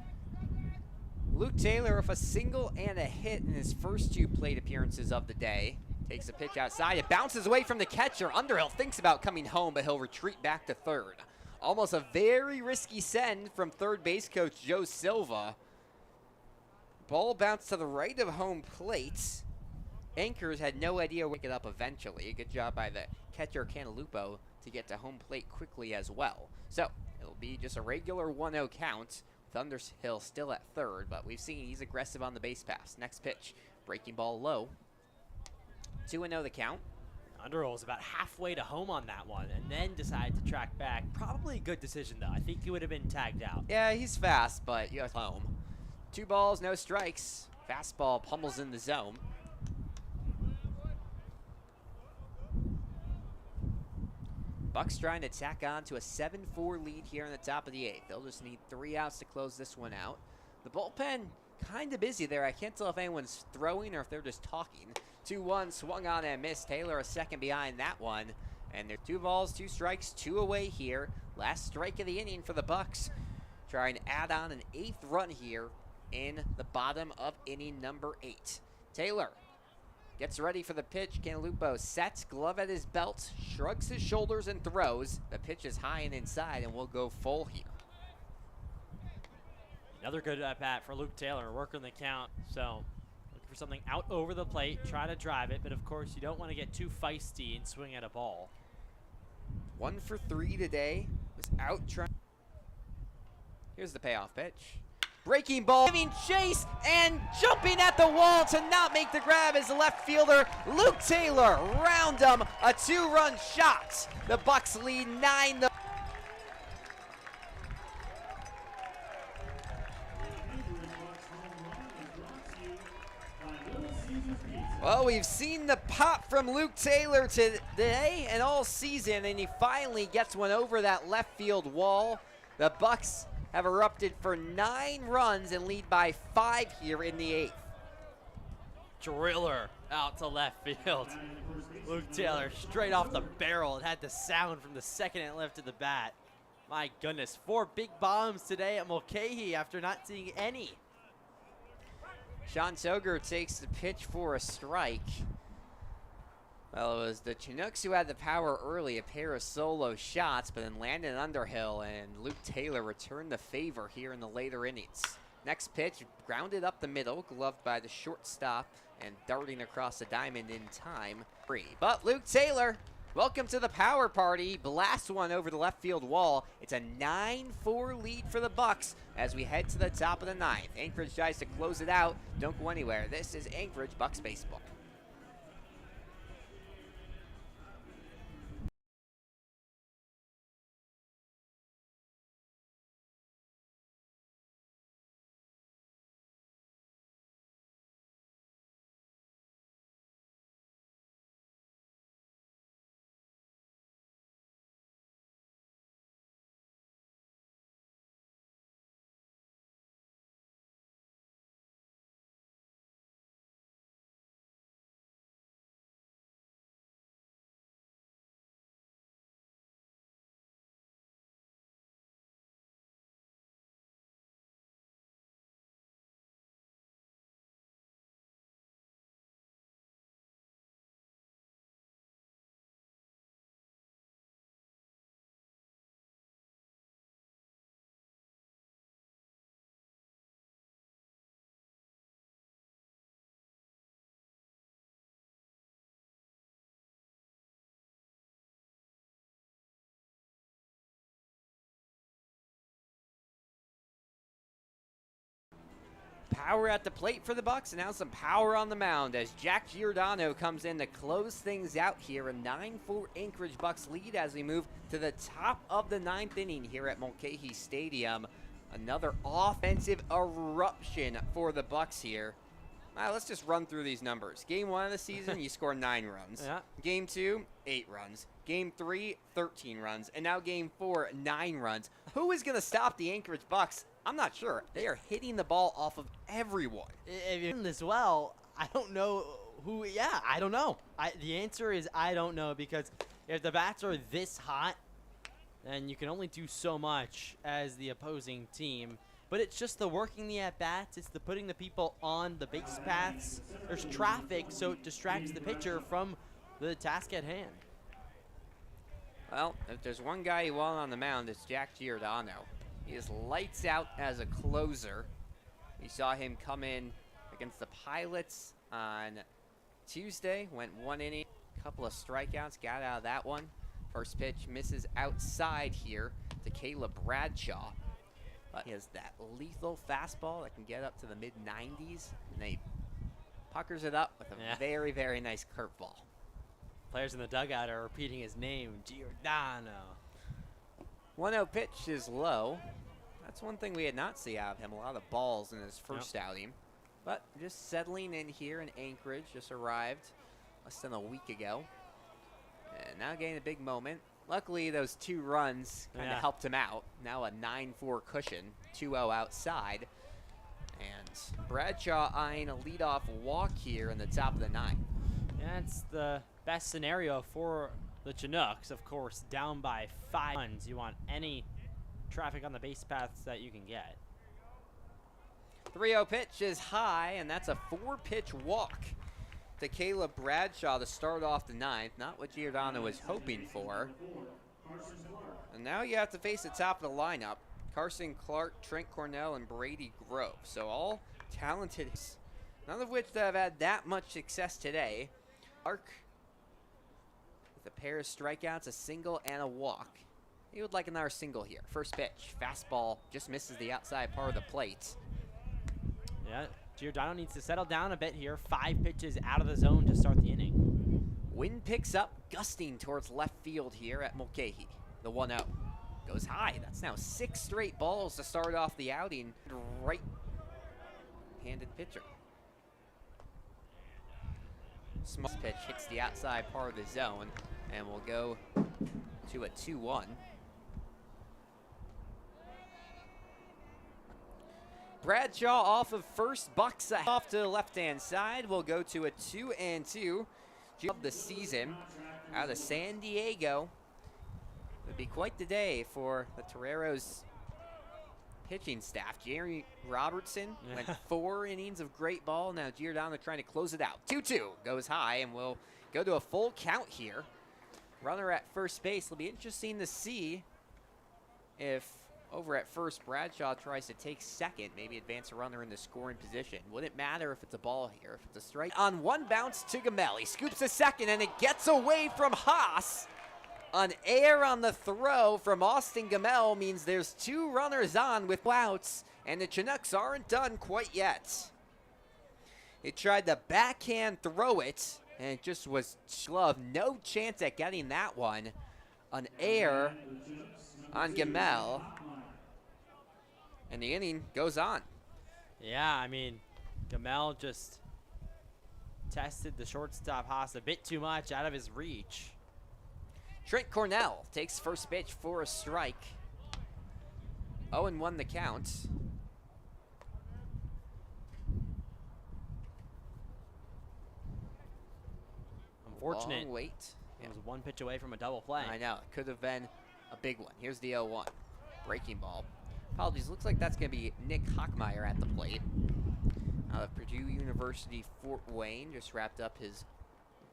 Luke Taylor with a single and a hit in his first 2 plate appearances of the day. Takes a pitch outside. It bounces away from the catcher. Underhill thinks about coming home, but he'll retreat back to third. Almost a very risky send from third base coach Joe Silva. Ball bounced to the right of home plate. Anchors had no idea where to pick it up eventually. Good job by the catcher Canalupo to get to home plate quickly as well. So it'll be just a regular 1-0 count. Thunderhill still at third, but we've seen he's aggressive on the base pass. Next pitch, breaking ball low. 2-0 the count. Underhill was about halfway to home on that one and then decided to track back. Probably a good decision, though. I think he would have been tagged out. Yeah, he's fast, but you have home. 2 balls, no strikes. Fastball pummels in the zone. Bucs trying to tack on to a 7-4 lead here in the top of the 8th. They'll just need 3 outs to close this one out. The bullpen kind of busy there. I can't tell if anyone's throwing or if they're just talking. 2-1 swung on and missed. Taylor a second behind that one. And there's 2 balls, 2 strikes, 2 away here. Last strike of the inning for the Bucs. Trying to add on an 8th run here in the bottom of inning number 8. Taylor gets ready for the pitch. Canalupo sets, glove at his belt, shrugs his shoulders and throws. The pitch is high and inside and will go full here. Another good at-bat for Luke Taylor, working the count. So looking for something out over the plate, try to drive it, but of course you don't want to get too feisty and swing at a ball. 1 for 3 today. Was out trying. Here's the payoff pitch. Breaking ball, giving chase and jumping at the wall to not make the grab is the left fielder Luke Taylor. Round him, a 2-run shot. The Bucs lead 9. Well, we've seen the pop from Luke Taylor today and all season, and he finally gets one over that left field wall. The Bucs have erupted for 9 runs and lead by 5 here in the 8th. Driller out to left field. Luke Taylor straight off the barrel. It had the sound from the second it lifted the bat. My goodness, 4 big bombs today at Mulcahy after not seeing any. Sean Toger takes the pitch for a strike. Well, it was the Chinooks who had the power early, a pair of solo shots, but then Landon Underhill and Luke Taylor returned the favor here in the later innings. Next pitch, grounded up the middle, gloved by the shortstop, and darting across the diamond in time. But Luke Taylor, welcome to the power party. Blasts one over the left field wall. It's a 9-4 lead for the Bucs as we head to the top of the 9th. Anchorage tries to close it out. Don't go anywhere. This is Anchorage Bucs baseball. Power at the plate for the Bucs, and now some power on the mound as Jack Giordano comes in to close things out here. A 9-4 Anchorage Bucs lead as we move to the top of the 9th inning here at Mulcahy Stadium. Another offensive eruption for the Bucs here. Let's just run through these numbers. Game 1 of the season, you score 9 runs. Yeah. Game 2, 8 runs. Game 3, 13 runs. And now Game 4, 9 runs. Who is going to stop the Anchorage Bucs? I'm not sure. They are hitting the ball off of everyone. If you're doing this well, I don't know who. Yeah, I don't know. The answer is I don't know, because if the bats are this hot, then you can only do so much as the opposing team. But it's just the working the at-bats. It's the putting the people on the base paths. There's traffic, so it distracts the pitcher from the task at hand. Well, if there's one guy you want on the mound, it's Jack Giordano. He is lights out as a closer. We saw him come in against the Pilots on Tuesday, went 1 inning, couple of strikeouts, got out of that one. First pitch misses outside here to Caleb Bradshaw. But he has that lethal fastball that can get up to the mid-90s, and he puckers it up with a very, very nice curveball. Players in the dugout are repeating his name, Giordano. 1-0 pitch is low. That's one thing we had not seen out of him, a lot of balls in his first outing. But just settling in here in Anchorage, just arrived less than a week ago. And now getting a big moment. Luckily, those 2 runs kind of helped him out. Now a 9-4 cushion, 2-0 outside. And Bradshaw eyeing a leadoff walk here in the top of the 9th. Yeah, it's the best scenario for the Chinooks. Of course, down by 5 runs. You want any traffic on the base paths that you can get. 3-0 pitch is high, and that's a 4-pitch walk to Caleb Bradshaw to start off the 9th. Not what Giordano was hoping for. And now you have to face the top of the lineup. Carson Clark, Trent Cornell, and Brady Grove. So all talented, none of which have had that much success today. Clark with a pair of strikeouts, a single, and a walk. He would like another single here. First pitch, fastball, just misses the outside part of the plate. Yeah, Giordano needs to settle down a bit here. 5 pitches out of the zone to start the inning. Wind picks up, gusting towards left field here at Mulcahy. The 1-0 goes high. That's now 6 straight balls to start off the outing. Right-handed pitcher. Small pitch hits the outside part of the zone, and we'll go to a 2-1. Bradshaw off of first, Bucs off to the left-hand side. We'll go to a 2-2 of the season out of San Diego. It would be quite the day for the Toreros pitching staff. Jerry Robertson went 4 innings of great ball. Now Giordano trying to close it out. 2-2 goes high, and we'll go to a full count here. Runner at first base. It'll be interesting to see if over at first Bradshaw tries to take second, maybe advance a runner into scoring position. Wouldn't matter if it's a ball here, if it's a strike. On one bounce to Gamel. He scoops a second, and it gets away from Haas. An air on the throw from Austin Gamel means there's 2 runners on with outs, and the Chinooks aren't done quite yet. He tried to backhand throw it, and it just was shoved. No chance at getting that one. An air on Gamel, and the inning goes on. Yeah, I mean, Gamel just tested the shortstop Haas a bit too much out of his reach. Trent Cornell takes first pitch for a strike. 0-1 the count. Unfortunate. Long wait. It was 1 pitch away from a double play. I know. It could have been a big one. Here's the 0-1. Breaking ball. Apologies. Looks like that's going to be Nick Hockmeyer at the plate. Out of Purdue University, Fort Wayne. Just wrapped up his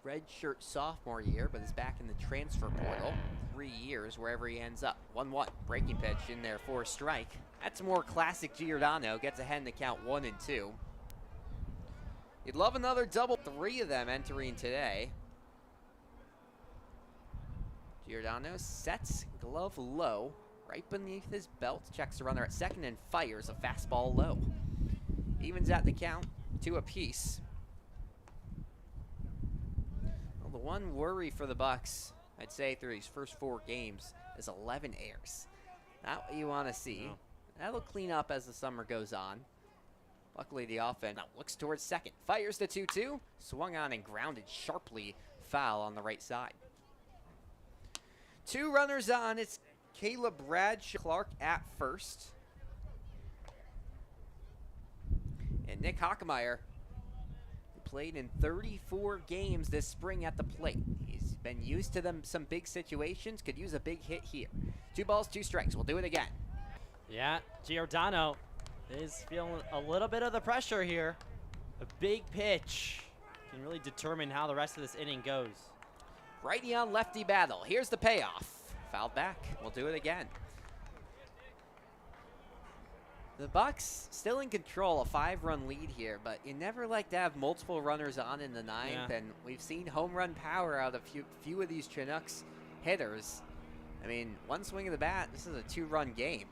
redshirt sophomore year, but is back in the transfer portal. 3 years wherever he ends up. 1-1. Breaking pitch in there for a strike. That's more classic Giordano. Gets ahead in the count 1-2. You'd love another double. 3 of them entering today. Giordano sets glove low, right beneath his belt, checks the runner at second, and fires a fastball low. Evens at the count, 2 apiece. Well, the one worry for the Bucs, I'd say, through these first 4 games is 11 errors. Not what you want to see. No. That'll clean up as the summer goes on. Luckily, the offense now looks towards second, fires the 2-2, swung on and grounded sharply foul on the right side. 2 runners on. It's Caleb Bradshaw, Clark at first. And Nick Hockmeyer, who played in 34 games this spring at the plate. He's been used to some big situations, could use a big hit here. 2 balls, 2 strikes. We'll do it again. Yeah, Giordano is feeling a little bit of the pressure here. A big pitch can really determine how the rest of this inning goes. Righty on lefty battle. Here's the payoff. Fouled back. We'll do it again. The Bucs still in control, a 5-run lead here, but you never like to have multiple runners on in the ninth, and we've seen home run power out of few of these Chinooks hitters. I mean, one swing of the bat, this is a 2-run game.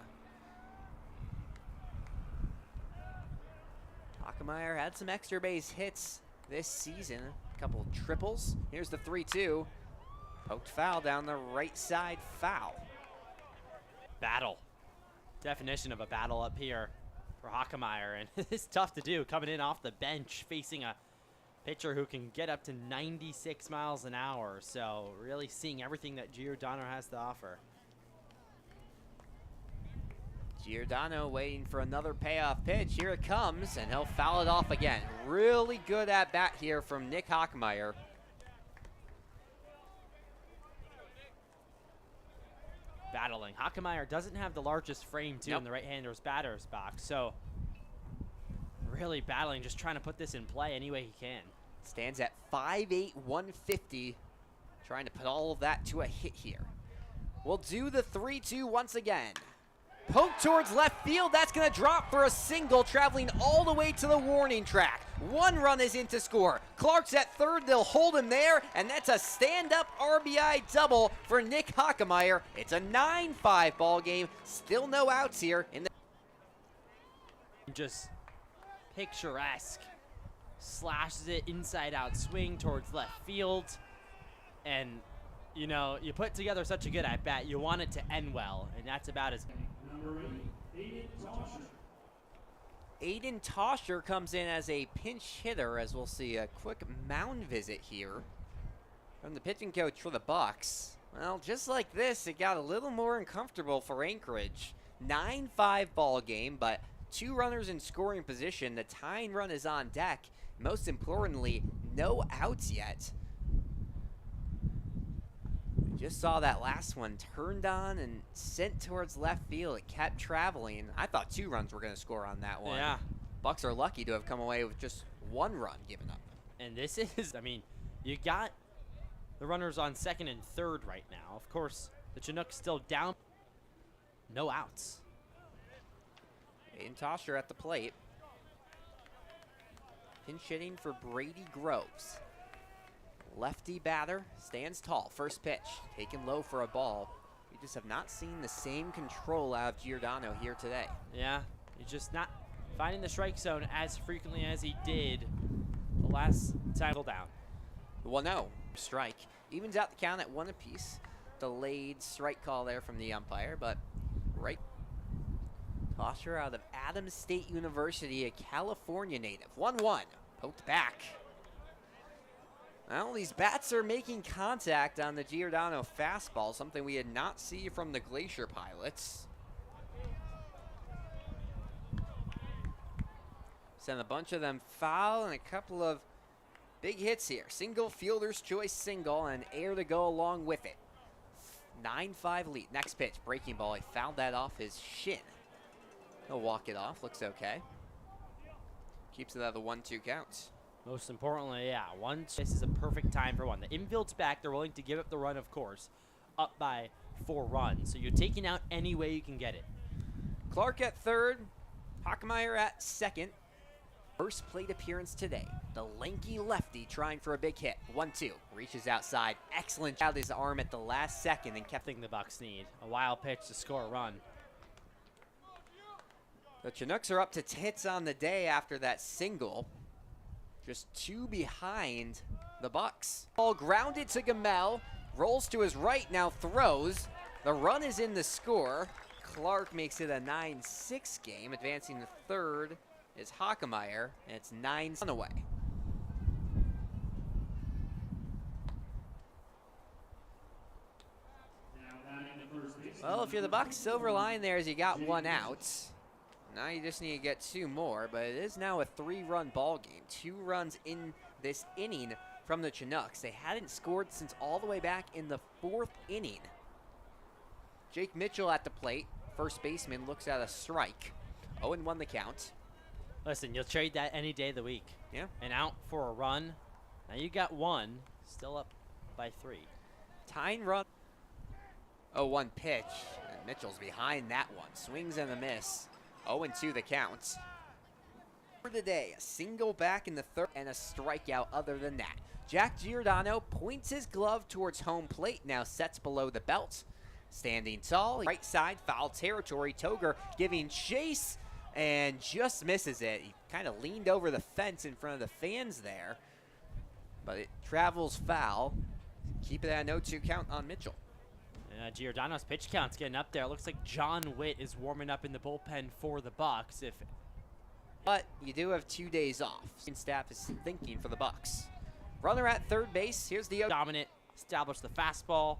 Hockemeyer had some extra base hits this season, a couple of triples. Here's the 3-2. Poked foul down the right side, foul. Battle. Definition of a battle up here for Hockemeyer, and it's tough to do coming in off the bench facing a pitcher who can get up to 96 miles an hour. So really seeing everything that Giordano has to offer. Giordano waiting for another payoff pitch. Here it comes, and he'll foul it off again. Really good at bat here from Nick Hockemeyer. Battling. Hockemeyer doesn't have the largest frame, too, in the right-hander's batter's box. So really battling, just trying to put this in play any way he can. Stands at 5'8", 150. Trying to put all of that to a hit here. We'll do the 3-2 once again. Poke towards left field. That's going to drop for a single, traveling all the way to the warning track. 1 run is in to score. Clark's at third. They'll hold him there, and that's a stand-up RBI double for Nick Hockemeyer. It's a 9-5 ball game. Still no outs here in the just picturesque. Slashes it inside out swing towards left field, and you know, you put together such a good at bat, you want it to end well, and that's about as. Number 8, Aiden Tosher. Aiden Tosher comes in as a pinch hitter, as we'll see a quick mound visit here from the pitching coach for the Bucs. Well, just like this, it got a little more uncomfortable for Anchorage. 9-5 ball game, but 2 runners in scoring position. The tying run is on deck. Most importantly, no outs yet. Just saw that last one turned on and sent towards left field. It kept traveling. I thought 2 runs were going to score on that one. Yeah. Bucs are lucky to have come away with just 1 run given up. And this is, I mean, you got the runners on second and third right now. Of course, the Chinooks still down. No outs. Aiden Tosher at the plate. Pinch hitting for Brady Groves. Lefty batter stands tall. First pitch taken low for a ball. We just have not seen the same control out of Giordano here today. Yeah, he's just not finding the strike zone as frequently as he did the last time. Down. 1-0 strike. Evens out the count at 1 apiece. Delayed strike call there from the umpire, but right. Tosher out of Adams State University, a California native. 1-1. Poked back. Well, these bats are making contact on the Giordano fastball, something we did not see from the Glacier Pilots. Sent a bunch of them foul and a couple of big hits here. Single, fielder's choice single, and air to go along with it. 9-5 lead. Next pitch, breaking ball. He fouled that off his shin. He'll walk it off. Looks okay. Keeps it at the 1-2 count. Most importantly, yeah, this is a perfect time for one. The infield's back. They're willing to give up the run, of course, up by 4 runs. So you're taking out any way you can get it. Clark at third. Hockemeyer at second. First plate appearance today. The lanky lefty trying for a big hit. 1-2. Reaches outside. Excellent out his arm at the last second and kept The Bucs need a wild pitch to score a run. The Chinooks are up to hits on the day after that single. Just 2 behind the Bucs. Ball grounded to Gamel. Rolls to his right, now throws. The run is in the score. Clark makes it a 9-6 game. Advancing to third is Hockemeyer, and it's 9 away. Now batting the first baseman. Well, if you're the Bucs, silver line there is you got 1 out. Now you just need to get 2 more, but it is now a 3-run ball game. 2 runs in this inning from the Chinooks. They hadn't scored since all the way back in the 4th inning. Jake Mitchell at the plate. First baseman looks at a strike. 0-1 the count. Listen, you'll trade that any day of the week. Yeah. And out for a run. Now you got 1, still up by 3. Tying run. 0-1 pitch, and Mitchell's behind that one. Swings and a miss. 0-2 the count. For today, a single back in the third and a strikeout other than that. Jack Giordano points his glove towards home plate, now sets below the belt. Standing tall, right side, foul territory. Toger giving chase and just misses it. He kind of leaned over the fence in front of the fans there, but it travels foul. Keep it at an 0-2 count on Mitchell. Giordano's pitch count's getting up there. It looks like John Witt is warming up in the bullpen for the Bucs. But you do have 2 days off. Staff is thinking for the Bucs. Runner at third base. Here's the dominant, establish the fastball.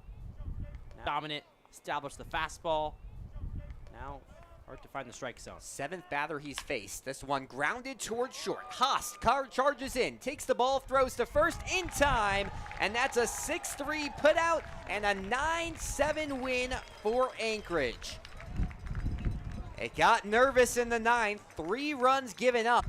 Dominant, establish the fastball. Now, hard to find the strike zone. Seventh batter he's faced. This one grounded towards short. Haas charges in, takes the ball, throws to first in time, and that's a 6-3 putout and a 9-7 win for Anchorage. It got nervous in the ninth, 3 runs given up.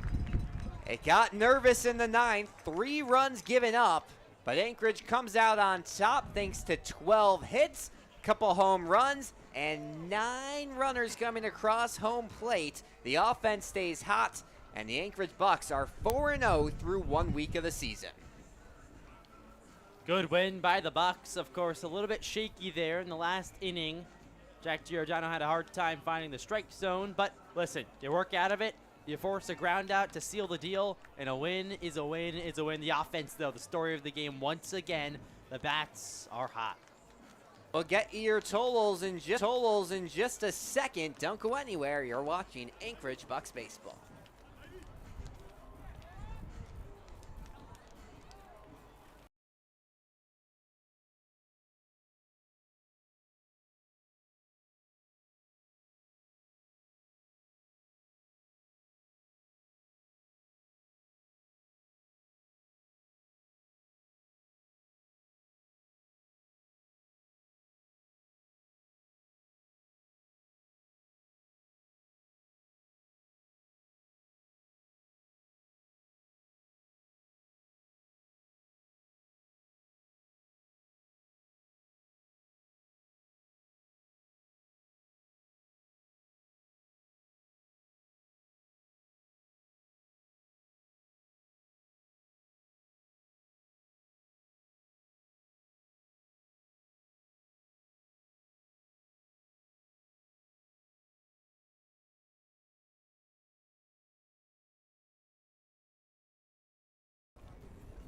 It got nervous in the ninth, 3 runs given up, but Anchorage comes out on top thanks to 12 hits, couple home runs, and 9 runners coming across home plate. The offense stays hot, and the Anchorage Bucs are 4-0 through 1 week of the season. Good win by the Bucs. Of course, a little bit shaky there in the last inning. Jack Giordano had a hard time finding the strike zone, but listen, you work out of it, you force a ground out to seal the deal, and a win is a win is a win. The offense, though, the story of the game once again, the bats are hot. We'll get your totals in just a second. Don't go anywhere. You're watching Anchorage Bucs baseball.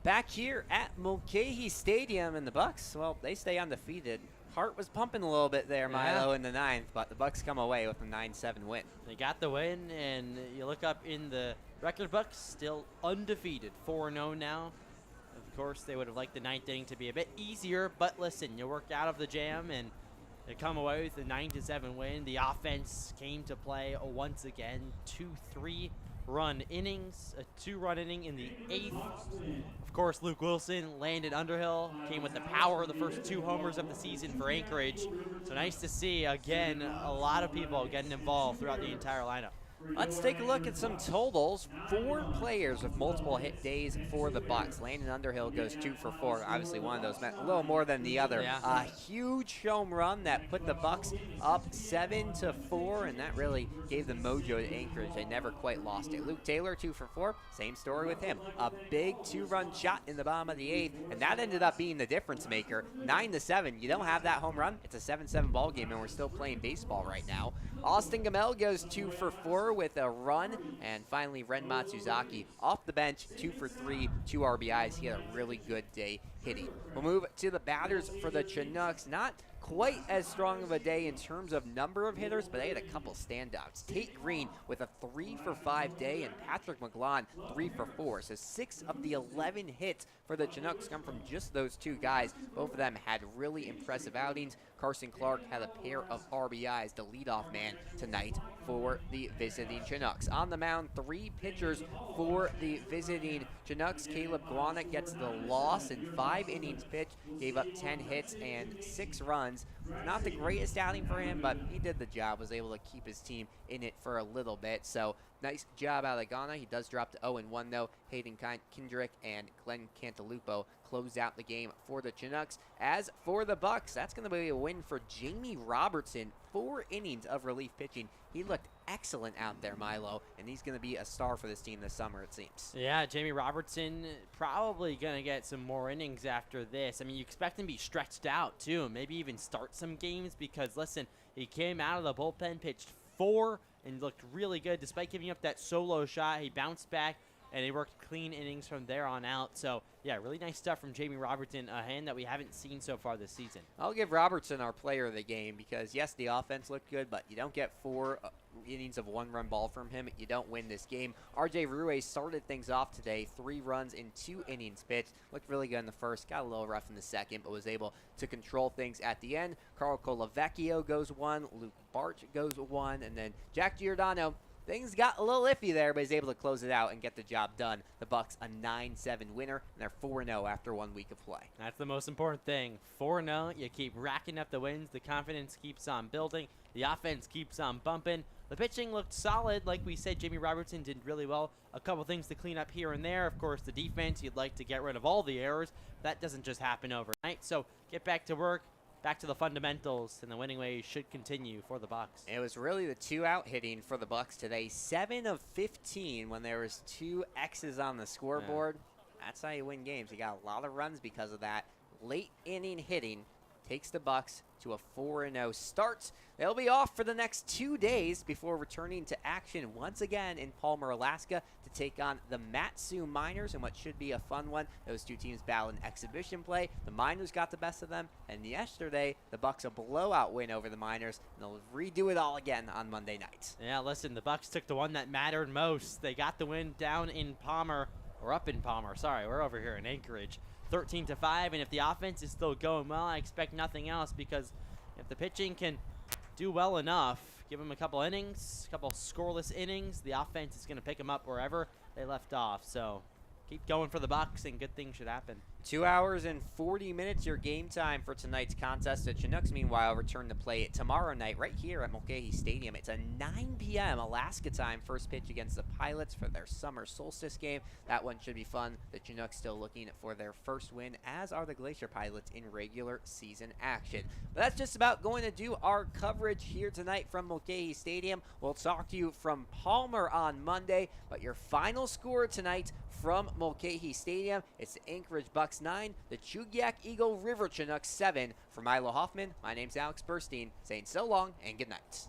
Back here at Mulcahy Stadium, and the Bucs, well, they stay undefeated. Heart was pumping a little bit there, Milo, in the ninth, but the Bucs come away with a 9-7 win. They got the win, and you look up in the record books, still undefeated, 4-0 now. Of course, they would have liked the ninth inning to be a bit easier, but listen, you work out of the jam, and they come away with a 9-7 win. The offense came to play once again, 2 3-run innings, a 2-run inning in the 8th. Of course, Luke Wilson, Landon Underhill came with the power of the first 2 homers of the season for Anchorage. So nice to see, again, a lot of people getting involved throughout the entire lineup. Let's take a look at some totals. 4 players with multiple hit days for the Bucs. Landon Underhill goes 2 for 4. Obviously, one of those meant a little more than the other. Yeah. A huge home run that put the Bucs up 7-4, and that really gave the mojo to Anchorage. They never quite lost it. Luke Taylor, 2 for 4. Same story with him. A big 2-run shot in the bottom of the 8th, and that ended up being the difference maker. 9-7. You don't have that home run. It's a 7-7 ball game, and we're still playing baseball right now. Austin Gamel goes 2 for 4 with a run. And finally, Ren Matsuzaki off the bench, 2 for 3, 2 RBIs. He had a really good day hitting. We'll move to the batters for the Chinooks. Not quite as strong of a day in terms of number of hitters, but they had a couple standouts. Tate Green with a 3 for 5 day, and Patrick McGlon 3 for 4. So 6 of the 11 hits for the Chinooks come from just those 2 guys. Both of them had really impressive outings. Carson Clark had a pair of RBIs, the leadoff man tonight for the visiting Chinooks. On the mound, 3 pitchers for the visiting Chinooks. Caleb Guana gets the loss in 5 innings pitched, gave up 10 hits and 6 runs. Not the greatest outing for him, but he did the job, was able to keep his team in it for a little bit. So nice job out of Ghana. He does drop to 0-1 though. Hayden Kendrick and Glenn Cantalupo close out the game for the Chinooks. As for the Bucs, that's going to be a win for Jamie Robertson. 4 innings of relief pitching. He looked excellent out there, Milo, and he's going to be a star for this team this summer, it seems. Yeah, Jamie Robertson probably going to get some more innings after this. I mean, you expect him to be stretched out, too, maybe even start some games because, listen, he came out of the bullpen, pitched 4, and looked really good. Despite giving up that solo shot, he bounced back, and he worked clean innings from there on out. So, yeah, really nice stuff from Jamie Robertson, a hand that we haven't seen so far this season. I'll give Robertson our player of the game because, yes, the offense looked good, but you don't get 4 innings of 1-run ball from him. You don't win this game. RJ Ruiz started things off today, 3 runs in 2 innings pitched. Looked really good in the first, got a little rough in the second, but was able to control things at the end. Carl Colavecchio goes 1, Luke Barch goes 1, and then Jack Giordano. Things got a little iffy there, but he's able to close it out and get the job done. The Bucs a 9-7 winner, and they're 4-0 after 1 week of play. That's the most important thing. 4-0, you keep racking up the wins. The confidence keeps on building. The offense keeps on bumping. The pitching looked solid. Like we said, Jamie Robertson did really well. A couple things to clean up here and there. Of course, the defense, you'd like to get rid of all the errors. That doesn't just happen overnight. So get back to work. Back to the fundamentals, and the winning ways should continue for the Bucs. It was really the 2-out hitting for the Bucs today. 7 of 15 when there was 2 X's on the scoreboard. Yeah. That's how you win games. You got a lot of runs because of that. Late inning hitting takes the Bucs to a 4-0 start. They'll be off for the next 2 days before returning to action once again in Palmer, Alaska to take on the Matsu Miners in what should be a fun one. Those 2 teams battle in exhibition play. The Miners got the best of them, and yesterday the Bucs a blowout win over the Miners, and they'll redo it all again on Monday night. Yeah, listen, the Bucs took the one that mattered most. They got the win down in Palmer, or up in Palmer. Sorry, we're over here in Anchorage. 13-5, and if the offense is still going well, I expect nothing else because if the pitching can do well enough, give them a couple innings, a couple scoreless innings, the offense is going to pick them up wherever they left off. So keep going for the Bucs, and good things should happen. 2 hours and 40 minutes your game time for tonight's contest. The Chinooks, meanwhile, return to play it tomorrow night right here at Mulcahy Stadium. It's a 9 p.m. Alaska time first pitch against the Pilots for their summer solstice game. That one should be fun. The Chinooks still looking for their first win, as are the Glacier Pilots in regular season action. But that's just about going to do our coverage here tonight from Mulcahy Stadium. We'll talk to you from Palmer on Monday, but your final score tonight from Mulcahy Stadium, it's the Anchorage Bucs 9, the Chugiak-Eagle River Chinooks 7. For Milo Hoffman, my name's Alex Burstein, saying so long and good night.